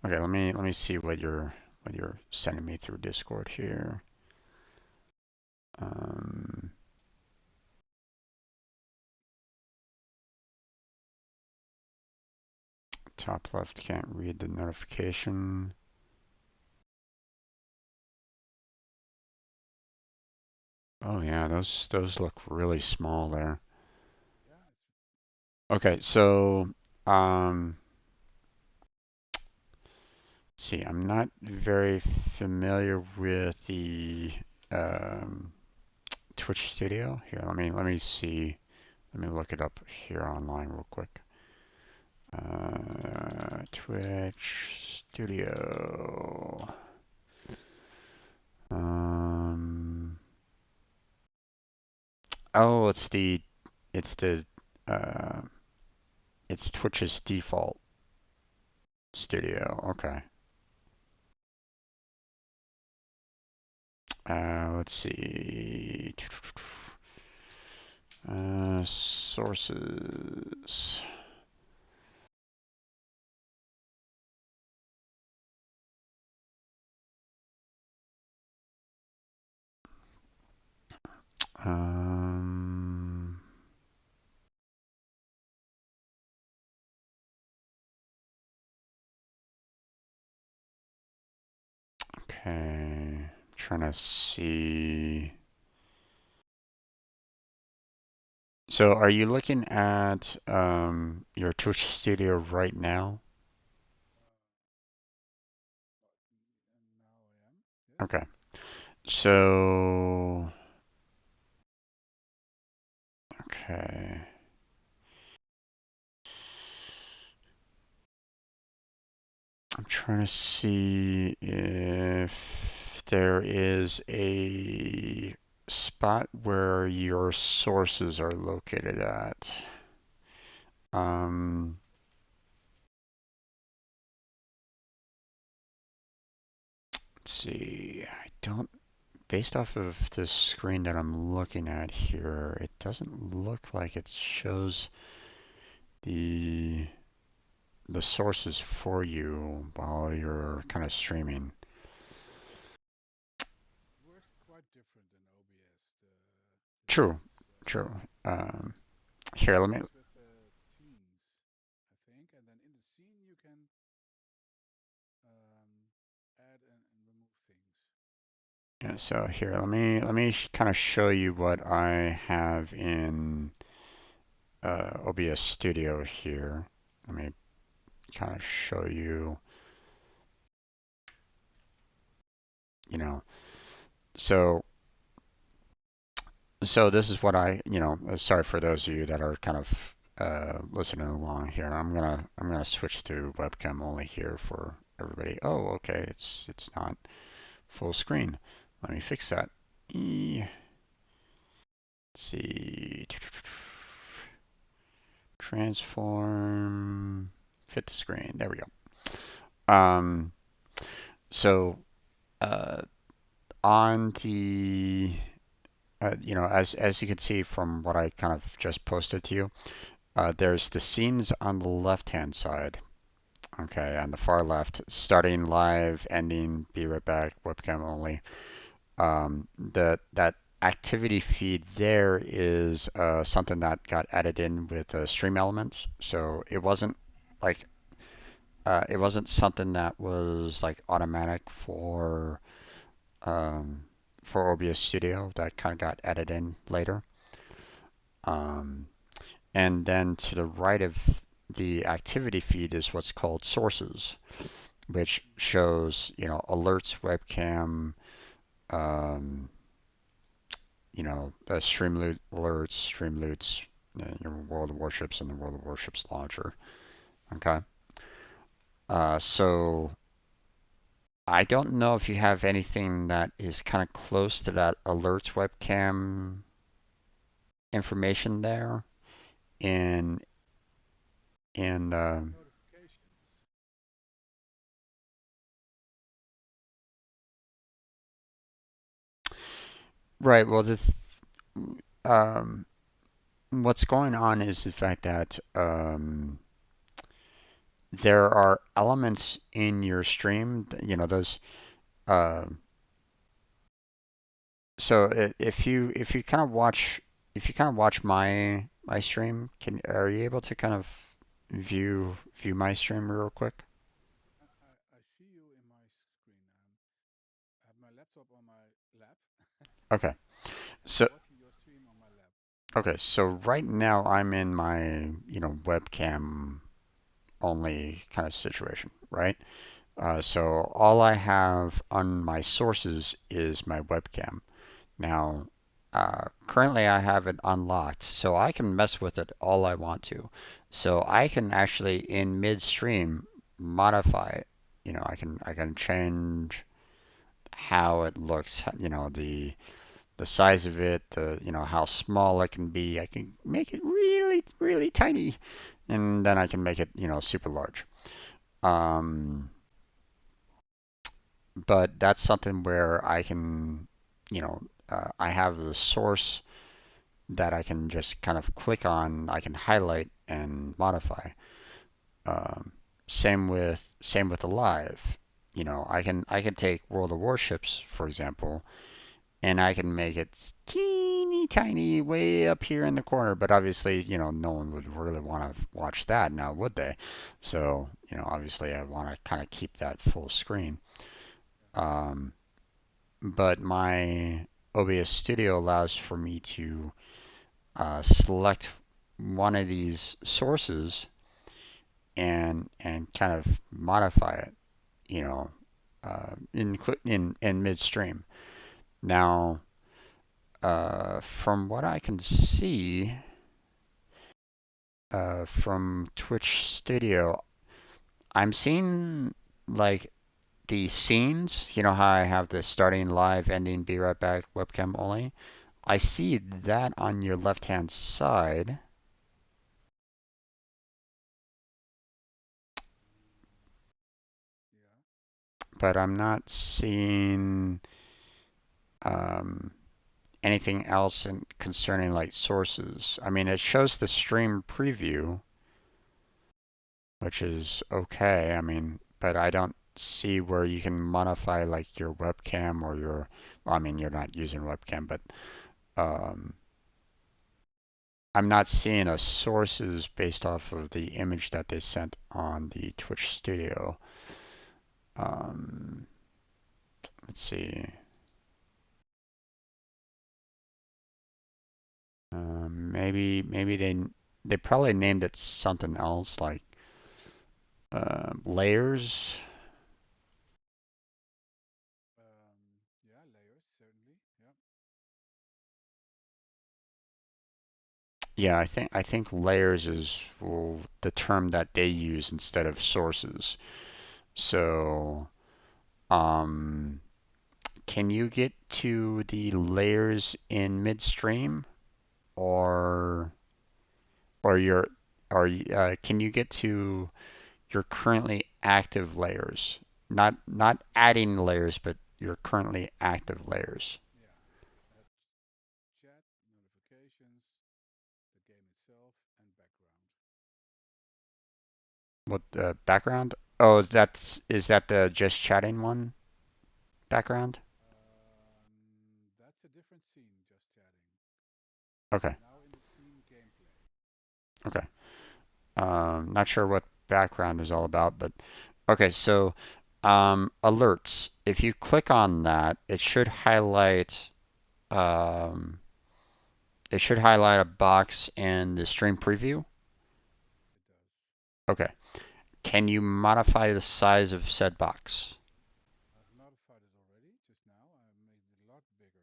Okay, let me see what you're sending me through Discord here. Um, Top left can't read the notification. Oh yeah, those look really small there. Yeah, it's Okay, so um, see, I'm not very familiar with the um, Twitch Studio. Here, let me see. Let me look it up here online real quick. Twitch Studio. Um, oh, it's the, uh, it's Twitch's default studio. Okay. Let's see. Sources. Um, okay. Trying to see. So, are you looking at your Twitch studio right now? And now I am. Yes. Okay. So, okay. I'm trying to see if there is a spot where your sources are located at. Um, let's see. I don't, based off of the screen that I'm looking at here, it doesn't look like it shows the the sources for you while you're kind of streaming. It works quite different than OBS. The True, things. true. Here, It let me. works with scenes, I think, and then in the scene you can um, add and remove things. Yeah, so here, let me kind of show you what I have in OBS Studio here. Let me kind of show you, you know. So so this is what sorry for those of you that are kind of listening along here. I'm gonna switch to webcam only here for everybody. Oh, okay, it's not full screen. Let me fix that. Let's see. Transform, fit the screen. There we go. So uh, on the as you can see from what I kind of just posted to you, there's the scenes on the left-hand side. Okay, on the far left, starting live, ending, be right back, webcam only. That activity feed there is something that got added in with Stream Elements. So like it wasn't something that was like automatic um, for OBS Studio. That kind of got added in later. Um, and then to the right of the activity feed is what's called sources, which shows alerts, webcam, um, Streamloot alerts, Streamloots, your World of Warships, and the World of Warships launcher. Okay. So I don't know if you have anything that is kind of close to that alerts webcam information there in in Notifications. right. Well, um, what's going on is the fact that there are elements in your stream, those. Uh, so if you kind of watch my stream, are you able to kind of view my stream real quick? I see you in my screen. I have my laptop on my lap, Okay. and I'm So watching your stream on my lap. okay, so right now I'm in my, webcam only kind of situation, right? So all I have on my sources is my webcam. Now, currently I have it unlocked, so I can mess with it all I want to. So I can actually in midstream modify it. I can change how it looks, the size of it, how small it can be. I can make it really really tiny, and then I can make it super large. Um, but that's something where I can, I have the source that I can just kind of click on, I can highlight and modify. Um, same with the live. I can take World of Warships for example, and I can make it teeny tiny way up here in the corner. But obviously, no one would really want to watch that now, would they? So, obviously, I want to kind of keep that full screen. Um, but my OBS Studio allows for me to select one of these sources and kind of modify it, you know, in midstream. Now, from what I can see from Twitch Studio, I'm seeing like the scenes. You know how I have the starting live, ending, be right back, webcam only. I see that on your left-hand side, Yeah. but I'm not seeing um, anything else concerning like sources. I mean, it shows the stream preview, which is okay. I mean, but I don't see where you can modify like your webcam or well, I mean, you're not using webcam, but um, I'm not seeing a sources based off of the image that they sent on the Twitch Studio. Um, let's see. Maybe they probably named it something else like layers. Yeah, layers, certainly. Yeah. Yeah, I think layers is well, the term that they use instead of sources. So, um, can you get to the layers in midstream, or or your or can you get to your currently active layers? Not adding layers, but your currently active layers. Yeah. Uh, Chat, notifications, the game itself, and background. What background? Oh, is that the just chatting one background? That's a different scene, just chatting. Okay, Now in the scene gameplay. okay. Not sure what background is all about, but okay. So alerts. If you click on that, um, it should highlight a box in the stream preview. It does. Okay. Can you modify the size of said box? I've modified it already just now. I made it a lot bigger.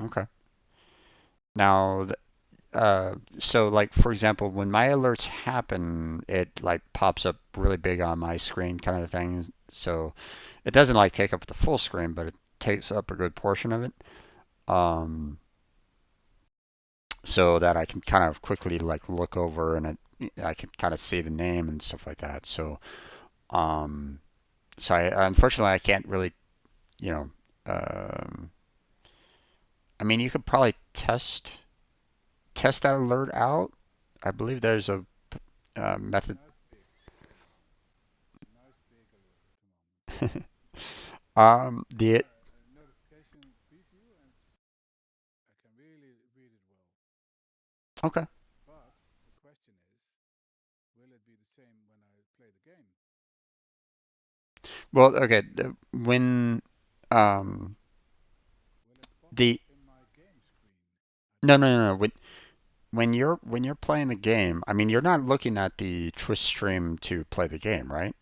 Okay. Now, so like for example, when my alerts happen, it like pops up really big on my screen, kind of thing. So it doesn't like take up the full screen, but it takes up a good portion of it. Um, so that I can kind of quickly like look over and I can kind of see the name and stuff like that. Um, so unfortunately I can't really, you know, um, I mean you could probably test that alert out. I believe there's a It's method. nice big at the moment. It's a nice big alert at the moment. The Notification preview, and I can really read it well. Okay. But the question is, will it be the same when I play the game? Well, okay. When um Will it pop up the in my game screen? I no don't no know. no no when you're playing the game, I mean you're not looking at the Twitch stream to play the game, right?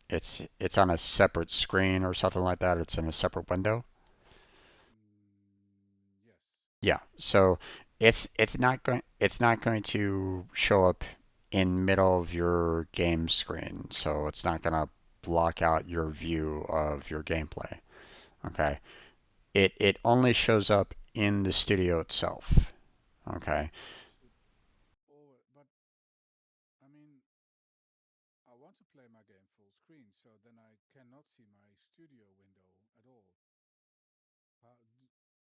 It's on a separate screen or something like that. It's in a separate window. Yes. Yeah. So it's not going to show up in middle of your game screen. So it's not going to block out your view of your gameplay. Okay. It only shows up in the studio itself. Okay. But it should always. But I mean, I want to play my game full screen, so then I cannot see my studio window at all.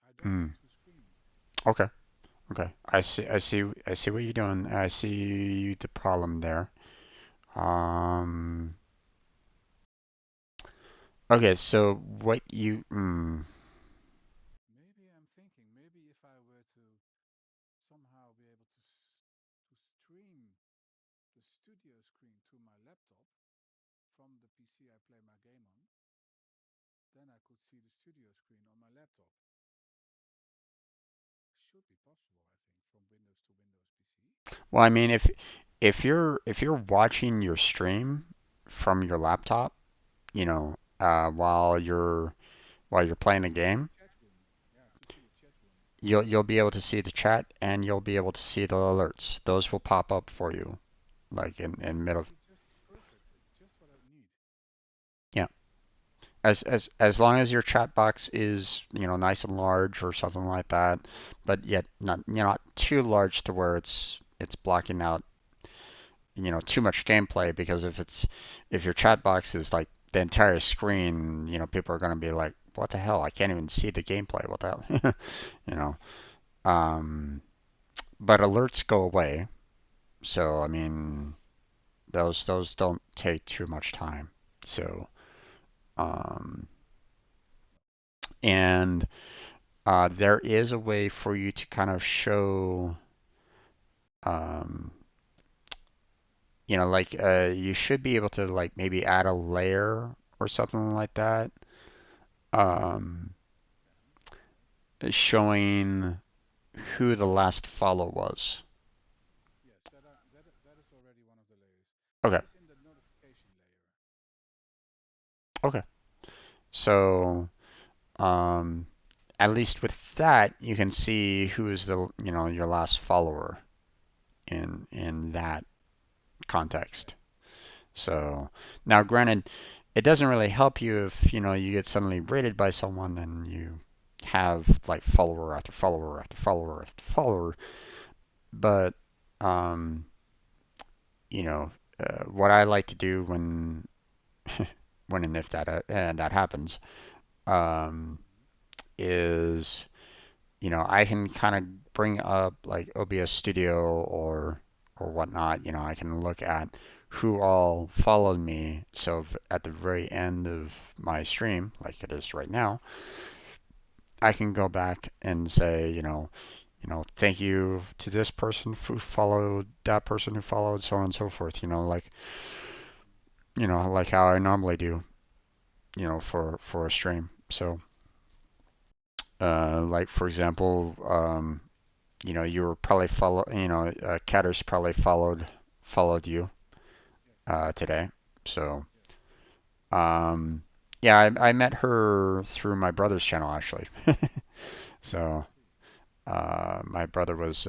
I don't Hmm. need two screens. Okay. Okay. I see what you're doing. I see the problem there. Um. Okay. So what you? Maybe I'm thinking, maybe if I were to somehow be able to stream the studio screen to my laptop from the PC I play my game on, then I could see the studio screen on my laptop. Should be possible, I think, from Windows to Windows PC. Well, I mean, if you're watching your stream from your laptop, while you're playing the To see the game, chat room. Yeah, to see the chat room. you'll be able to see the chat and you'll be able to see the alerts. Those will pop up for you, like in That middle. would be just perfect. Just what I need. Yeah. As long as your chat box is nice and large or something like that, Hmm. but yet not too large to where it's blocking out too much gameplay, because if your chat box is like the entire screen, people are going to be like, what the hell? I can't even see the gameplay. What the hell? you know. Um, but alerts go away, so I mean those don't take too much time. So um, and there is a way for you to kind of show um, like you should be able to like maybe add a layer or something like that. Um, Yeah. Yes. showing who the last follow was. Yes. That is already one of the layers. Okay. That is in the notification layer. Okay. So, um, at least with that, you can see who is your last follower in that context. Yes. So now, granted, it doesn't really help you if you get suddenly raided by someone and you have like follower after follower after follower after follower. But um, what I like to do when and if that happens, um, Hmm. is I can kind of bring up like OBS Studio or whatnot. I can look at who all followed me. So at the very end of my stream, like it is right now, I can go back and say, thank you to this person who followed that person who followed, so on and so forth. Hmm. Like how I normally do, for a stream. So, like for example, you were probably Catters probably followed you Yes. today. So, Yes. um, yeah, I met her through my brother's channel actually. Oh, I So, see. my brother was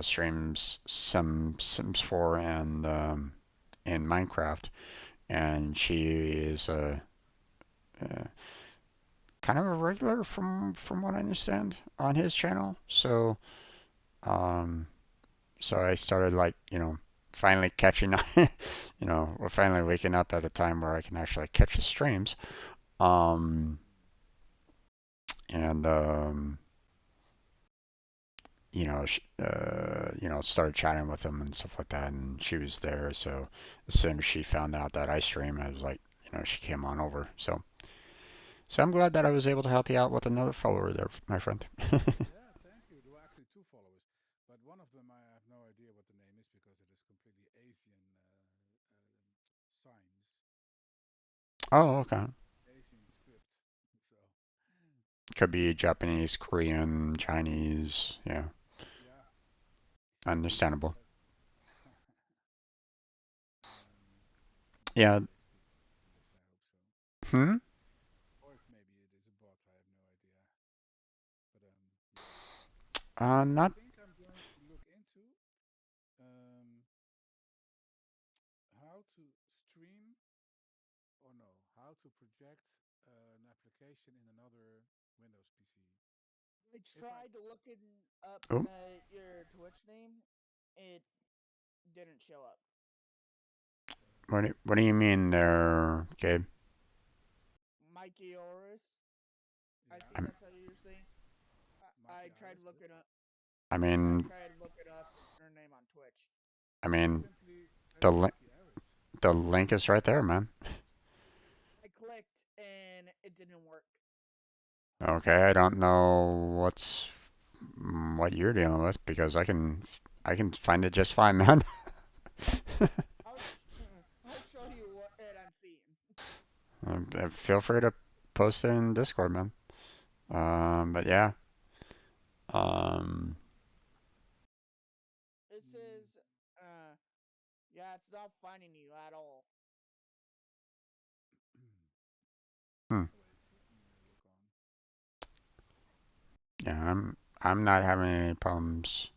streams some Sims 4 and Minecraft, and she is kind of a regular from what I understand on his channel. Um, So I started like, finally catching up, we're finally waking up at a time where I can actually catch the streams. Um, Hmm. and started chatting with them and stuff like that, and she was there. So as soon as she found out that I stream, I was like, she came on over. So I'm glad that I was able to help you out with another follower there, my friend. Yeah, thank you. There were actually two followers, but one of them I have no idea what the name is because it is completely Asian signs, Oh, okay. Asian script. So, Could be Japanese, Korean, Chinese. Yeah, yeah, understandable. but um, maybe Yeah. they speak English. I hope so. Hmm. Or if maybe it is a bot, I have no idea. But yeah. I Not. think I'm going to look into um, how to stream or no, how to project an application in another Windows PC. I If I tried looking up Oh, your Twitch name. It didn't show up. what do you mean there, Gabe? Mikey Oris. I yeah, think I'm, that's how you're saying. I Mikey tried Iris, yes. looking up. I I mean, tried looking up her name on Twitch. I mean, Simply type the li- Mikey Iris. the link is right there, man. I clicked and it didn't work. Okay, I don't know what you're dealing with because I can find it just fine, man. I'll show you what I'm seeing. Feel free to post it in Discord, man. But yeah. Um, It Mm. says, yeah, it's not finding you at all. hmm. Wait, let me look on. Yeah, I'm not having any problems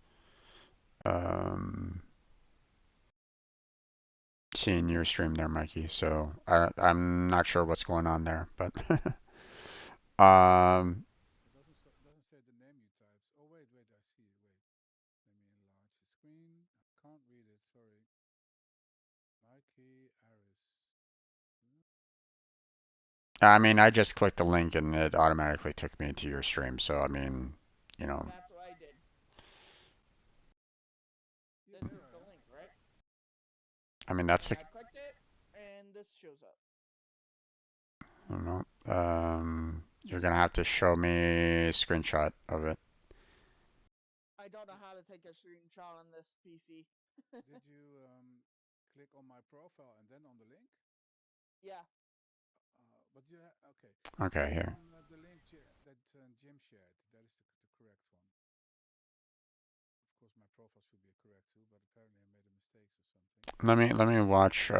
um seeing your stream there, Mikey. So I'm not sure what's going on there, but um It doesn't say the name you typed. Oh wait, I see it. Wait, let me enlarge the screen. I can't read it. Sorry. Mikey Iris. Hmm? I mean, I just clicked the link and it automatically took me to your stream. So I mean, you know, That's what I did. Yeah, This there is I the am. link, right? I mean that's And the I clicked it, and this shows up. I don't know. You're gonna have to show me a screenshot of it. I don't know Did, how to take a screenshot on this PC. did you click on my profile and then on the link? Yeah, But you okay? Okay, Click here. on the link that Jim shared. That is the correct one. Of course, my profile should be correct too, but apparently I made a mistake or something. Let me watch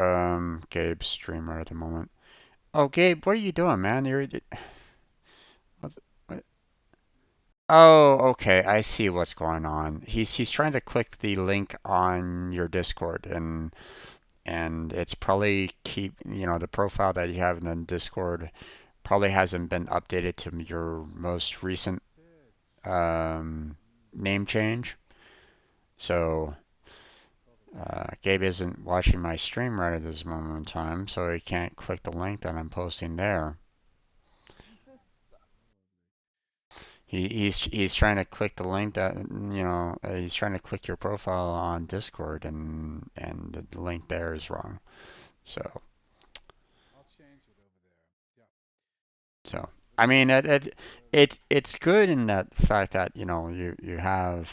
Gabe's stream right at the moment. Oh, Gabe, what are you doing, man? What's, what? Oh, okay. I see what's going on. He's trying to click the link on your Discord, and it's probably the profile that you have in the Discord probably hasn't been updated to your most recent That's it. um, Mm, name change. So probably. Gabe isn't watching my stream right at this moment in time, so he can't click the link that I'm posting there. Probably. He's trying to click the link that he's trying to click your profile on Discord, and the link there is wrong. So I'll change it over there. Yeah. so But I mean it's yeah. good in that fact that you have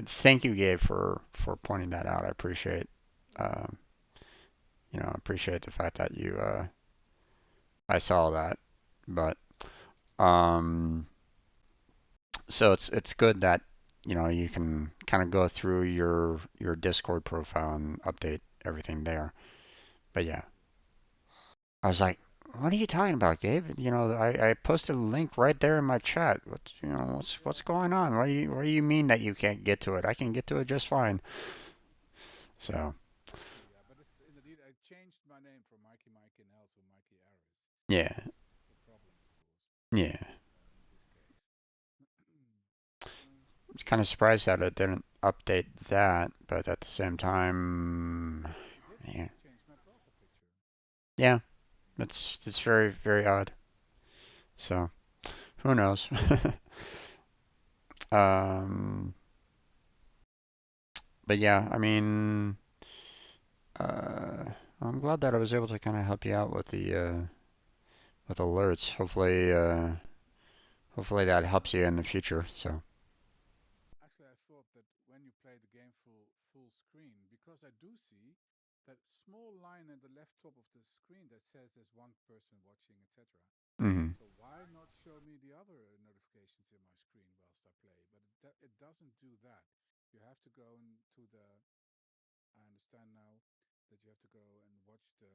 thank you, Gabe, for pointing that out. I appreciate um, appreciate the fact that you I saw that, but um, so it's good that you can kind of go through your Discord profile and update everything there. But yeah, I was like, what are you talking about, Gabe? I posted a link right there in my chat. What's Yeah. going on? What do you mean that you can't get to it? I can get to it just fine. So Yeah, but it's indeed I changed my name from Mikey Nell to Mikey Aris. yeah, That was the problem, of course, yeah. in this case. uh, I was kind of surprised that it didn't update that, but at the same time, it did yeah, change my profile picture. yeah, it's very very odd. So who knows? um, but yeah, I mean, uh, I'm glad that I was able to kind of help you out with alerts. Hopefully that helps you in the future. So. Actually, I thought that when you play the game full screen, because I do see that small line at the left top of the screen that says there's one person watching, etc. Hmm. So why not show me the other notifications in my screen whilst I play? But it doesn't do that. You have to go into the. I understand now that you have to go and watch the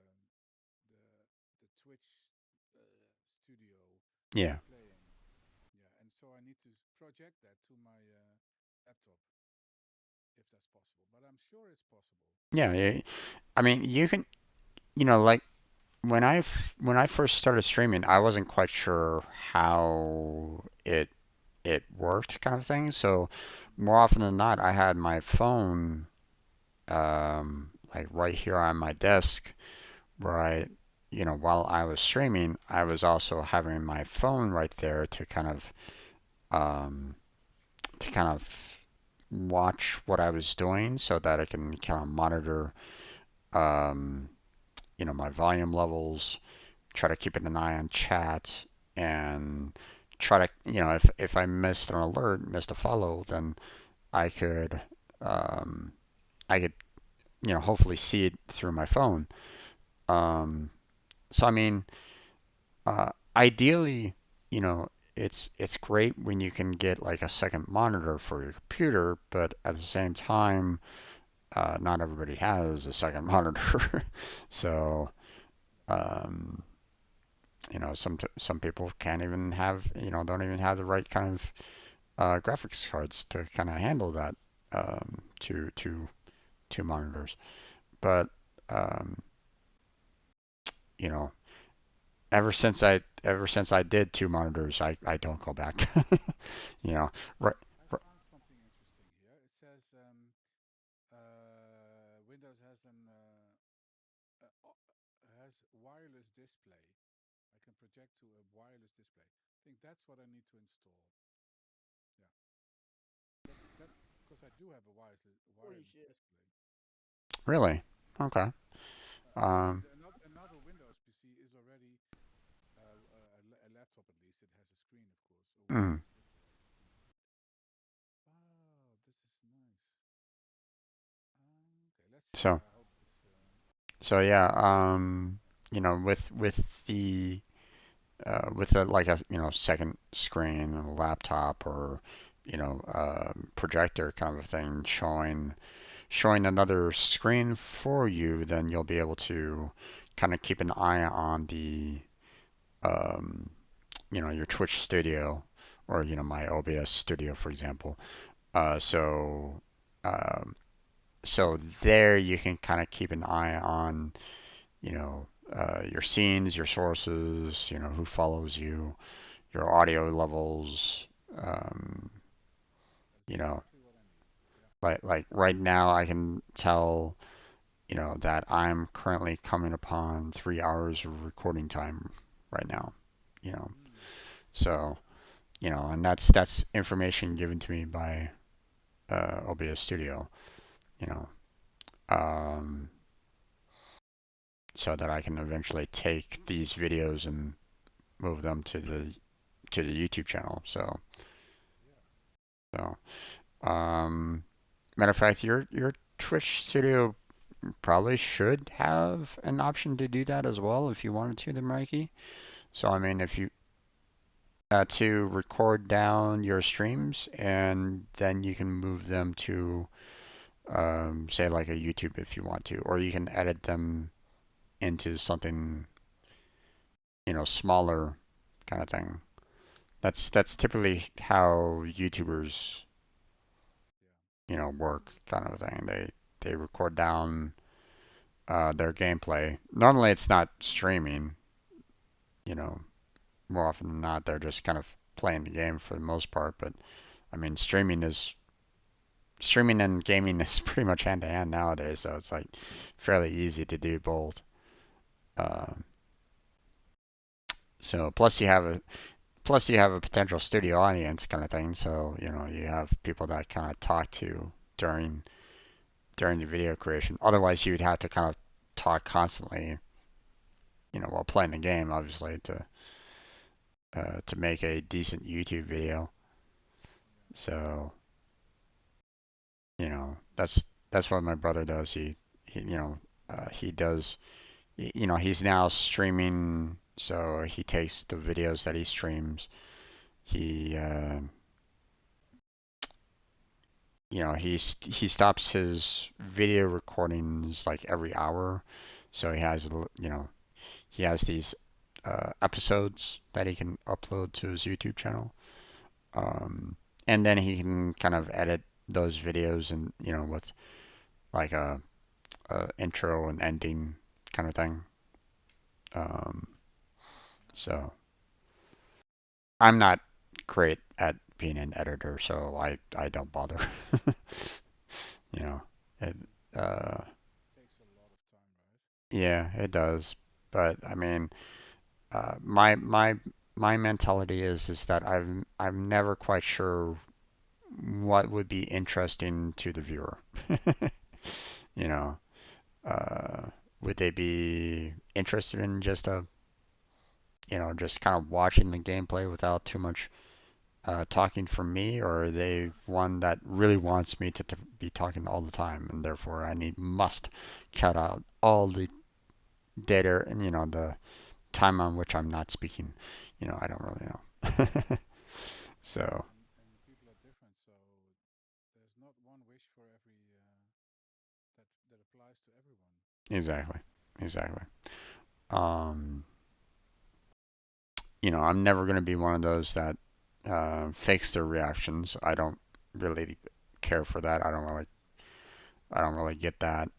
the Twitch studio when Yeah. you're playing. Yeah, and so I need to project that to my laptop if that's possible. But I'm sure it's possible. Yeah, I mean, you can, like when I first started streaming, I wasn't quite sure how it worked, kind of thing. So Mm. more often than not, I had my phone like right here on my desk, where while I was streaming, I was also having my phone right there um, to kind of watch what I was doing, so that I can kind of monitor, um, my volume levels, try to keep an eye on chat, and try to, if I missed an alert, missed a follow, then I could, um, I could, hopefully see it through my phone. Um, so I mean, ideally, it's great when you can get like a second monitor for your computer, but at the same time, not everybody has a second monitor. So, um, some people can't even have, don't even have the right kind of graphics cards to kind of handle that, two monitors. But um, you know, ever since I did two monitors, I don't go back. you know, right, I right. found something interesting here. It says Windows has wireless display. I can project to a wireless display. I think that's what I need to install. Yeah, that because I do have a Or you wireless should. display. Really? Okay. Um, Another Windows PC is already a laptop at least. It has a screen, of course, a mm. wireless display. Hmm. Wow, this is nice. Okay, let's see. So, I hope this. so yeah. With a like a second screen and a laptop, or projector kind of a thing, showing another screen for you, then you'll be able to kind of keep an eye on um, your Twitch studio, or my OBS studio, for example. Uh, so um, so there you can kind of keep an eye on your scenes, your sources, who follows you, your audio levels. Um, That's you know, exactly what I need. Yeah. like right now, I can tell that I'm currently coming upon 3 hours of recording time right now. You know, Mm. so and that's information given to me by OBS Studio. You know, um, so that I can eventually take these videos and move them to the YouTube channel. Yeah. So matter of fact, your Twitch Studio probably should have an option to do that as well if you wanted to, then Mikey. So I What? mean, if you to record down your streams, and then you can move them to, say, like a YouTube if you want to, or you can edit them into something, smaller kind of thing. That's typically how YouTubers, Yeah. work, kind of thing. They record down their gameplay. Normally, it's not streaming. You know, More often than not, they're just kind of playing the game for the most part. But I mean, streaming and gaming is pretty much hand to hand nowadays, so it's like fairly easy to do both. Um, so plus you have a potential studio audience kind of thing. So you have people that kind of talk to during the video creation. Otherwise, you'd have to kind of talk constantly, while playing the game, obviously, to make a decent YouTube video. Yeah. So that's what my brother does. He does. He's now streaming, so he takes the videos that he streams. He he stops his video recordings like every hour, so he has these episodes that he can upload to his YouTube channel. Um, and then he can kind of edit those videos and with like a intro and ending kind of thing. Um, so I'm not great at being an editor, so I don't bother. you know, it, uh, Takes a lot of time, right? yeah, it does. But I mean, my mentality is that I'm never quite sure what would be interesting to the viewer. you know, uh, would they be interested in just just kind of watching the gameplay without too much talking from me, or are they one that really wants me to be talking all the time, and therefore I must cut out all the data and the time on which I'm not speaking. I don't really know. so And people are different, so there's not one wish for every that applies to everyone. exactly, exactly. Um, I'm never going to be one of those that fakes their reactions. I don't really care for that. I don't really get that.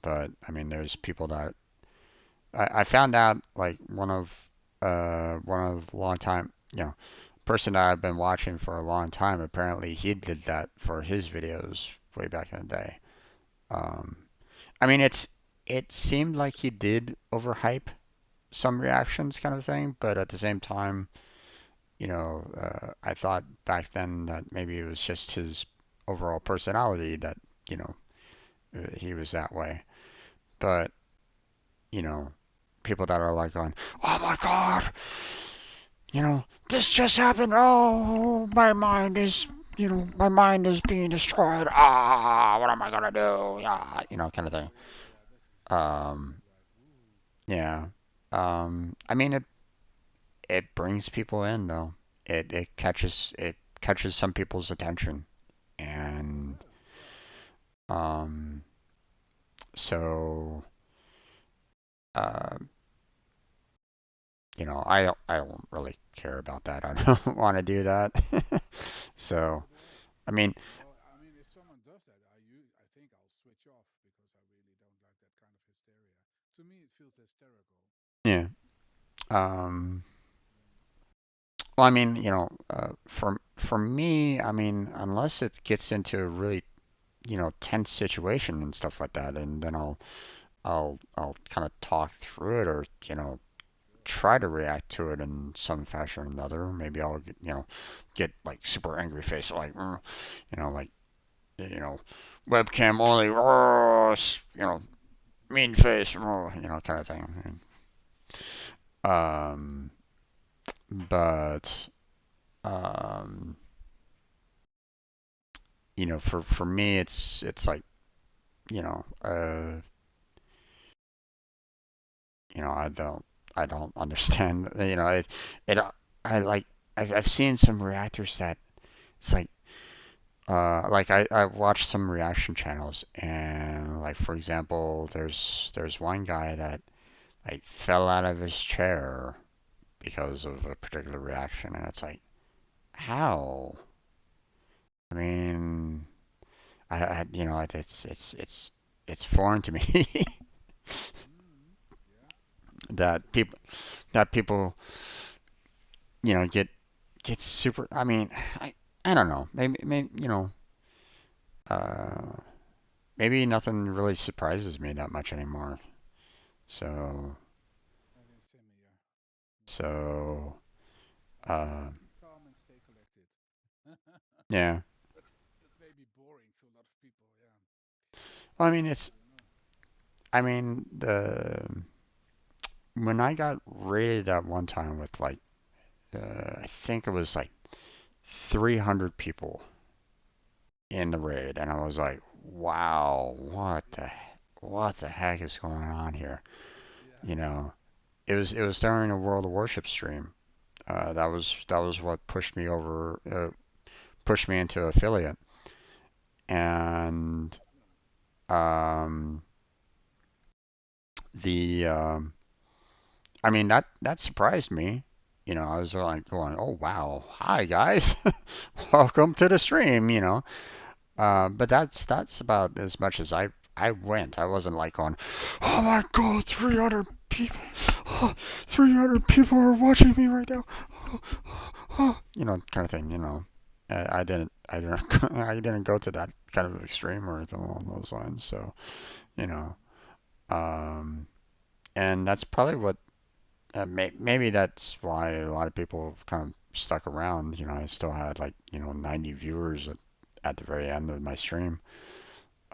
But I mean, there's people that I found out like one of long time person that I've been watching for a long time. Apparently, he did that for his videos way back in the day. Um, I mean, it seemed like he did overhype some reactions, kind of thing, but at the same time, I thought back then that maybe it was just his overall personality that you know he was that way. But you know, people that are like going, "Oh my God, this just happened. Oh, my mind is being destroyed. Ah, what am I gonna do? Yeah, kind of thing." Yeah, that's exactly what Um, I'm like. Ooh, yeah. I mean, it brings people in though. It catches some people's attention, it and does. Yeah, um, so uh, I don't really care about that. I don't want to do that. so well, I mean, well. I mean, if someone does that, I think I'll switch off because I really don't like that kind of hysteria. To me, it feels hysterical. yeah. Um, well, I mean, for me, I mean, unless it gets into a really tense situation and stuff like that, and then I'll kind of talk through it, or Sure. try to react to it in some fashion or another. Maybe I'll get like super angry face, like like you know webcam only, mean face, kind of thing. Um, but um, for me, it's like you know, uh, I don't understand. It I like I've seen some reactors that it's like I watched some reaction channels, and like for example, there's one guy that like fell out of his chair because of a particular reaction, and it's like, how? I mean, it's foreign to me Mm, yeah. that people get super. I mean, I don't know. Maybe uh, maybe nothing really surprises me that much anymore. So Same here. Yeah. so I try to uh, keep calm and stay collected. yeah. That may be boring to a lot of people. Yeah. Well, I mean, I don't know. the when I got rated at one time with like I think it was like 300 people in the raid, and I was like, wow, what the heck is going on here? Yeah. You know, it was during a World of Warship stream. That was what pushed me into affiliate, and um, the I mean that surprised me. I was like going, oh wow, hi guys, welcome to the stream, but that's about as much as I went. I wasn't like going, oh my god, 300 people, oh, 300 people are watching me right now, oh, kind of thing. I didn't go to that kind of extreme or anything along those lines. So, you know, um, and that's probably what maybe that's why a lot of people have kind of stuck around. I still had like 90 viewers at the very end of my stream.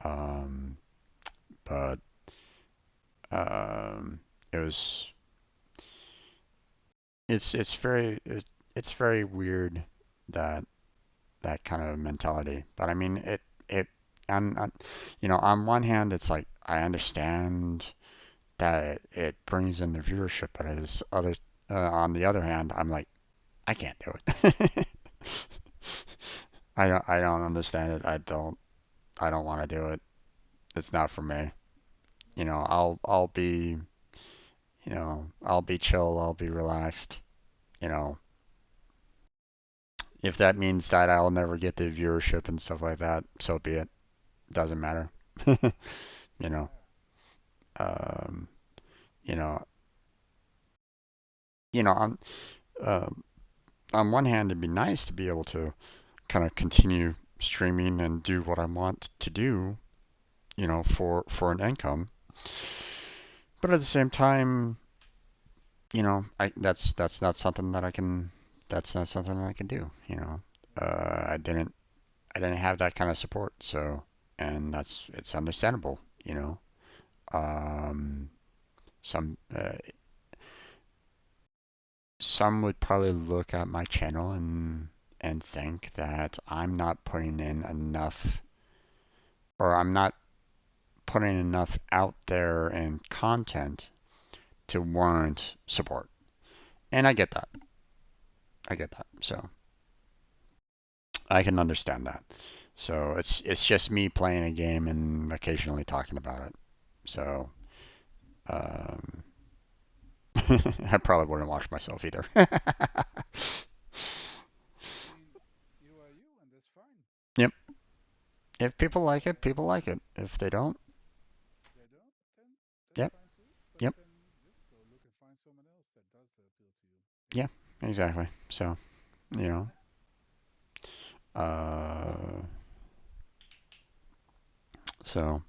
Um, but um, it was it's very weird that that kind of mentality. But I mean it on on one hand it's like I understand that it brings in the viewership, but as other on the other hand I'm like I can't do it. I don't understand it. I don't want to do it. It's not for me. I'll be chill, I'll be relaxed. You know, if that means that I'll never get the viewership and stuff like that, so be it. Doesn't matter. you know, Yeah. um, you know, you know. Um, on one hand, it'd be nice to be able to kind of continue streaming and do what I want to do, for an income. But at the same time, that's not something that I can. That's not something that I can do. Yeah. I didn't have that kind of support, so and it's understandable. Um, some some would probably look at my channel and think that I'm not putting in enough, or I'm not putting enough out there in content to warrant support. And I get that. I get that. So I can understand that. So it's just me playing a game and occasionally talking about it. So um, I probably wouldn't watch myself either. I mean, you are you, and that's fine. Yep. If people like it, Uh, people like it. If they don't, they don't, then that's yep, fine too. But yep, then just go look and find someone else that does appeal to you. yeah, exactly. So, you know, uh, so,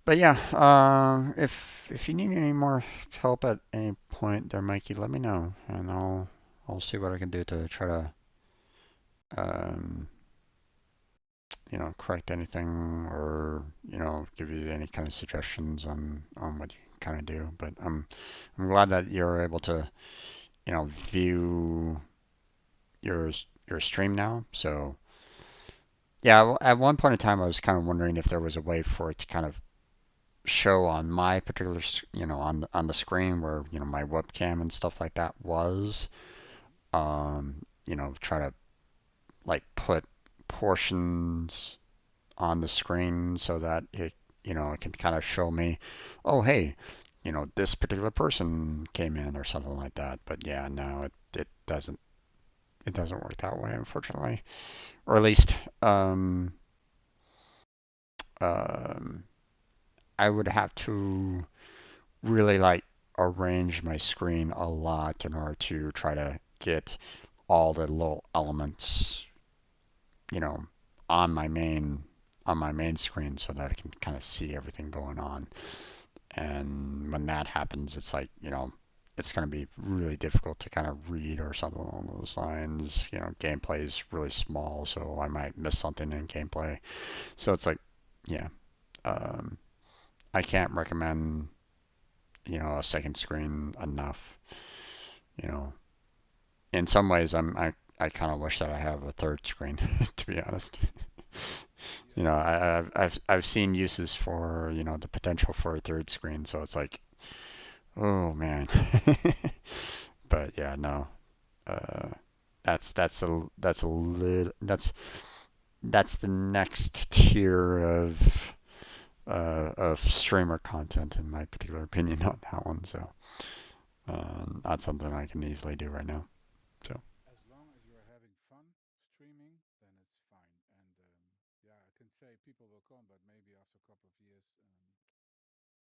but yeah, if you need any more help at any point there, Mikey, let me know, and I'll see what I can do to try to, um, correct anything or give you any kind of suggestions on what you kind of do. But I'm glad that you're able to view your your stream now. So yeah, at one point in time, I was kind of wondering if there was a way for it to kind of show on my particular, on the screen where my webcam and stuff like that was. Mm-hmm. Try to like put portions on the screen so that it can kind of show me, oh hey, this particular person came in or something like that. But yeah, no, it doesn't. It doesn't work that way, unfortunately, or at least um, I would have to really like arrange my screen a lot in order to try to get all the little elements, you know, on my main screen so that I can kind of see everything going on. And when that happens, it's like, it's going to be really difficult to kind of read or something along those lines. Gameplay is really small, so I might miss something in gameplay. So it's like, yeah, um, I can't recommend a second screen enough. You know, in some ways, I kind of wish that I have a third screen, to be honest. Yeah. I've seen uses for the potential for a third screen, so it's like, oh man. But yeah, no. Uh, that's the next tier of streamer content in my particular opinion on that one. So not something I can easily do right now. say people will come, but maybe after a couple of years.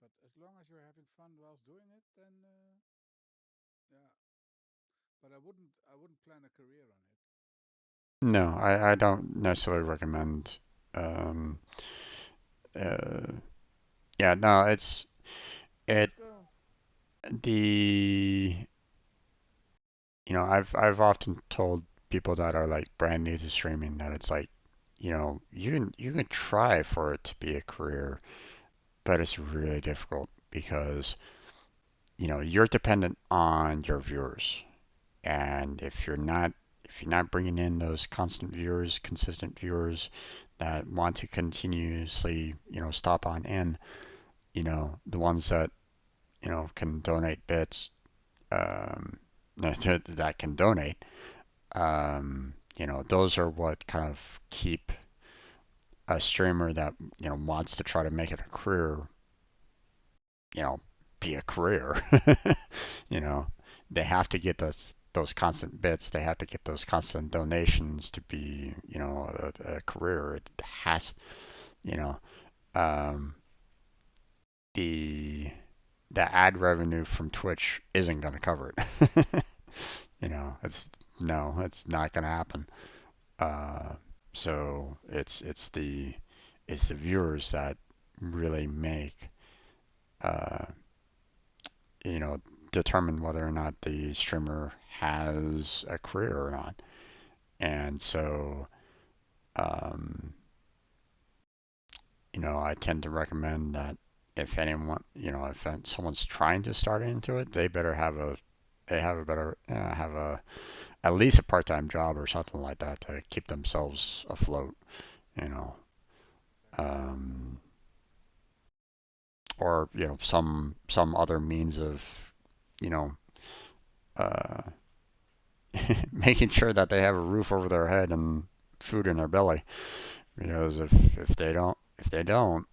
But as long as you're having fun whilst doing it, then yeah. But I wouldn't plan a career on it. No, I don't necessarily recommend. Um, uh, yeah, no, it Let's go. the I've often told people that are like brand new to streaming that it's like, you can try for it to be a career, but it's really difficult because, you're dependent on your viewers. And if you're not bringing in those constant viewers, consistent viewers that want to continuously, stop on in, the ones that, can donate bits, um, that can donate, those are what kind of keep a streamer that, wants to try to make it a career, you know, be a career. you know, they have to get those constant bits. They have to get those constant donations to be, a career. It has, you know, um, the the ad revenue from Twitch isn't going to cover it. It's no, it's not going to happen. Uh, so it's the viewers that really make uh, you know determine whether or not the streamer has a career or not. And so um, I tend to recommend that if anyone, if someone's trying to start into it, they better have a at least a part-time job or something like that to keep themselves afloat. You know, Exactly. um, or some other means of you know uh, making sure that they have a roof over their head and food in their belly. Because if they don't,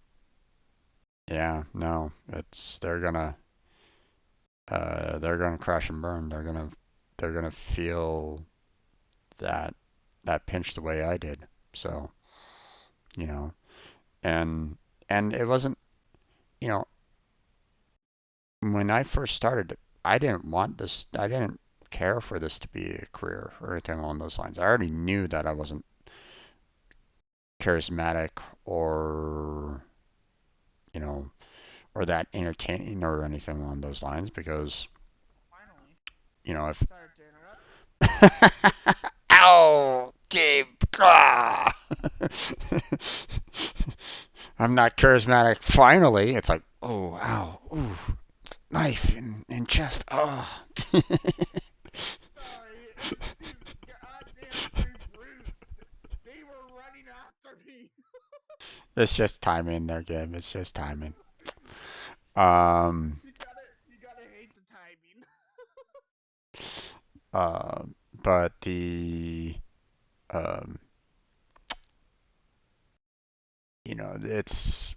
yeah, no, it's they're gonna crash and burn. They're gonna feel that that pinch the way I did. So you know, and and it wasn't you know when I first started, I didn't want this. I didn't care for this to be a career or anything along those lines. I already knew that I wasn't charismatic or you know or that entertaining or anything along those lines because Finally. if Sorry to interrupt. ow, Gabe, ah! I'm not charismatic. Finally, it's like, oh, ow, ooh, knife in chest. Oh. Sorry, it's these goddamn two brutes. They were running after me. It's just timing there, Gabe. It's just timing. you Um, gotta hate the timing. but um, it's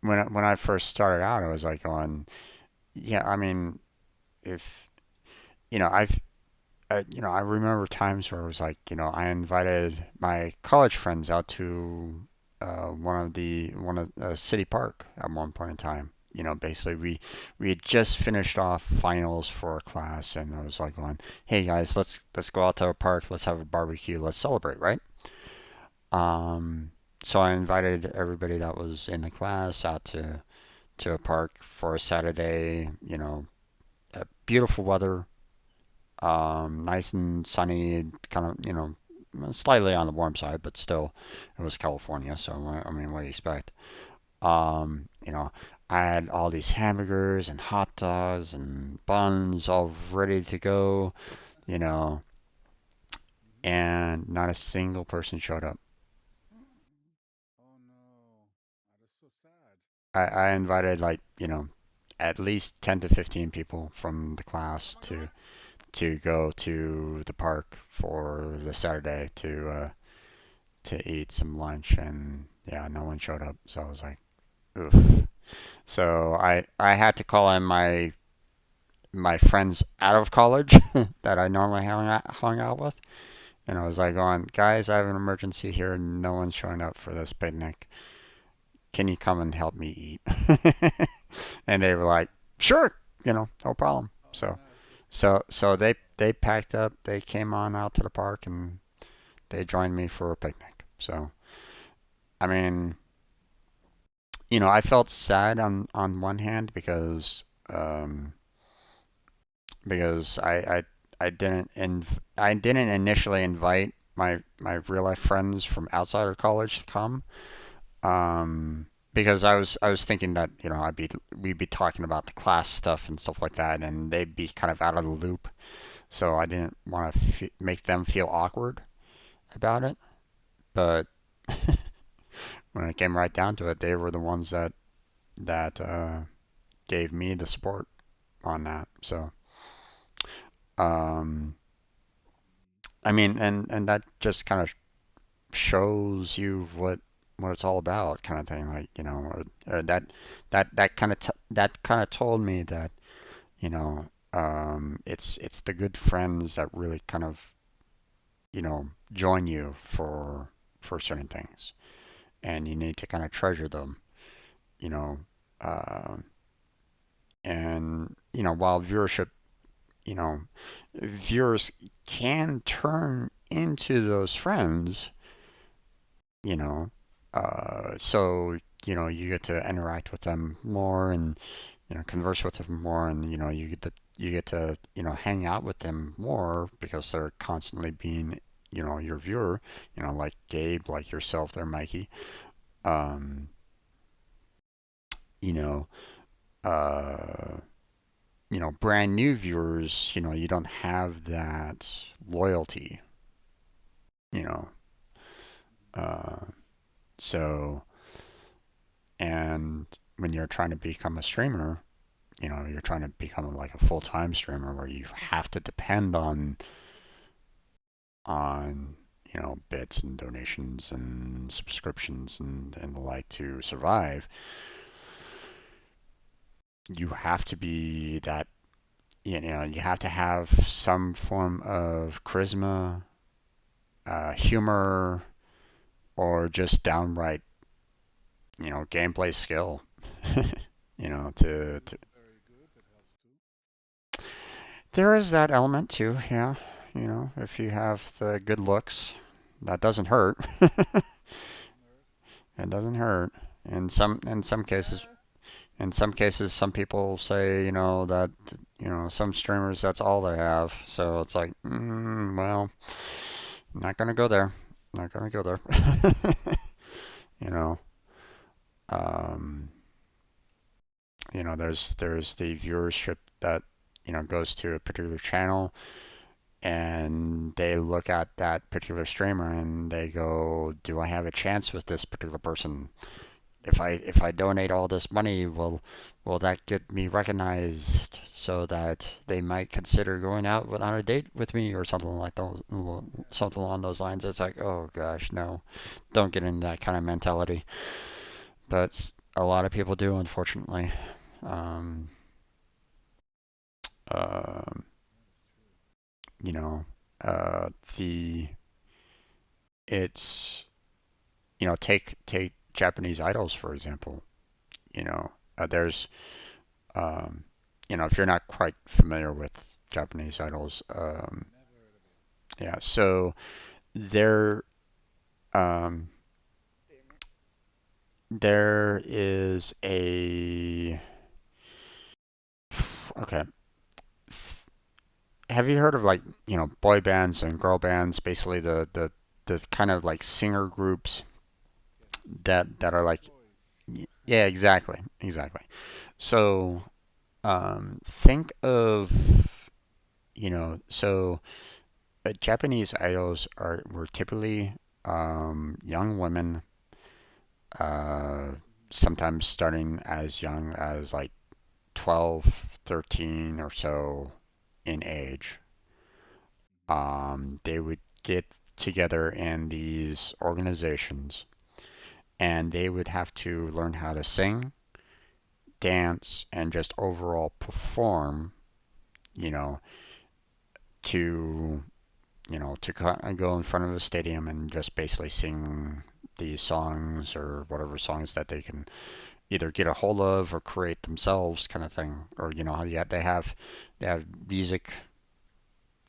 when I first started out, I was like going, yeah, I mean, if I've I remember times where it was like, I invited my college friends out to one of city park at one point in time. Basically we had just finished off finals for a class, and I was like going, hey guys, let's go out to a park, let's have a barbecue, let's celebrate, right? Um, so I invited everybody that was in the class out to a park for a Saturday. Beautiful weather, nice and sunny, kind of, slightly on the warm side, but still, it was California, so I mean, what do you expect? I had all these hamburgers and hot dogs and buns all ready to go, you know, Mhm. and not a single person showed up. Oh no. Ah, that's so sad. I invited like, at least 10 to 15 people from the class to go to the park for the Saturday to eat some lunch, and yeah, no one showed up. So I was like, oof. So I had to call in my friends out of college that I normally hung out with, And I was like, going, guys, I have an emergency here. No one's showing up for this picnic. Can you come and help me eat? And they were like, sure, no problem. Oh, So, nice. That's so, so that's they awesome. they packed up. They came on out to the park and they joined me for a picnic. So, I mean, I felt sad on one hand because I didn't initially invite my real life friends from outside of college to come. Because I was thinking that we'd be talking about the class stuff and stuff like that, and they'd be kind of out of the loop. So I didn't want to make them feel awkward about it. But when it came right down to it, they were the ones that gave me the support on that. So um, I mean, and that just kind of shows you what it's all about, kind of thing. Like or that kind of told me that it's the good friends that really kind of join you for certain things, and you need to kind of treasure them. You know, uh, and while you know, viewers can turn into those friends, you know, so you get to interact with them more and converse with them more, and you get to hang out with them more because they're constantly being your viewer, like Gabe, like yourself there, Mikey. Um, you know, uh, brand new viewers, you don't have that loyalty, you know. Uh, so, and when you're trying to become a streamer, you're trying to become like a full-time streamer where you have to depend on bits and donations and subscriptions and the like to survive. You have to be that, you have to have some form of charisma, humor, or just downright gameplay skill. To Very good. That helps too. there is that element too, yeah. If you have the good looks, that doesn't hurt. Doesn't hurt. It doesn't hurt. In some cases, Yeah. some people say, that, some streamers, that's all they have. So it's like, well, not gonna go there. Not gonna go there. you know, um, there's the viewership that, goes to a particular channel, and they look at that particular streamer and they go, do I have a chance with this particular person? If I donate all this money, will that get me recognized so that they might consider going out on a date with me or something like those, Yeah. something along those lines? It's like, oh gosh, no, don't get into that kind of mentality. But a lot of people do, unfortunately. Um, um, That's true. you know, uh, the it's take Japanese idols for example. There's Um, if you're not quite familiar with Japanese idols, Never heard of it. yeah, so there, um, Damn it. there is a, okay. Have you heard of like, boy bands and girl bands, basically the kind of like singer groups Yes. that are Backstreet like, Boys. yeah, exactly, exactly. So, think of, so Japanese idols were typically young women, uh, Mhm. sometimes starting as young as like 12, 13 or so in age. Mhm. They would get together in these organizations and they would have to learn how to sing, dance, and just overall perform, you know, to to go in front of a stadium and just basically sing these songs or whatever songs that they can either get a hold of or create themselves, kind of thing. Or yeah, they have music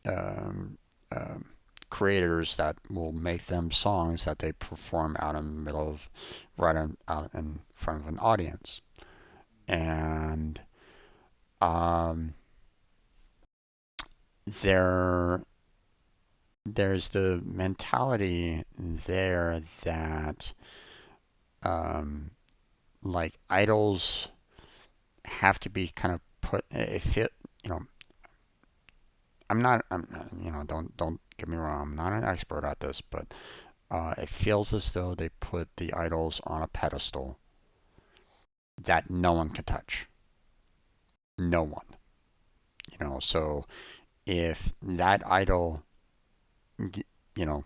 um, um, creators that will make them songs that they perform out in the middle of out in front of an audience. And um, there there's the mentality there that um, like idols have to be kind of put if it you know don't get me wrong, I'm not an expert at this, but it feels as though they put the idols on a pedestal that no one can touch. No one. So if that idol,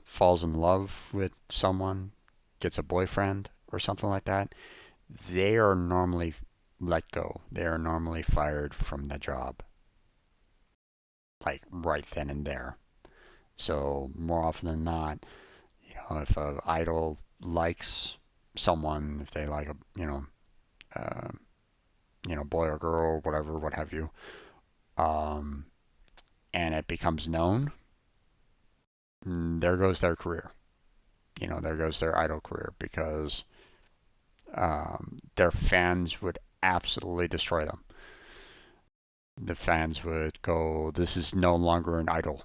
falls in love with someone, gets a boyfriend or something like that, they are normally let go. They are normally fired from the job, like right then and there. So more often than not, if an idol likes someone, if they like a, uh, boy or girl, whatever, what have you, um, and it becomes known, there goes their career. There goes their idol career because their fans would absolutely destroy them. The fans would go, "This is no longer an idol.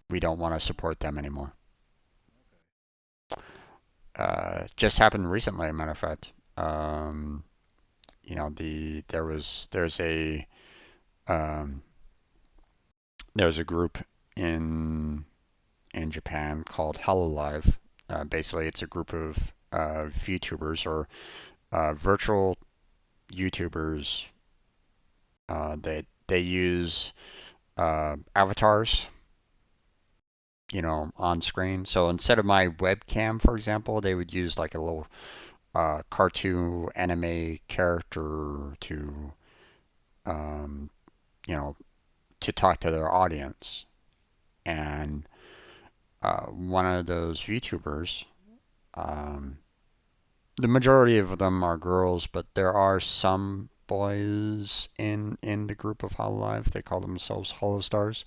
We don't want to support them anymore." Just happened recently, as a matter of fact. There's a um, group in Japan called Hololive. Basically, it's a group of VTubers or virtual YouTubers. They use avatars, on screen. So instead of my webcam, for example, they would use like a little cartoon anime character to um, you know to talk to their audience. And one of those VTubers, um, the majority of them are girls, but there are some boys in the group of Hololive. They call themselves Holostars.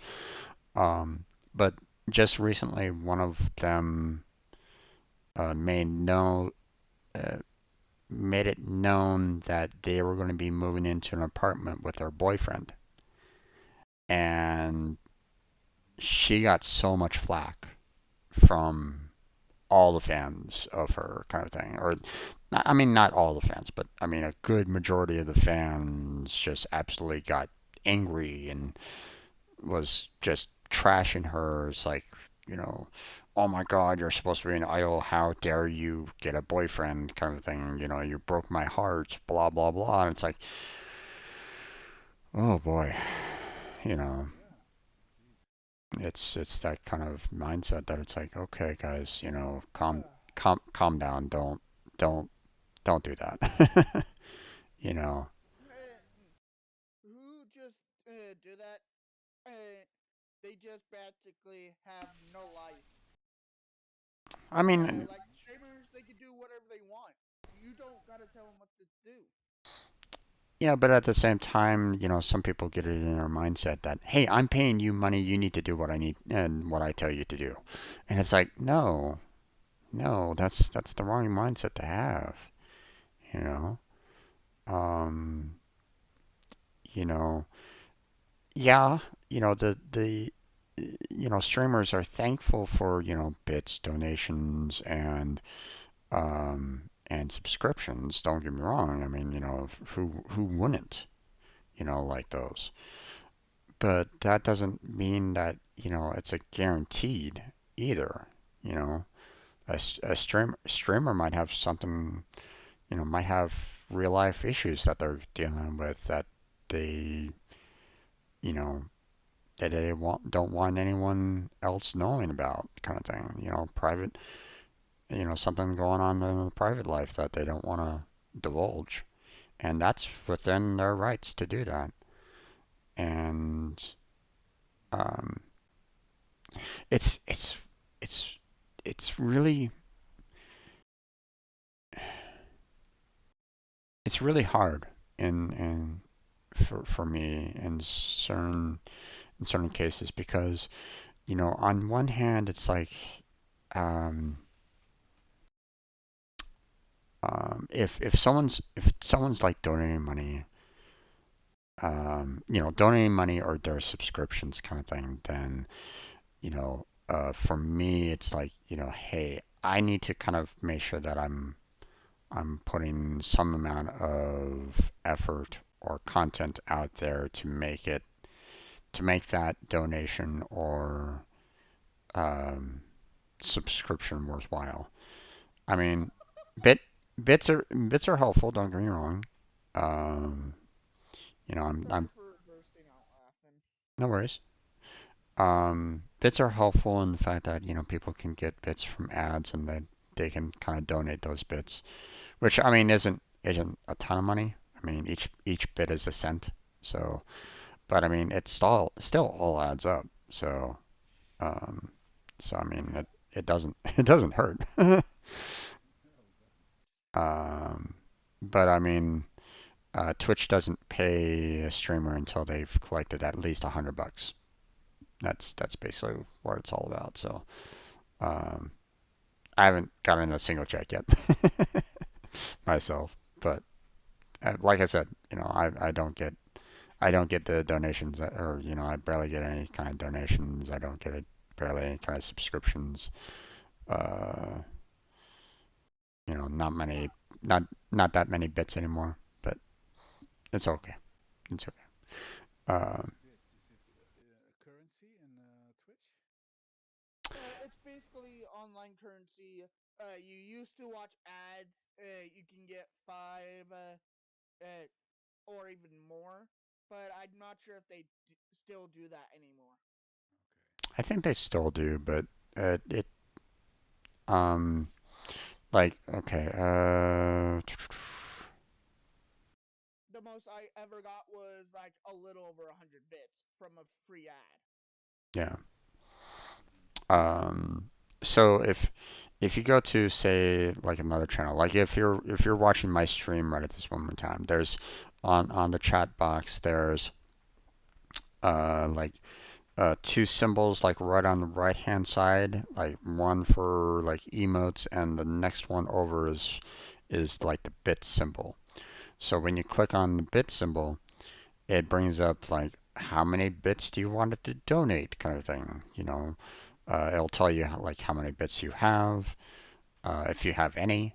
But just recently, one of them uh, made no uh, made it known that they were going to be moving into an apartment with her boyfriend, and she got so much flack from all the fans of her, kind of thing. Or, I mean, not all the fans, but I mean, a good majority of the fans just absolutely got angry and was just trashing her. It's like, you know, oh my God, you're supposed to be an idol. How dare you get a boyfriend, kind of thing. You broke my heart, blah, blah, blah. And it's like, oh boy, you know, it's that kind of mindset that it's like, okay, guys, calm down. Don't don't do that. you know. Who just do that? They just practically have no life. I mean, Like streamers, they can do whatever they want. You don't gotta tell them what to do. yeah, but at the same time, some people get it in their mindset that, hey, I'm paying you money, you need to do what I need and what I tell you to do. And it's like, no, no, that's the wrong mindset to have, you know. Um, you know, yeah, streamers are thankful for, bits, donations, and subscriptions. Don't get me wrong. I mean, who wouldn't, like those? But that doesn't mean that, it's a guaranteed either. You know, a streamer might have something, might have real life issues that they're dealing with that they, you know, that they don't want anyone else knowing about, kind of thing. Private, something going on in the private life that they don't want to divulge, and that's within their rights to do that. And um, it's it's it's it's really it's really hard in for me in certain cases because on one hand it's like um, if someone's like donating money donating money or their subscriptions kind of thing, then for me it's like hey, I need to kind of make sure that I'm putting some amount of effort or content out there to make that donation or um, subscription worthwhile. I mean, bit bits are helpful. Don't get me wrong. Um, I'm Sorry for bursting out laughing. no worries. Bits are helpful in the fact that people can get bits from ads and then they can kind of donate those bits, which I mean isn't a ton of money. I mean each bit is a cent. So, but I mean it's still all adds up. Um, so I mean it doesn't it doesn't hurt. No, it doesn't. um, but I mean Twitch doesn't pay a streamer until they've collected at least $100. That's basically what it's all about. So um, I haven't gotten a single check yet myself, but like I said, I don't get the donations or I barely get any kind of donations. I don't get barely any kind of subscriptions. Uh, not many, Yeah, not that many bits anymore, but it's okay. It's okay. What is Um, bit? Is it a currency in Twitch? it's basically online currency. You used to watch ads. You can get five, or even more. But I'm not sure if they still do that anymore. Okay. I think they still do, but it um like okay The most I ever got was like a little over 100 bits from a free ad. yeah. Mm-hmm. So if you go to say like another channel, like if you're watching my stream right at this moment in time, there's on the chat box there's like two symbols like right on the right hand side, like one for like emotes and the next one over is like the bit symbol. So when you click on the bit symbol, it brings up like how many bits do you want it to donate kind of thing. Mm-hmm. It'll tell you like how many bits you have, if you have any,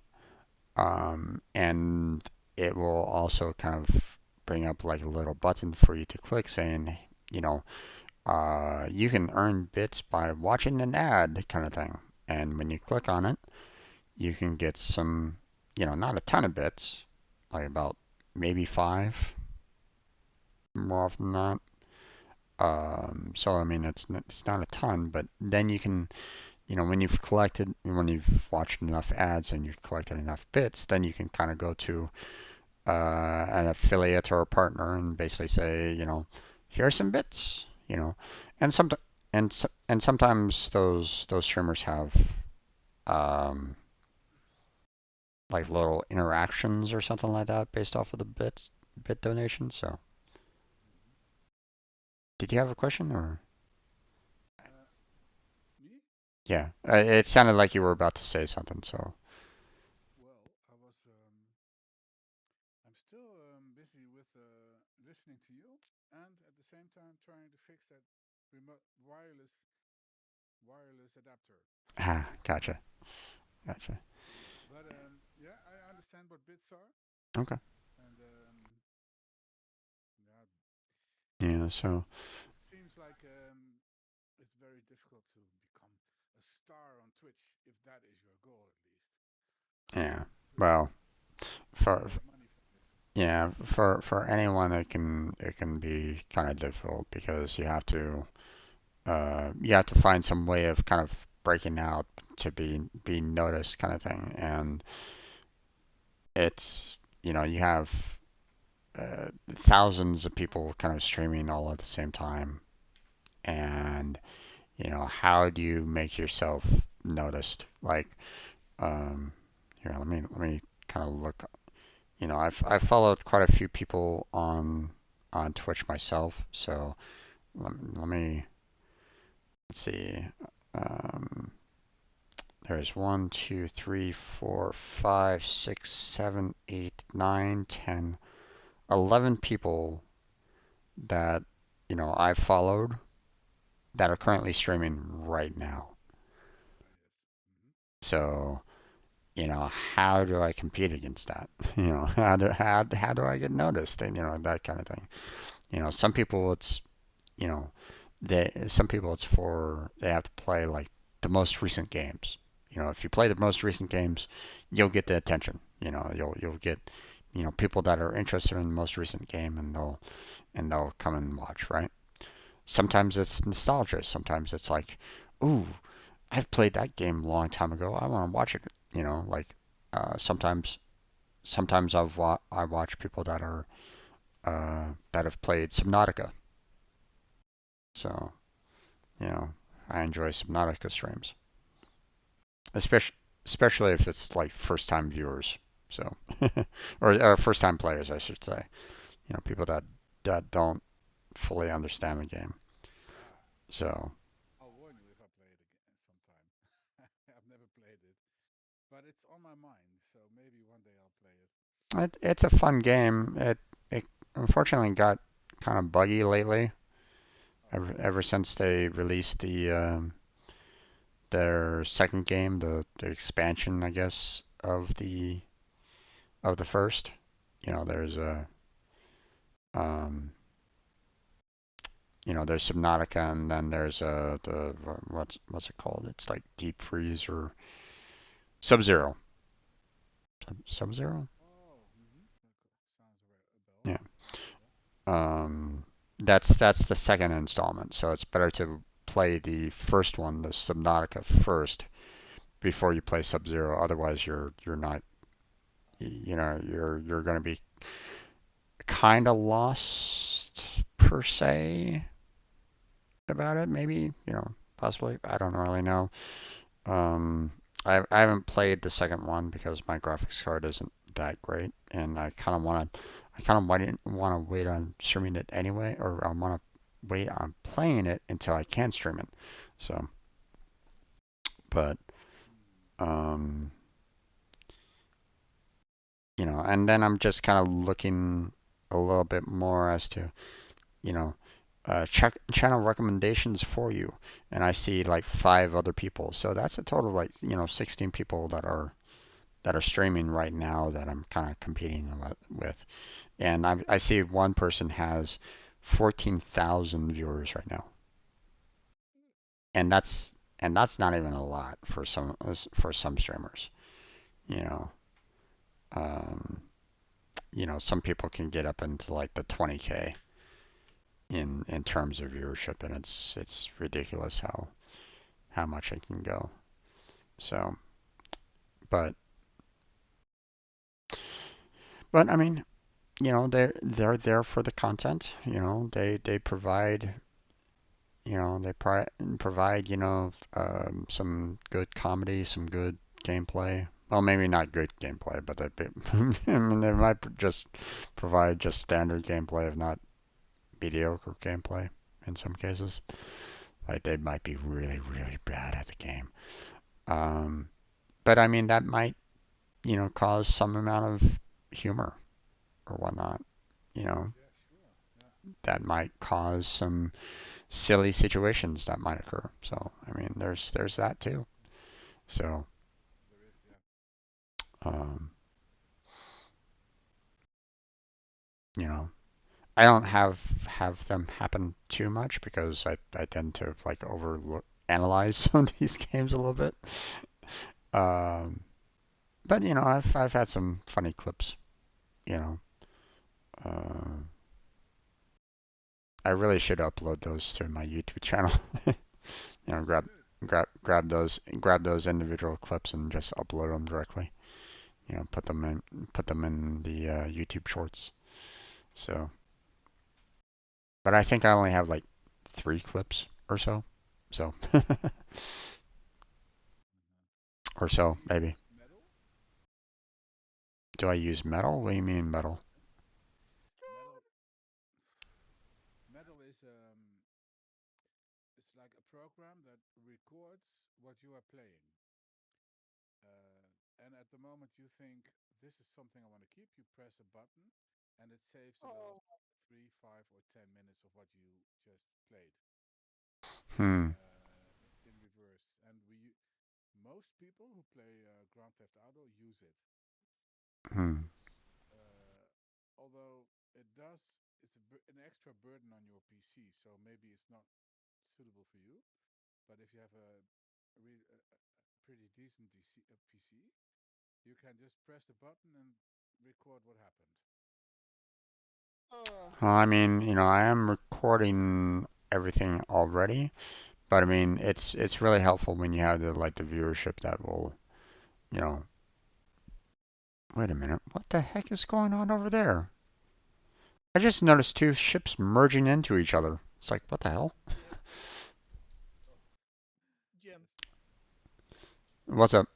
and it will also kind of bring up like a little button for you to click saying, you know, you can earn bits by watching an ad kind of thing. And when you click on it, you can get some, not a ton of bits, like about maybe five more often than not. So I mean, it's not a ton, but then you can, when you've watched enough ads and you've collected enough bits, then you can kind of go to an affiliate or a partner and basically say, here are some bits, and some and sometimes those streamers have um, like little interactions or something like that based off of the bit donation. So, Mm-hmm. did you have a question or? Me? Yeah, it sounded like you were about to say something. So, Well, I'm still busy with listening to you, and at the same time trying to fix that remote wireless adapter. gotcha, gotcha. But yeah, I understand what bits are, Okay. and yeah, Yeah. So, it seems like it's very difficult to become a star on Twitch if that is your goal, at least. yeah. Because Well, you can for make money from this. yeah, for anyone it can be kind of difficult because you have to find some way of kind of breaking out to be noticed kind of thing, and it's you have thousands of people kind of streaming all at the same time, and how do you make yourself noticed? Like, um, here, let me kind of look. I've followed quite a few people on Twitch myself, so let me let's see. Um, there's 11 people that I've followed that are currently streaming right now. Yes. So, how do I compete against that? How do I get noticed? And that kind of thing. Some people you know, some people they have to play like the most recent games. If you play the most recent games, you'll get the attention. You'll get people that are interested in the most recent game, and they'll come and watch, right? Sometimes it's nostalgia. Sometimes it's like, ooh, I've played that game a long time ago. I want to watch it. Like sometimes I watch people that have played Subnautica. So I enjoy Subnautica streams, especially especially if it's like first time viewers. So or first time players, I should say. People that don't fully understand the game. Yeah. So I'll warn you if I play it again sometime. I've never played it, but it's on my mind, so maybe one day I'll play it. it's a fun game. It unfortunately got kind of buggy lately. Oh, Ever since they released their second game, the expansion, I guess, of the first. There's a um, there's Subnautica, and then there's the what's it called? It's like Deep Freeze or Sub Zero. Sub Zero. oh, that sounds a bell. Yeah. Yeah. That's the second installment, so it's better to play the first one, the Subnautica first, before you play Sub Zero. Otherwise, you're not you're going to be kind of lost per se about it. Maybe possibly. I don't really know. Um, I haven't played the second one because my graphics card isn't that great, and I kind of want to wait on streaming it anyway, or I want to wait on playing it until I can stream it. So, but Mm. um, and then I'm just kind of looking a little bit more as to you know check channel recommendations for you, and I see like 5 other people, so that's a total of like 16 people that are streaming right now that I'm kind of competing with. And I see one person has 14,000 viewers right now, and that's not even a lot for some streamers. You know, um, some people can get up into like the 20K in terms of viewership, and it's ridiculous how much it can go. So, but I mean, they're there for the content. They provide provide some good comedy, some good gameplay. Well, maybe not good gameplay, but I mean, they might just provide just standard gameplay, if not mediocre gameplay in some cases. Like they might be really, really bad at the game. Um, but I mean, that might cause some amount of humor or whatnot. You know, Yeah, sure. Yeah, that might cause some silly situations that might occur. So I mean, there's that too. So there is. Yeah. um, you know, I don't have them happen too much because I tend to like overlook analyze some of these games a little bit. Um, but I've had some funny clips. You know, uh, I really should upload those to my YouTube channel. You Grab should. grab those individual clips and just upload them directly. Put them in the YouTube Shorts. So, but I think I only have like 3 clips or so. So, or Do so, you maybe. use metal? Do I use metal? What do you mean metal? Metal Metal is it's like a program that records what you are playing. And at the moment you think this is something I want to keep, you press a button, and it saves the Oh, last 3, 5, or 10 minutes of what you just played Hmm. in reverse. And most people who play Grand Theft Auto use it. Hmm. It's although it does an extra burden on your PC, so maybe it's not suitable for you. But if you have a pretty decent PC, you can just press the button and record what happened. uh, Well, I mean, I am recording everything already, but I mean, it's really helpful when you have the viewership that will, you know, wait a minute, what the heck is going on over there? I just noticed two ships merging into each other. It's like, what the hell? Oh, Jim. that's What's up?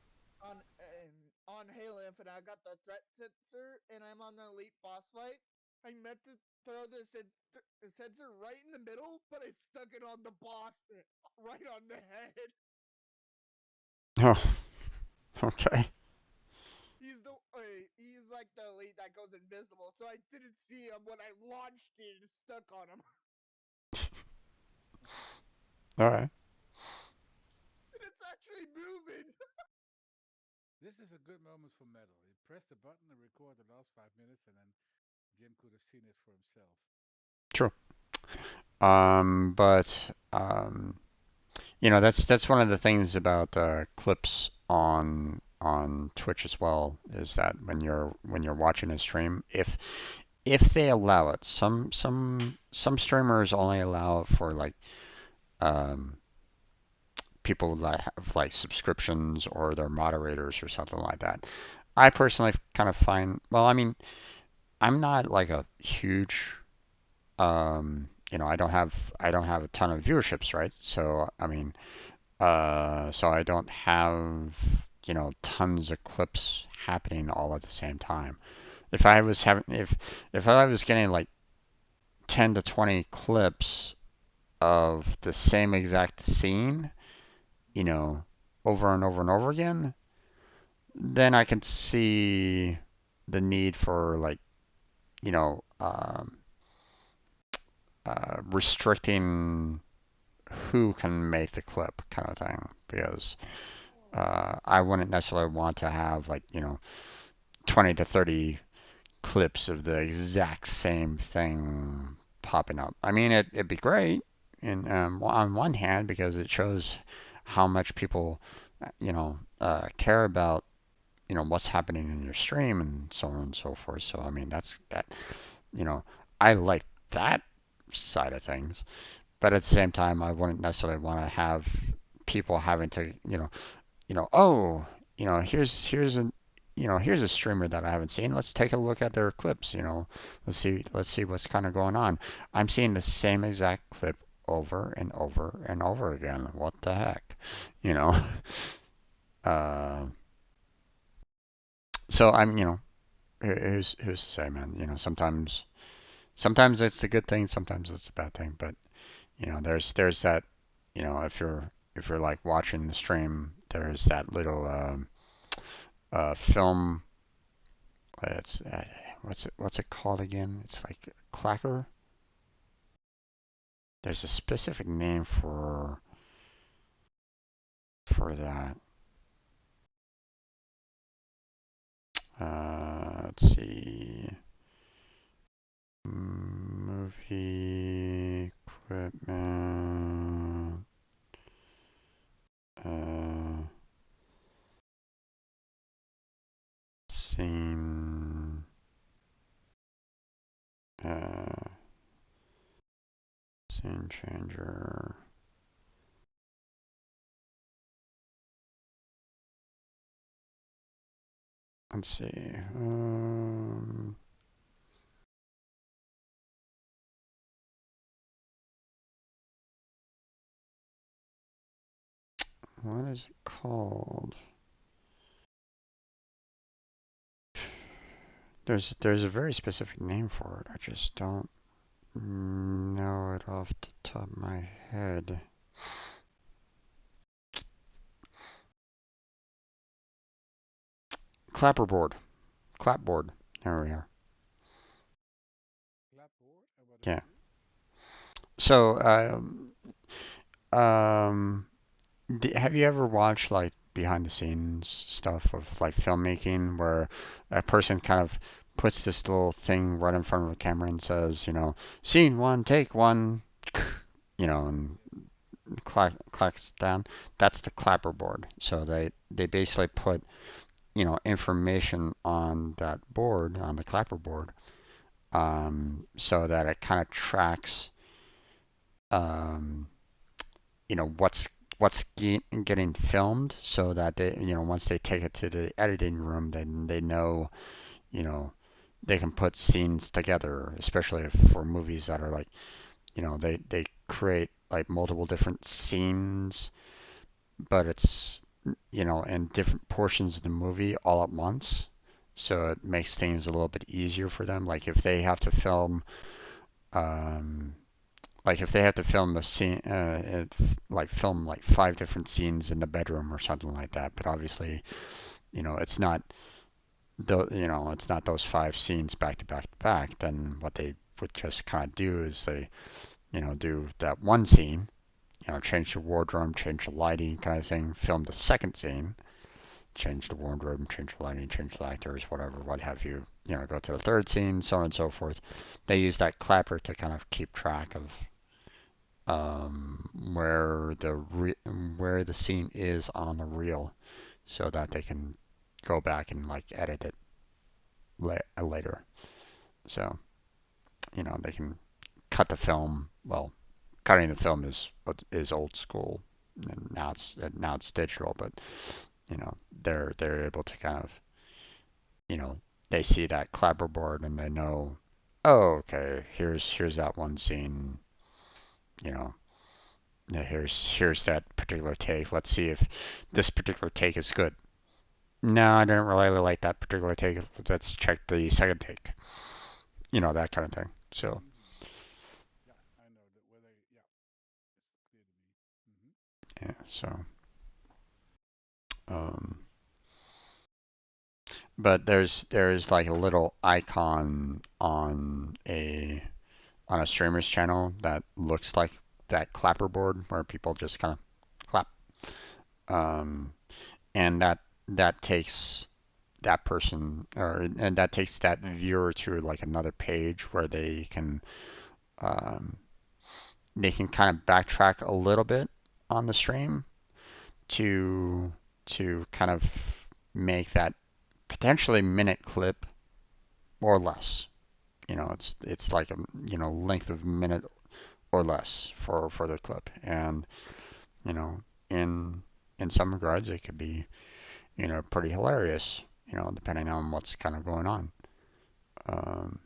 On Halo Infinite, I got the threat sensor, and I'm on the elite boss fight. I meant to throw the sensor right in the middle, but I stuck it on the boss, right on the head. Oh, okay. He's like the elite that goes invisible, so I didn't see him when I launched it and stuck on him. All right. And it's actually moving. this is a good moment for metal. You press the button and record the last 5 minutes, and then Jim could have seen it for himself. True. But that's one of the things about clips on Twitch as well is that when you're watching a stream, if they allow it, some streamers only allow it for like um, people that have like subscriptions or they're moderators or something like that. I personally kind of find, well, I mean, I'm not like a huge, I don't have a ton of viewerships, right? So I mean, so I don't have, tons of clips happening all at the same time. If I was getting like 10 to 20 clips of the same exact scene, you know, over and over and over again, then I can see the need for like, you know, restricting who can make the clip kind of thing because I wouldn't necessarily want to have like 20 to 30 clips of the exact same thing popping up. I mean, it'd be great in on one hand because it shows how much people care about what's happening in your stream and so on and so forth. So I mean, you know I like that side of things, but at the same time, I wouldn't necessarily want to have people having to oh, here's a streamer that I haven't seen. Let's take a look at their clips. Let's see what's kind of going on. I'm seeing the same exact clip over and over and over again. What the heck, you know? Uh, so who's to say, man? Sometimes it's a good thing, sometimes it's a bad thing. But there's that. If you're like watching the stream, there's that little film. It's what's it called again? It's like clacker. There's a specific name for that. Let's see. Movie equipment. Uh, scene. Uh, scene changer. Let's see. What is it called? There's a very specific name for it. I just don't know it off the top of my head. Clapperboard. Clapboard. There we are. Clapboard? And what is Yeah. it? So, um, have you ever watched like behind the scenes stuff of like filmmaking where a person kind of puts this little thing right in front of the camera and says, scene one, take one, and Yes. clacks down? That's the clapperboard. So they basically put, information on that board, on the clapperboard, so that it kind of tracks, um, what's getting filmed, so that they, once they take it to the editing room, then they know, you know, they can put scenes together, especially for movies that are like, they create like multiple different scenes, but it's, in different portions of the movie all at once. So it makes things a little bit easier for them. Um, like if they have to film a scene, like film like five different scenes in the bedroom or something like that. But obviously, it's not it's not those five scenes back to back to back. Then what they would just kind of do is they, do that one scene, change the wardrobe, change the lighting, kind of thing, film the second scene, change the wardrobe, change the lighting, change the actors, whatever, what have you. Go to the third scene, so on and so forth. They use that clapper to kind of keep track of, where where the scene is on the reel, so that they can go back and like edit it later. So they can cut the film. Well, cutting the film is old school, and now it's digital. But they're able to kind of, you know they see that clapperboard and they know, oh, okay, here's that one scene. You know, here's that particular take. Let's see if this particular take is good. No, I didn't really like that particular take. Let's check the second take. That kind of thing. So, Mm-hmm. Yeah, I know that where they. Yeah, it's clear to me. Mm-hmm. yeah. So, um, but there's like a little icon on a streamer's channel that looks like that clapperboard where people just kind of clap. Um, and that takes that person, and that takes that viewer to like another page where um, they can kind of backtrack a little bit on the stream to kind of make that potentially minute clip or less. It's like a, length of minute or less for the clip, and you know in some regards it could be, pretty hilarious, depending on what's kind of going on. Um,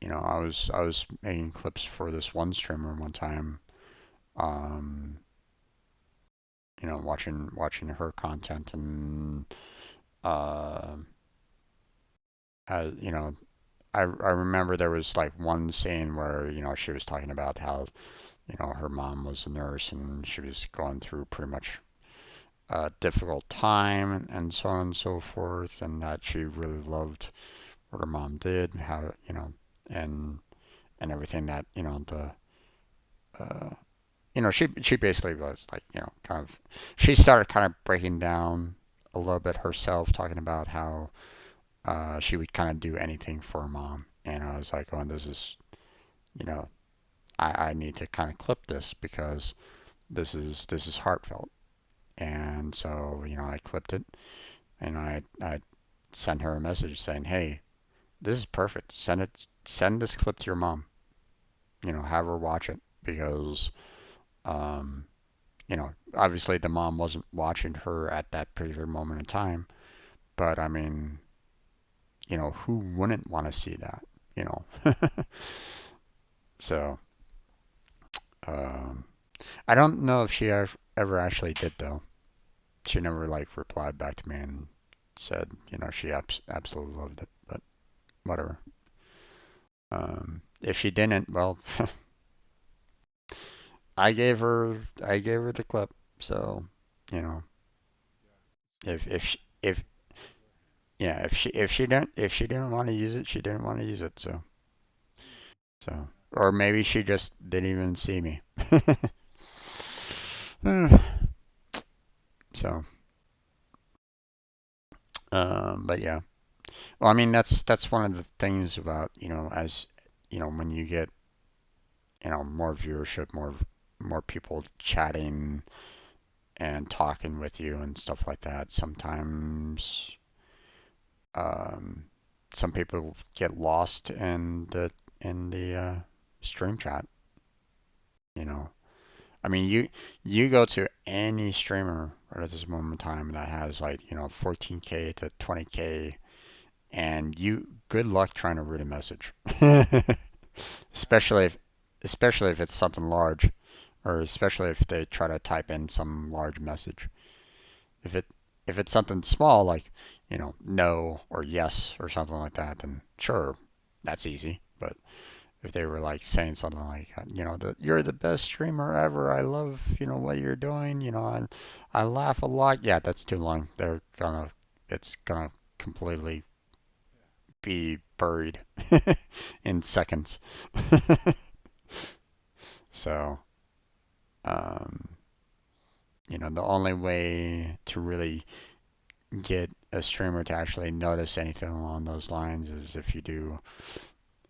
I was making clips for this one streamer one time, um, watching her content, and uh, you know, I remember there was like one scene where, she was talking about how, her mom was a nurse and she was going through pretty much a difficult time, and so on and so forth, and that she really loved what her mom did, and how, and everything that, uh, she basically was like, kind of, she started kind of breaking down a little bit herself, talking about how, she would kind of do anything for her mom. And I was like, oh, this is, you know, I need to kind of clip this because this is heartfelt. And so, I clipped it, and I sent her a message saying, hey, this is perfect. Send this clip to your mom. Have her watch it because, um, obviously the mom wasn't watching her at that particular moment in time, but I mean, who wouldn't want to see that? You know. So, um, I don't know if she ever actually did though. she never like replied back to me and said, she absolutely loved it, but whatever. If she didn't, well, I gave her the clip. So, you know, Yeah, if it's she, if in your hands. yeah, if she didn't want to use it, she didn't want to use it. So, Mm. so, Yeah. or maybe she just didn't even see me. So, but yeah. Well, I mean, that's one of the things about, as when you get, more viewership, more people chatting and talking with you and stuff like that. Sometimes, um, some people get lost in the stream chat. You know, I mean, you go to any streamer right at this moment in time that has like 14K to 20K, and good luck trying to read a message, Yeah. especially if it's something large, or especially if they try to type in some large message. If it if it's something small like, no or yes or something like that, then sure, that's easy. But if they were like saying something like, you're the best streamer ever. I love, what you're doing. I laugh a lot. Yeah, that's too long. It's gonna completely Yeah. be buried in seconds. Yes. So, um, the only way to really get a streamer to actually notice anything along those lines is if you do,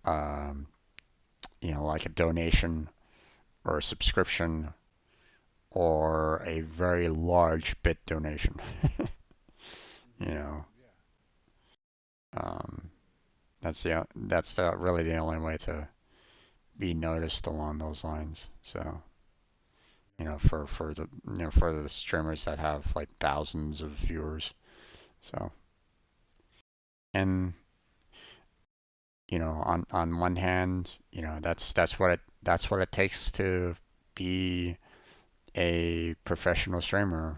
um, like a donation or a subscription or a very large bit donation. you Mhm. know, Yeah. um, that's really the only way to be noticed along those lines. So, Yeah. for the streamers that have like thousands of viewers. So, and on one hand, that's what it takes to be a professional streamer.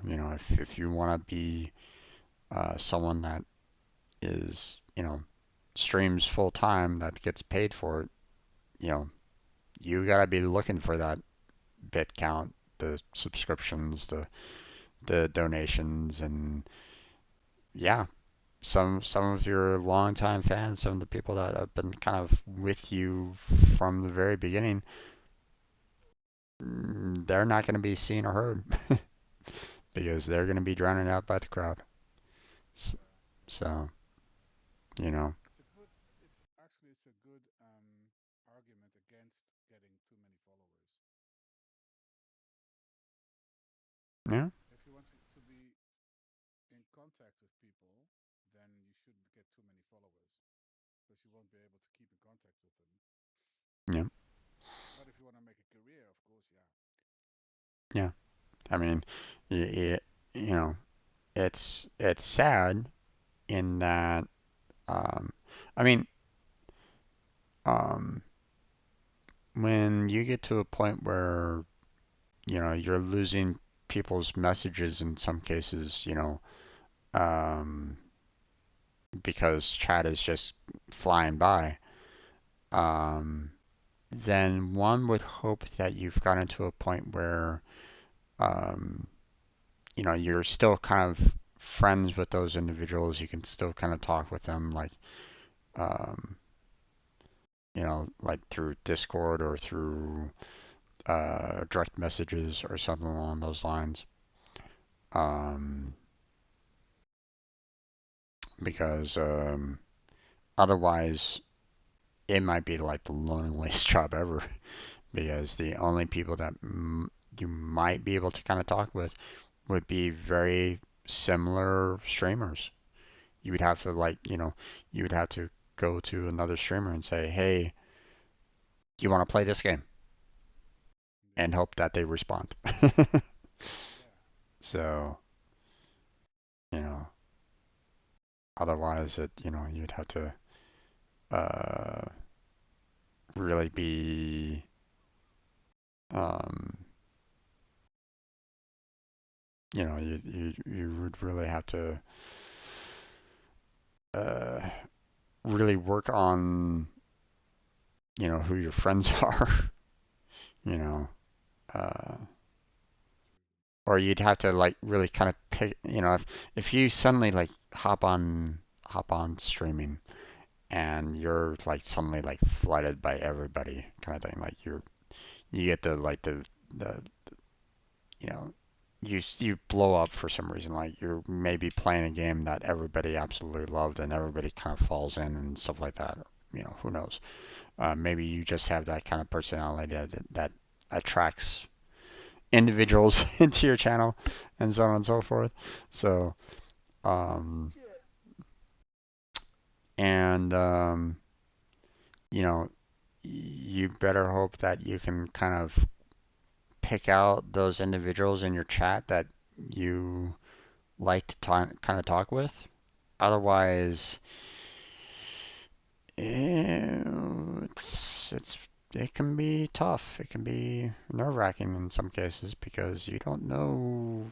If you want to be someone that is, streams full time that gets paid for it, you know, you gotta be looking for that bit count, the subscriptions, the donations, and yeah, some of your longtime fans, some of the people that have been kind of with you from the very beginning, they're not going to be seen or heard because they're going to be drowned out by the crowd. Yeah. So, you know, It's a good. It's actually it's a good argument against getting too many followers. yeah, If you want to be in contact with people, then you shouldn't get too many followers because you won't be able to keep in contact with them. yeah, But if you want to make a career, of course, yeah. yeah. I mean, you know, it's sad in that, um, I mean, um, when you get to a point where you're losing people's messages in some cases, um, because chat is just flying by, um, then one would hope that you've gotten to a point where, um, you're still kind of friends with those individuals. You can still kind of talk with them, like, um, like through Discord or through direct messages or something along those lines. Um, because otherwise, it might be like the loneliest job ever. Because the only people that you might be able to kind of talk with would be very similar streamers. You would have to you would have to go to another streamer and say, "Hey, do you want to play this game?" Yeah. and hope that they respond. Yeah. So, you know, otherwise you'd have to uh really be um you would really have to uh, really work on who your friends are, you know, uh, or you'd have to like really kind of pick, if you suddenly like hop on streaming and you're like suddenly like flooded by everybody kind of thing, like you get the you know you blow up for some reason, like you're maybe playing a game that everybody absolutely loved and everybody kind of falls in and stuff like that. Who knows? Maybe you just have that kind of personality that attracts individuals into your channel and so on and so forth. So, um, Shit. and you know, you better hope that you can kind of pick out those individuals in your chat that you like to kind of talk with. Otherwise, it can be tough. It can be nerve-wracking in some cases because you don't know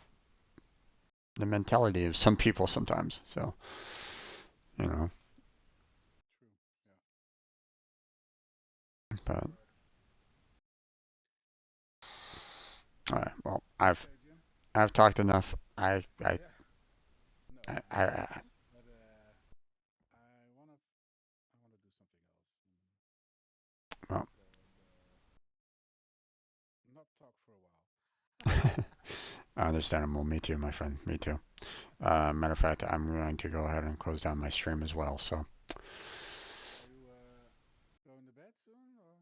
the mentality of some people sometimes. So, you know, True. Yeah. but Correct. all right. Well, I've Okay, Jim. I've talked enough. Yeah. No, not I enough. But I wanna do something else. well, And not talk for a while. understandable. Me too, my friend. Me too. Matter of fact, I'm going to go ahead and close down my stream as well. So, Are you going to bed soon or?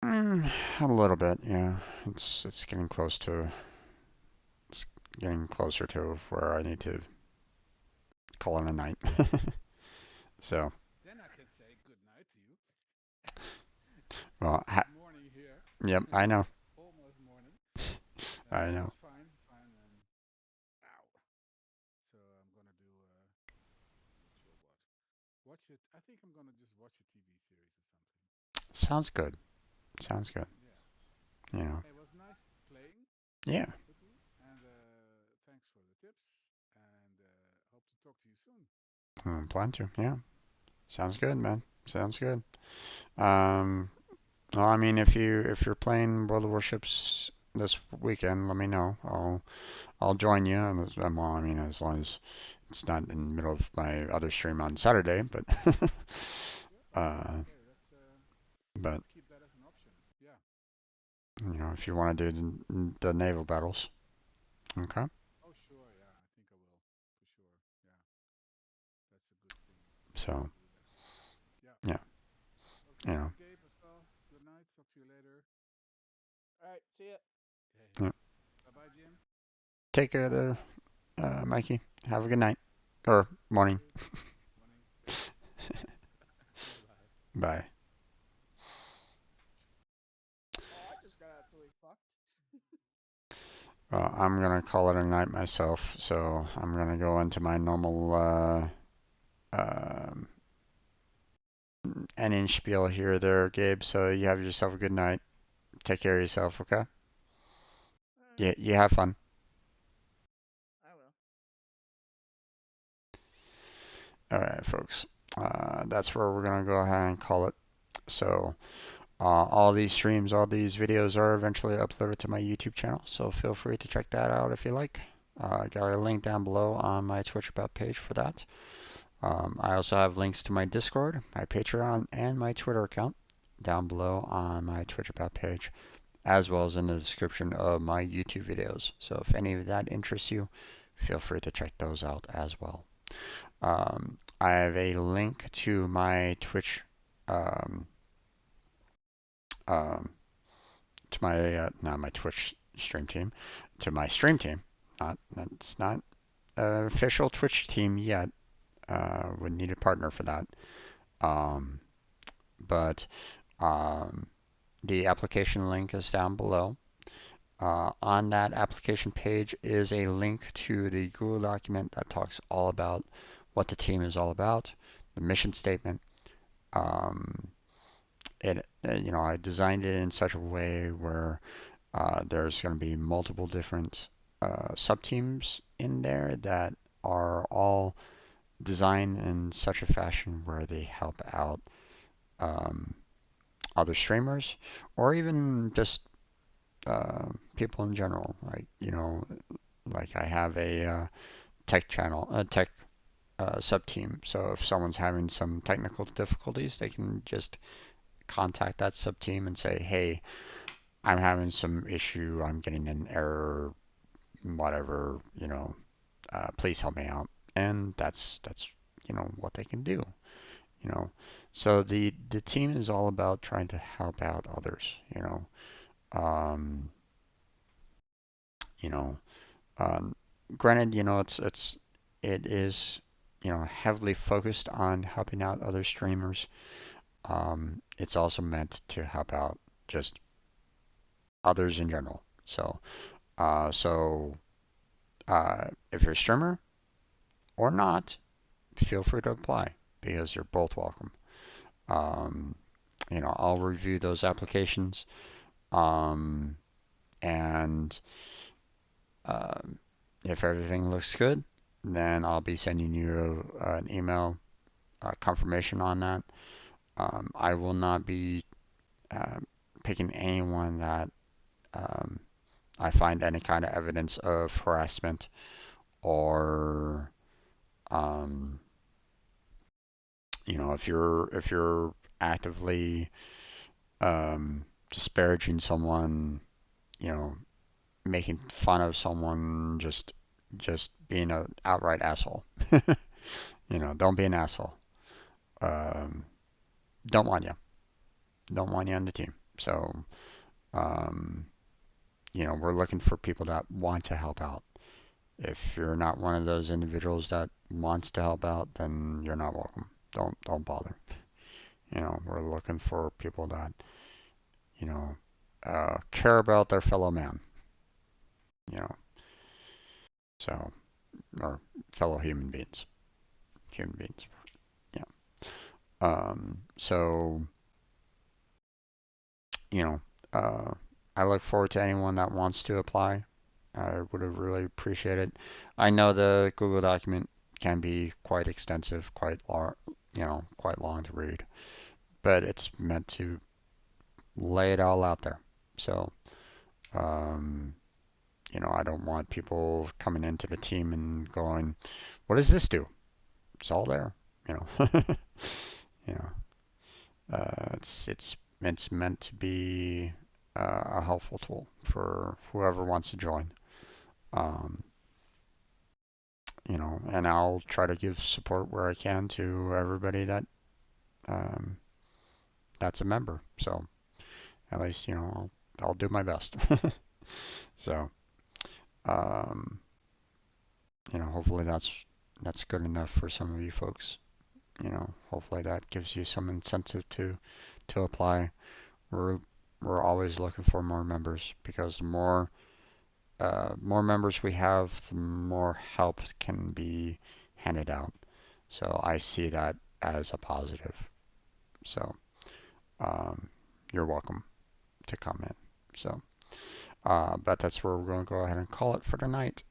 mm, a little bit, yeah. It's getting close to it's getting closer to where I need to call it a night. So, Then I can say good night to you. well, It's morning here. yep, I know, It's almost morning. I No, know. it's fine, fine. Ow. So I'm gonna do not sure what. Watch it. I think I'm gonna just watch a TV series or something. Sounds good. Sounds good. Yeah. You know, Hey, it was nice playing yeah. with you, and thanks for the tips. And hope to talk to you soon. Plan to. Yeah. Sounds good, man. Sounds good. Um, well, I mean, if you're playing World of Warships this weekend, let me know. I'll join you. Well, I mean, as long as it's not in the middle of my other stream on Saturday, but Yeah. uh, Okay. but Let's keep that as an option. Yeah. if you want to do the naval battles, okay. Oh, sure. Yeah. I think I will for sure. Yeah. That's a good thing to So do that. Yeah. yeah, you Okay, know, Gabe as well. Good night. Talk to you later. All right. See ya. Okay. yeah. Bye bye, Jim. Take care there, Mikey. Have a good night or You morning. too. Morning. Yeah. Bye bye. Bye. Oh, I just got absolutely fucked. Well, I'm gonna call it a night myself, so I'm gonna go into my normal um, ending spiel here, there, Gabe. So you have yourself a good night. Take care of yourself, okay? All right. Yeah, you have fun. I will. All right, folks. That's where we're gonna go ahead and call it. So all these streams, all these videos are eventually uploaded to my YouTube channel. So feel free to check that out if you like. I got a link down below on my Twitch About page for that. I also have links to my Discord, my Patreon, and my Twitter account down below on my Twitch About page, as well as in the description of my YouTube videos. So if any of that interests you, feel free to check those out as well. I have a link to my Twitch, um, um, to my not my Twitch stream team, to my stream team. Not It's not an official Twitch team yet. Would need a partner for that. Um, but the application link is down below. On that application page is a link to the Google document that talks all about what the team is all about, the mission statement. Um, I designed it in such a way where there's going to be multiple different sub teams in there that are all designed in such a fashion where they help out um, other streamers or even just people in general. Like, like I have a tech channel, a tech sub team. So if someone's having some technical difficulties, they can just contact that sub team and say, "Hey, I'm having some issue. I'm getting an error, whatever. Please help me out." And that's what they can do. You know, so the team is all about trying to help out others. Um, you know, um, Granted, it is heavily focused on helping out other streamers. It's also meant to help out just others in general. So if you're a streamer or not, feel free to apply because you're both welcome. Um, I'll review those applications, um, and um, if everything looks good, then I'll be sending you an email confirmation on that. I will not be um, picking anyone that um, I find any kind of evidence of harassment or um, if you're actively disparaging someone, you know, making fun of someone, just being an outright asshole. Don't be an asshole. Um, don't want you. Don't want you on the team. So, um, we're looking for people that want to help out. If you're not one of those individuals that wants to help out, then you're not welcome. Don't bother. We're looking for people that you know care about their fellow man. You know, so or fellow human beings. Human beings. Yeah. So you know, uh, I look forward to anyone that wants to apply. I would have really appreciated. I know the Google document can be quite extensive, quite long to read, but it's meant to lay it all out there. So, um, I don't want people coming into the team and going, "What does this do?" It's all there. You know, you know. It's meant to be a helpful tool for whoever wants to join. Um, and I'll try to give support where I can to everybody um, that's a member. So at least I'll do my best. So um, hopefully that's good enough for some of you folks. Hopefully that gives you some incentive to apply. We're we're always looking for more members because the more members we have, the more help can be handed out. So I see that as a positive. So um, you're welcome to come in. So, but that's where we're going to go ahead and call it for tonight.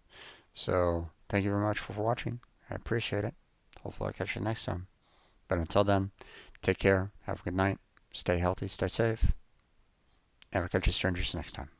So thank you very much for watching. I appreciate it. Hopefully I'll catch you next time. But until then, take care. Have a good night. Stay healthy. Stay safe. And I'll catch you strangers next time.